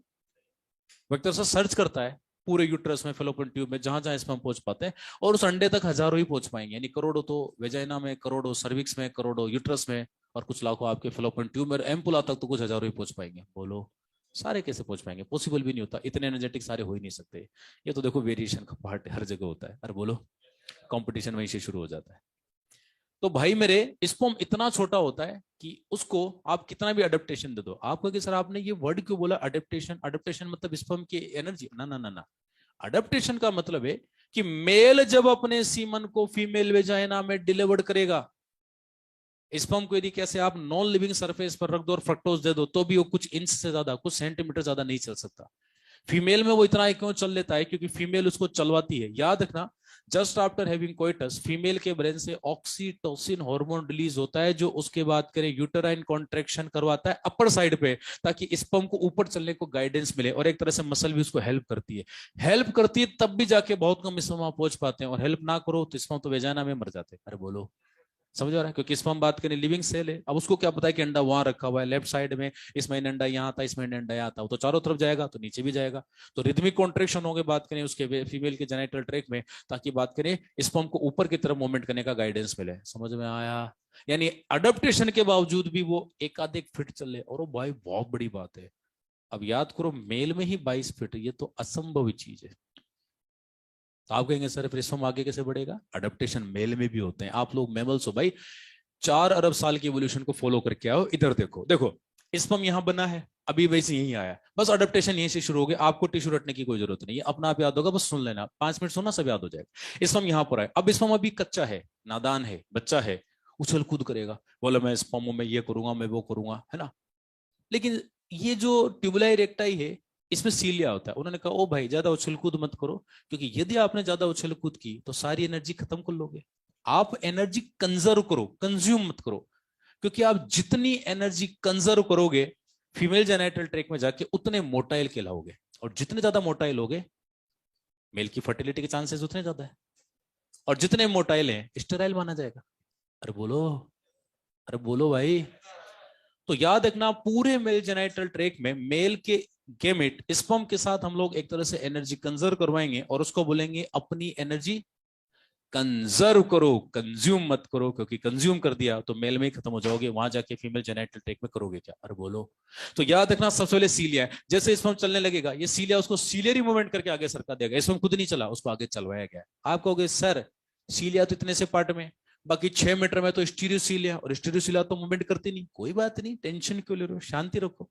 वेक्टर से सर्च करता है पूरे यूट्रस में, फेलोपियन ट्यूब में, जहां जहां स्पर्म पहुंच पाते हैं, और उस अंडे तक हजारों ही पहुंच पाएंगे, यानी करोड़ों तो वेजाइना में, करोड़ों सर्विक्स में, करोड़ों यूट्रस में, और कुछ लाखों आपके फेलोपियन ट्यूब में, एम्पुला तक तो कुछ हजारों ही पहुंच पाएंगे। बोलो, सारे कैसे पहुंच पाएंगे? पॉसिबल भी नहीं होता, इतने एनर्जेटिक सारे हो ही नहीं सकते। ये तो देखो वेरिएशन का पार्ट हर जगह होता है। अरे बोलो, कंपटीशन वहीं से शुरू हो जाता है। तो भाई मेरे, स्पर्म इतना छोटा होता है कि उसको आप कितना भी अडेप्टेशन दे दो। आप कहोगे सर आपने ये वर्ड क्यों बोला अडेप्टेशन? अडेप्टेशन मतलब स्पर्म की एनर्जी? ना ना ना ना, अडेप्टेशन का मतलब है कि मेल जब अपने सीमन को फीमेल वेजाइना में डिलीवर करेगा, स्पर्म को यदि कैसे आप नॉन लिविंग सरफेस पर रख दो और फ्रक्टोज दे दो, तो भी वो कुछ इंच से ज्यादा, कुछ सेंटीमीटर ज्यादा नहीं चल सकता। फीमेल में वो इतना ही क्यों चल लेता है? क्योंकि फीमेल उसको चलवाती है। याद रखना, just after having coitus female के ब्रेन से ऑक्सीटोसिन हार्मोन रिलीज होता है, जो उसके बाद करें यूटेराइन कॉन्ट्रैक्शन करवाता है अपर साइड पे, ताकि स्पर्म को ऊपर चलने को गाइडेंस मिले, और एक तरह से मसल भी उसको हेल्प करती है। हेल्प करती है तब भी जाके बहुत कम स्पर्म पहुंच पाते हैं, और हेल्प ना करो तो स्पर्म तो वेजाना में मर जाते हैं। अरे बोलो, समझ आ रहा है? क्योंकि स्पर्म बात करें लिविंग सेल है, अब उसको क्या पता है कि अंडा वहां रखा हुआ है लेफ्ट साइड में, इसमें अंडा यहाँ आता है, इसमें अंडा यहाँ आता है, वो तो चारों तरफ जाएगा तो नीचे भी जाएगा। तो रिदमिक कॉन्ट्रेक्शन होंगे बात करें उसके फीमेल के जेनिटल ट्रैक में, ताकि बात करें स्पर्म को ऊपर की तरफ मूवमेंट करने का गाइडेंस मिले। समझ में आया? यानी अडेप्टेशन के बावजूद भी वो एक आध एक फिट चले, और वो भाई बहुत बड़ी बात है। अब याद करो, मेल में ही 22 फीट, ये तो असंभव चीज है। तो आप कहेंगे सर फिर स्पर्म आगे कैसे बढ़ेगा? अडेप्टेशन मेल में भी होते हैं। आप लोग मैमल्स हो भाई, 4 अरब साल की एवोल्यूशन को फॉलो करके आओ। इधर देखो, देखो स्पर्म यहां बना है, अभी वैसे यही आया, बस अडेप्टेशन यहीं से शुरू हो गया। आपको टिश्यू रटने की कोई जरूरत नहीं है, अपना आप याद होगा, बस सुन लेना, 5 मिनट सुनना सब याद हो जाएगा। स्पर्म यहां पर है, अब स्पर्म अभी कच्चा है, नादान है, बच्चा है, उछल कूद करेगा, बोले मैं स्पर्म में ये करूंगा, मैं वो करूंगा, है ना। लेकिन ये जो ट्यूबुलाई रेक्टाई है, इसमें सीलिया होता है। उन्होंने कहा ओ भाई ज्यादा उछल कूद मत करो, क्योंकि यदि आपने ज्यादा उछल कूद की तो सारी एनर्जी खत्म कर लोगे। आप एनर्जी कंजर्व करो, कंज्यूम मत करो, क्योंकि आप जितनी एनर्जी कंजर्व करोगे फीमेल जेनाइटल ट्रैक में जाके, उतने मोटाइल कहलाओगे, और जितने ज्यादा मोटाइल होगे मेल की फर्टिलिटी के चांसेस उतने ज्यादा है, और जितने मोटाइल हैं स्टेराइल माना जाएगा। अरे बोलो, अरे बोलो भाई। तो याद रखना, पूरे मेल जेनाइटल ट्रैक में मेल के गेमेट स्पर्म के साथ हम लोग एक तरह से एनर्जी कंजर्व करवाएंगे, और उसको बोलेंगे अपनी एनर्जी कंजर्व करो, कंज्यूम मत करो, क्योंकि कंज्यूम कर दिया तो मेल में ही खत्म हो जाओगे, वहां जाके फीमेल जेनाइटल ट्रैक में करोगे क्या? अरे बोलो। तो याद रखना, सबसे पहले सीलिया है, जैसे स्पर्म चलने लगेगा, ये सीलिया उसको सीलियरी मूवमेंट करके आगे सरका देगा। स्पर्म खुद नहीं चला, उसको आगे चलवाया गया। आप कहोगे सर सीलिया तो इतने से पार्ट में, बाकी 6 मीटर में तो स्टीरियोसीलिया, और स्टीरियोसीलिया तो मूवमेंट करती नहीं। कोई बात नहीं, टेंशन क्यों ले रहे हो, शांति रखो।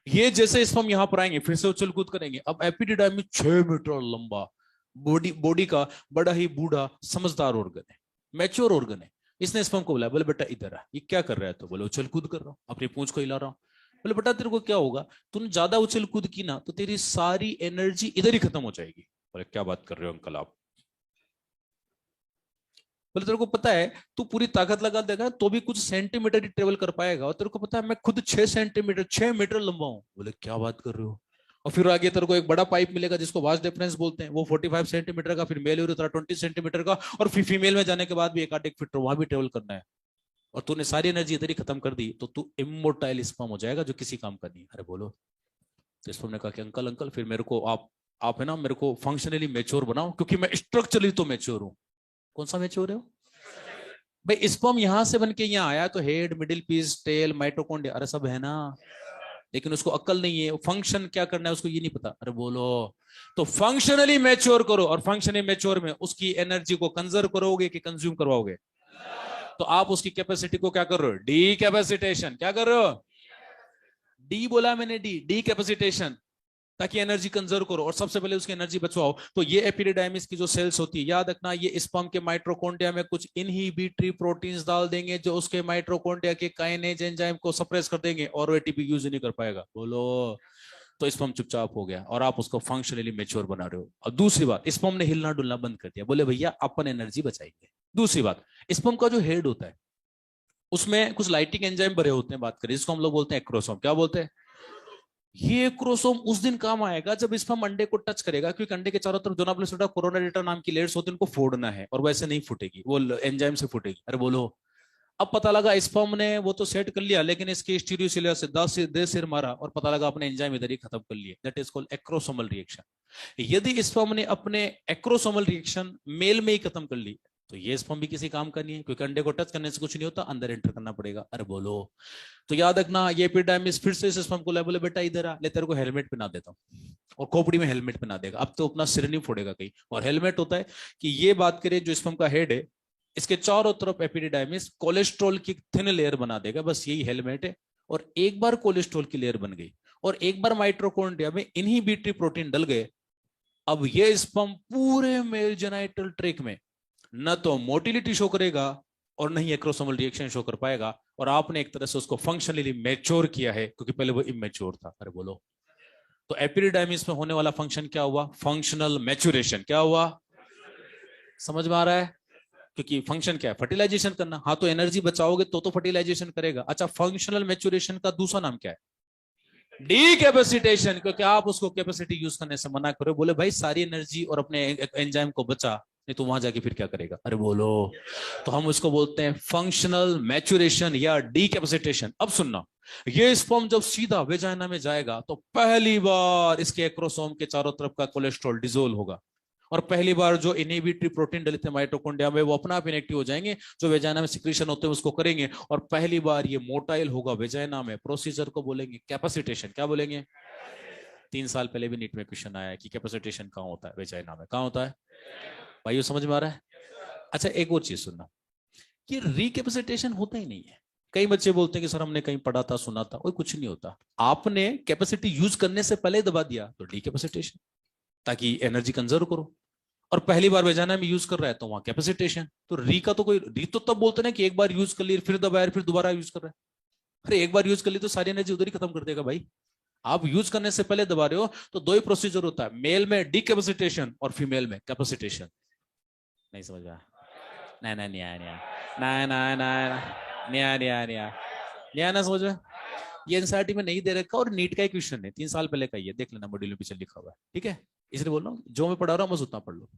ये जैसे स्पर्म यहां पर आएंगे, फिर से उछल कूद करेंगे। अब एपिडिडाइमिस 6 मीटर लंबा, बॉडी का बड़ा ही बूढ़ा समझदार ऑर्गन है, मैच्योर ऑर्गन है। इसने स्पर्म को बोला, बोले बेटा इधर आ। ये क्या कर रहा है? तो बोले उछल कूद कर रहा हूं, अपनी पूंछ को हिला रहा हूं। बोले बेटा तेरे को क्या होगा, तूने ज्यादा उछल कूद की ना तो तेरी सारी एनर्जी इधर ही खत्म हो जाएगी। बोले क्या बात कर रहे हो अंकल आप? बोले तेरे को पता है तू पूरी ताकत लगा देगा तो भी कुछ सेंटीमीटर ही ट्रेवल कर पाएगा, और तेरे को पता है मैं खुद 6 सेंटीमीटर 6 मीटर लंबा हूं। बोले क्या बात कर रहे हो? और फिर आगे तेरे को एक बड़ा पाइप मिलेगा जिसको वास्ट डिफरेंस बोलते हैं, वो 45 सेंटीमीटर का, फिर मेल यूरेथ्रा 20 सेंटीमीटर का, और फिर फीमेल में जाने के बाद भी एक आध एक फीट वहां भी ट्रेवल करना है। और तूने सारी एनर्जी तेरी खत्म कर दी तो तू इमोर्टाइल स्पर्म हो जाएगा जो किसी काम का नहीं। अरे बोलो। तो स्पर्म ने कहा कि अंकल अंकल फिर मेरे को आप है ना मेरे को फंक्शनली मेच्योर बनाओ, क्योंकि मैं स्ट्रक्चरली तो मेच्योर हूं। कौन सा मेच्योर है? भाई स्पर्म यहां से बन के यहाँ आया तो head, middle piece, tail, mitochondria, अरे सब है ना, लेकिन उसको अक्ल नहीं है, फंक्शन क्या करना है उसको ये नहीं पता। अरे बोलो। तो फंक्शनली मैच्योर करो, और फंक्शनली मैच्योर में उसकी एनर्जी को कंजर्व करोगे कि कंज्यूम करवाओगे? तो आप उसकी कैपेसिटी को क्या कर रहे हो? D capacitation. क्या कर रहे हो? डी बोला मैंने, डी डी कैपेसिटेशन, ताकि एनर्जी कंजर्व करो और सबसे पहले उसकी एनर्जी बचवाओ। तो ये एपिडिडाइमिस की जो सेल्स होती है, याद रखना, ये स्पर्म के माइटोकॉन्ड्रिया में कुछ इनहिबिटरी प्रोटीन्स डाल देंगे जो उसके माइटोकॉन्ड्रिया के काइनेज एंजाइम को सप्रेस कर देंगे और वो एटीपी यूज नहीं कर पाएगा। बोलो। तो स्पर्म चुपचाप हो गया और आप उसको फंक्शनली मेच्योर बना रहे हो। और दूसरी बात, स्पर्म ने हिलना डुलना बंद कर दिया, बोले भैया अपन एनर्जी बचाएंगे। दूसरी बात, स्पर्म का जो हेड होता है उसमें कुछ लाइटिंग एंजाइम भरे होते हैं, बात करें जिसको हम लोग बोलते हैं एक्रोसोम। क्या बोलते हैं? ये क्रोसोम उस दिन काम आएगा जब स्पर्म अंडे को टच करेगा, क्योंकि अंडे के चारों तरफ जोनाप्लास्टा कोरोनाडेटा नाम की लेयर्स होती है, उनको फोड़ना है और वैसे नहीं फूटेगी, वो एंजाइम से फूटेगी। अरे बोलो। अब पता लगा स्पर्म ने वो तो सेट कर लिया, लेकिन इसके स्टीरियोसिलिया से 10 सिर मारा और पता लगा अपने एंजाइम इधर ही खत्म कर लिए। That is called acrosomal reaction. यदि स्पर्म ने अपने एक्रोसोमल रिएक्शन मेल में ही खत्म कर ली तो ये स्पर्म भी किसी काम का नहीं है, क्योंकि अंडे को टच करने से कुछ नहीं होता, अंदर एंटर करना पड़ेगा। अरे बोलो। तो याद रखना, ये एपिडाइमिस फिर से स्पर्म को बोले बेटा इधर आ ले, तेरे को हेलमेट पहना देता हूँ, और खोपड़ी में हेलमेट पहना देगा। अब तो अपना सिर नहीं फोड़ेगा कहीं। और हेलमेट होता है कि ये बात करें जो स्पर्म का हेड है, इसके चारों तरफ एपिडिडाइमिस कोलेस्ट्रॉल की थिन लेयर बना देगा, बस यही हेलमेट है। और एक बार कोलेस्ट्रॉल की लेयर बन गई और एक बार माइटोकॉन्ड्रिया में इनहिबिटरी प्रोटीन डल गए, अब ये स्पर्म पूरे मेल जेनाइटल ट्रैक्ट में न तो मोटिलिटी शो करेगा और नहीं एक्रोसोमल रिएक्शन शो कर पाएगा, और आपने एक तरह से उसको फंक्शनली मैच्योर किया है, क्योंकि पहले वो इमेच्योर था। अरे बोलो। तो एपिडिडाइमिस में होने वाला फंक्शन क्या हुआ? Functional maturation. क्या हुआ? समझ में आ रहा है? क्योंकि फंक्शन क्या है? फर्टिलाइजेशन करना। हाँ, तो एनर्जी बचाओगे तो फर्टिलाइजेशन करेगा। अच्छा, फंक्शनल मैच्योरेशन का दूसरा नाम क्या है? D capacitation. क्योंकि आप उसको कैपेसिटी यूज करने से मना करो, बोले भाई सारी एनर्जी और अपने एंजाइम को बचा, नहीं तो वहां जाके फिर क्या करेगा? अरे बोलो। तो हम उसको बोलते हैं फंक्शनल मैच्योरेशन या डी कैपेसिटेशन। अब सुनना, ये स्पर्म जब सीधा वेजाइना में जाएगा तो पहली बार इसके एक्रोसोम के चारों तरफ का कोलेस्ट्रॉल डिसोल्व होगा, और पहली बार जो इनहिबिटरी प्रोटीन डले थे माइटोकॉन्ड्रिया में वो अपना आप इनएक्टिव हो जाएंगे, जो वेजाइना में सिक्रीशन होते हैं उसको करेंगे, और पहली बार ये मोटाइल होगा वेजाइना में। प्रोसीजर को बोलेंगे कैपेसिटेशन। क्या बोलेंगे? 3 साल पहले भी नीट में क्वेश्चन आया है कि कैपेसिटेशन कहाँ होता है? वेजाइना में। कहाँ होता है भाई? समझ में आ रहा है? अच्छा, एक और चीज सुनना, कि रिकैपेसिटेशन होता ही नहीं है। कई बच्चे बोलते हैं कि सर हमने कहीं पढ़ा था, सुना था। कोई कुछ नहीं होता। आपने कैपेसिटी यूज करने से पहले दबा दिया तो डीकैपेसिटेशन, ताकि एनर्जी कंजर्व करो। और पहली बार वेजाना में यूज कर रहा है तो वहां कैपेसिटेशन। तो री का तो कोई री तो तब बोलते ना कि एक बार यूज कर ली फिर दबाया फिर दोबारा यूज कर रहा है। अरे एक बार यूज कर ली तो सारी एनर्जी उधर ही खत्म कर देगा भाई। आप यूज करने से पहले दबा रहे हो। तो दो ही प्रोसीजर होता है, मेल में डीकैपेसिटेशन और फीमेल में कैपेसिटेशन। नहीं समझ आया? नहीं नहीं नहीं आया, नहीं आया, नहीं नहीं नहीं नहीं आया, नहीं आया, नहीं आया, नहीं आया ना समझ में? ये एनसीईआरटी में नहीं दे रखा, और नीट का ही क्वेश्चन है, 3 साल पहले का ही है, देख लेना मॉड्यूल में पीछे लिखा हुआ है। ठीक है, इसलिए बोल रहा हूँ जो मैं पढ़ा रहा हूँ बस उतना पढ़ लो।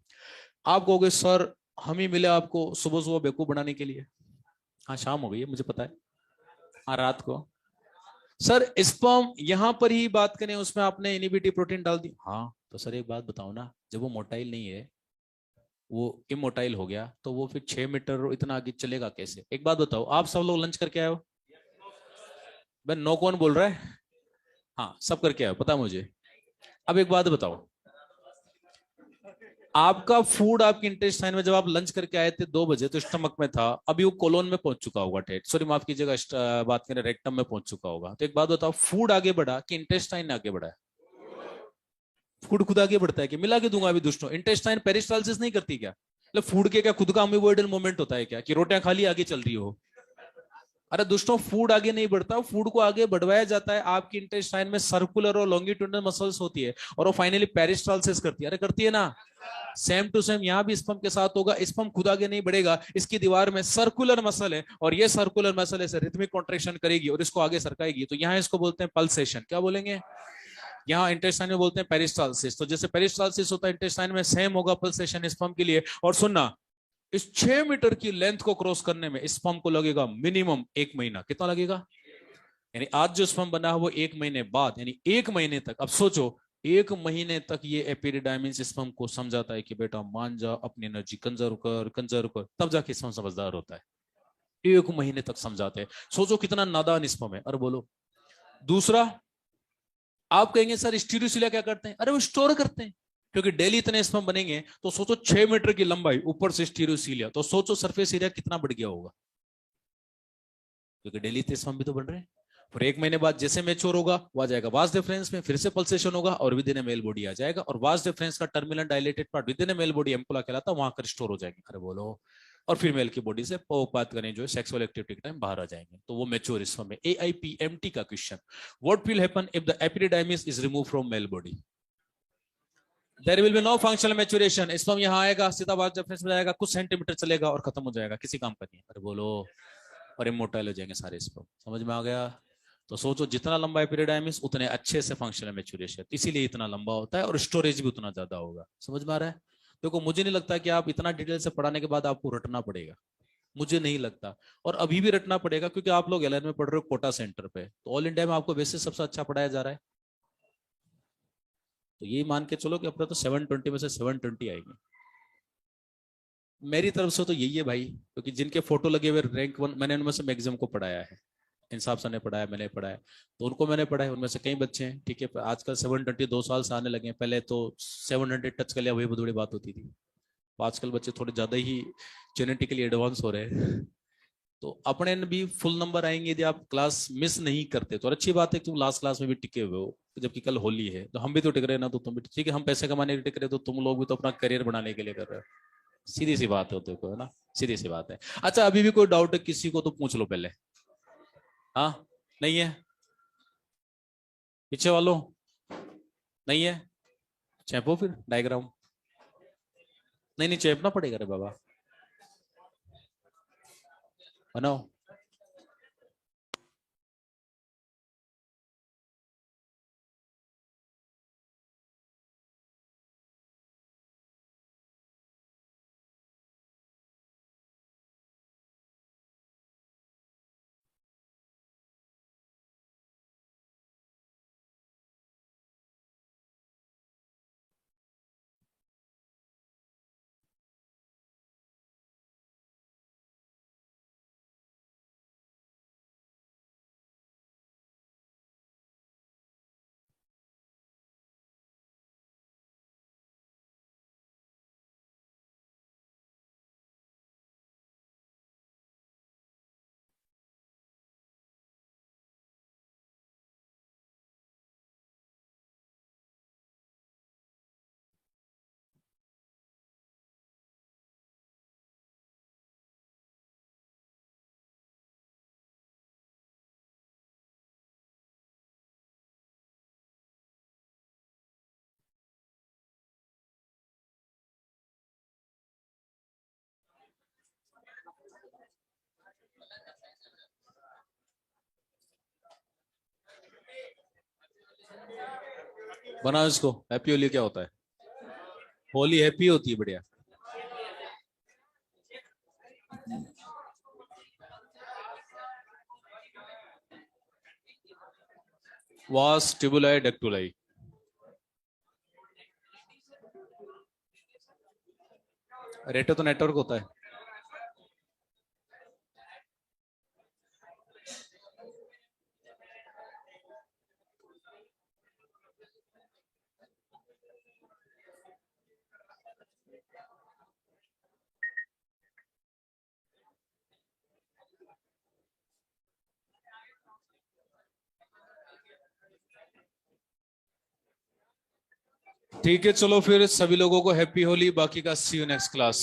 आप कहोगे सर हम ही मिले आपको सुबह सुबह बेवकूफ बनाने के लिए। हाँ, शाम हो गई है मुझे पता है। हाँ, रात को। सर स्पर्म यहां पर ही बात करें उसमें आपने इनहिबिटरी प्रोटीन डाल दी। हाँ, तो सर एक बात बताओ ना, जब वो मोटाइल नहीं है, वो इमोटाइल हो गया, तो वो फिर 6 मीटर इतना आगे चलेगा कैसे? एक बात बताओ, आप सब लोग लंच करके आए हो? भाई नो कौन बोल रहा है? हाँ, सब करके आए हो, पता मुझे। अब एक बात बताओ, आपका फूड आपके इंटेस्टाइन में जब आप लंच करके आए थे 2 बजे तो स्टमक में था, अभी वो कोलोन में पहुंच चुका होगा, ठेठ सॉरी माफ कीजिएगा, बात करें रेक्टम में पहुंच चुका होगा। तो एक बात बताओ, फूड आगे बढ़ा कि इंटेस्टाइन ने आगे बढ़ा है? फूड खुद आगे बढ़ता है कि मिला के दूंगा अभी दुष्टों, इंटेस्टाइन पेरिस्टालसिस नहीं करती क्या? मतलब फूड के क्या खुद का अमीबोइडल मूवमेंट होता है क्या, कि रोटियां खाली आगे चल रही हो? अरे दोस्तों, फूड आगे नहीं बढ़ता, फूड को आगे बढ़वाया जाता है। आपकी इंटेस्टाइन में सर्कुलर और लॉन्गिट्यूडनल मसल्स होती है और वो फाइनली पेरिस्टालसिस करती है। अरे करती है ना? सेम टू सेम यहाँ भी स्पर्म के साथ होगा। स्पर्म खुद आगे नहीं बढ़ेगा, इसकी दीवार में सर्कुलर मसल है और ये सर्कुलर मसल ऐसे रिथमिक कॉन्ट्रेक्शन करेगी और इसको आगे सरकाएगी। तो यहाँ इसको बोलते हैं पल्सेशन। क्या बोलेंगे? यहाँ इंटेस्टाइन में बोलते हैं पेरिस्टालसिस। तो जैसे पेरिस्टालसिस होता है इंटेस्टाइन में, सेम होगा पल्सेशन स्पर्म के लिए। और सुनना, इस 6 मीटर की लेंथ को क्रॉस करने में स्पर्म को लगेगा मिनिमम 1 महीना। कितना लगेगा? यानी आज जो स्पर्म बना है वो 1 महीने बाद, यानी 1 महीने तक। अब सोचो 1 महीने तक ये एपिडिडाइमिस स्पर्म को समझाता है कि बेटा मान जा, अपनी एनर्जी कंजर्व कर, तब जाके स्पर्म समझदार होता है। 1 महीने तक समझाते हैं। सोचो कितना नादान स्पर्म है। अरे बोलो। दूसरा, आप कहेंगे सर स्टीरियोसीलिया क्या करते हैं? अरे वो स्टोर करते हैं, क्योंकि डेली इतने स्पर्म बनेंगे। तो सोचो 6 मीटर की लंबाई, ऊपर से स्टीरियोसीलिया, तो सोचो सरफेस एरिया कितना बढ़ गया होगा, क्योंकि डेली इतने स्पर्म भी तो बन रहे हैं। फिर 1 महीने बाद जैसे मैच्योर होगा वो आ जाएगा वास डिफरेंस में, फिर से पल्सेशन होगा और within a male body आ जाएगा। और वास डिफरेंस का terminal dilated part within a male body ampulla कहलाता है, वहां कर स्टोर हो जाएंगे। अरे बोलो। और फिर मेल की बॉडी से पौपात करने जो सेक्सुअल एक्टिविटी के टाइम बाहर आ जाएंगे, तो वो मैच्योर स्पर्म है। AIPMT का question, what will happen if the epididymis is remove from male body? There will be no functional maturation. Sperm यहाँ आएगा, सीधा वास डिफरेंस में जाएगा, कुछ सेंटीमीटर चलेगा और खत्म हो जाएगा, किसी काम का नहीं। अरे बोलो। और इमोर्टाइल हो जाएंगे सारे स्पर्म। समझ में आ गया? तो सोचो जितना लंबा एपिडिडाइमिस उतने अच्छे से फंक्शनल मैच्योरेशन, इसीलिए इतना लंबा होता है और स्टोरेज भी उतना ज्यादा होगा। समझ में आ रहा है? देखो मुझे नहीं लगता कि आप इतना डिटेल से पढ़ाने के बाद आपको रटना पड़ेगा, मुझे नहीं लगता। और अभी भी रटना पड़ेगा, क्योंकि आप लोग LN में पढ़ रहे हो कोटा सेंटर पे, तो ऑल इंडिया में आपको वैसे सबसे अच्छा पढ़ाया जा रहा है। तो ये मान के चलो कि अपने तो 720 में से 720 आएंगे। मेरी तरफ से तो यही है भाई, क्योंकि जिनके फोटो लगे हुए रैंक 1, मैंने उनमें से मैक्सिमम को पढ़ाया है। इंसाफ सर ने पढ़ाया, मैंने पढ़ाया, तो उनको मैंने पढ़ाया। उनमें से कई बच्चे हैं, ठीक है, आजकल 720 2 साल से आने लगे हैं। पहले तो 700 टच कर लिया, वही बहुत बड़ी बात होती थी। तो आजकल बच्चे थोड़े ज्यादा ही जेनेटिकली एडवांस हो रहे हैं। तो अपने भी फुल नंबर आएंगे यदि आप क्लास मिस नहीं करते तो। और अच्छी बात है कि तुम लास्ट क्लास में भी टिके हुए हो, जबकि कल होली है। तो हम भी तो टिक रहे हैं ना, तो तुम भी ठीक है। हम पैसे कमाने के लिए टिक रहे, तो तुम लोग भी तो अपना करियर बनाने के लिए कर रहे हो। सीधी सी बात है, देखो है ना, सीधी सी बात है। अच्छा, अभी भी कोई डाउट है किसी को तो पूछ लो पहले। हाँ? नहीं है? पीछे वालों? नहीं है? चेपो फिर डायग्राम। नहीं नहीं, चेपना पड़ेगा रे बाबा, बनाओ। बनाओ इसको। हैप्पी होली क्या होता है? होली हैप्पी होती है, बढ़िया। वास टिबुलाई डेक्टुलाई। रेटो तो नेटवर्क होता है। ठीक है, चलो फिर सभी लोगों को हैप्पी होली। बाकी का सी यू नेक्स्ट क्लास।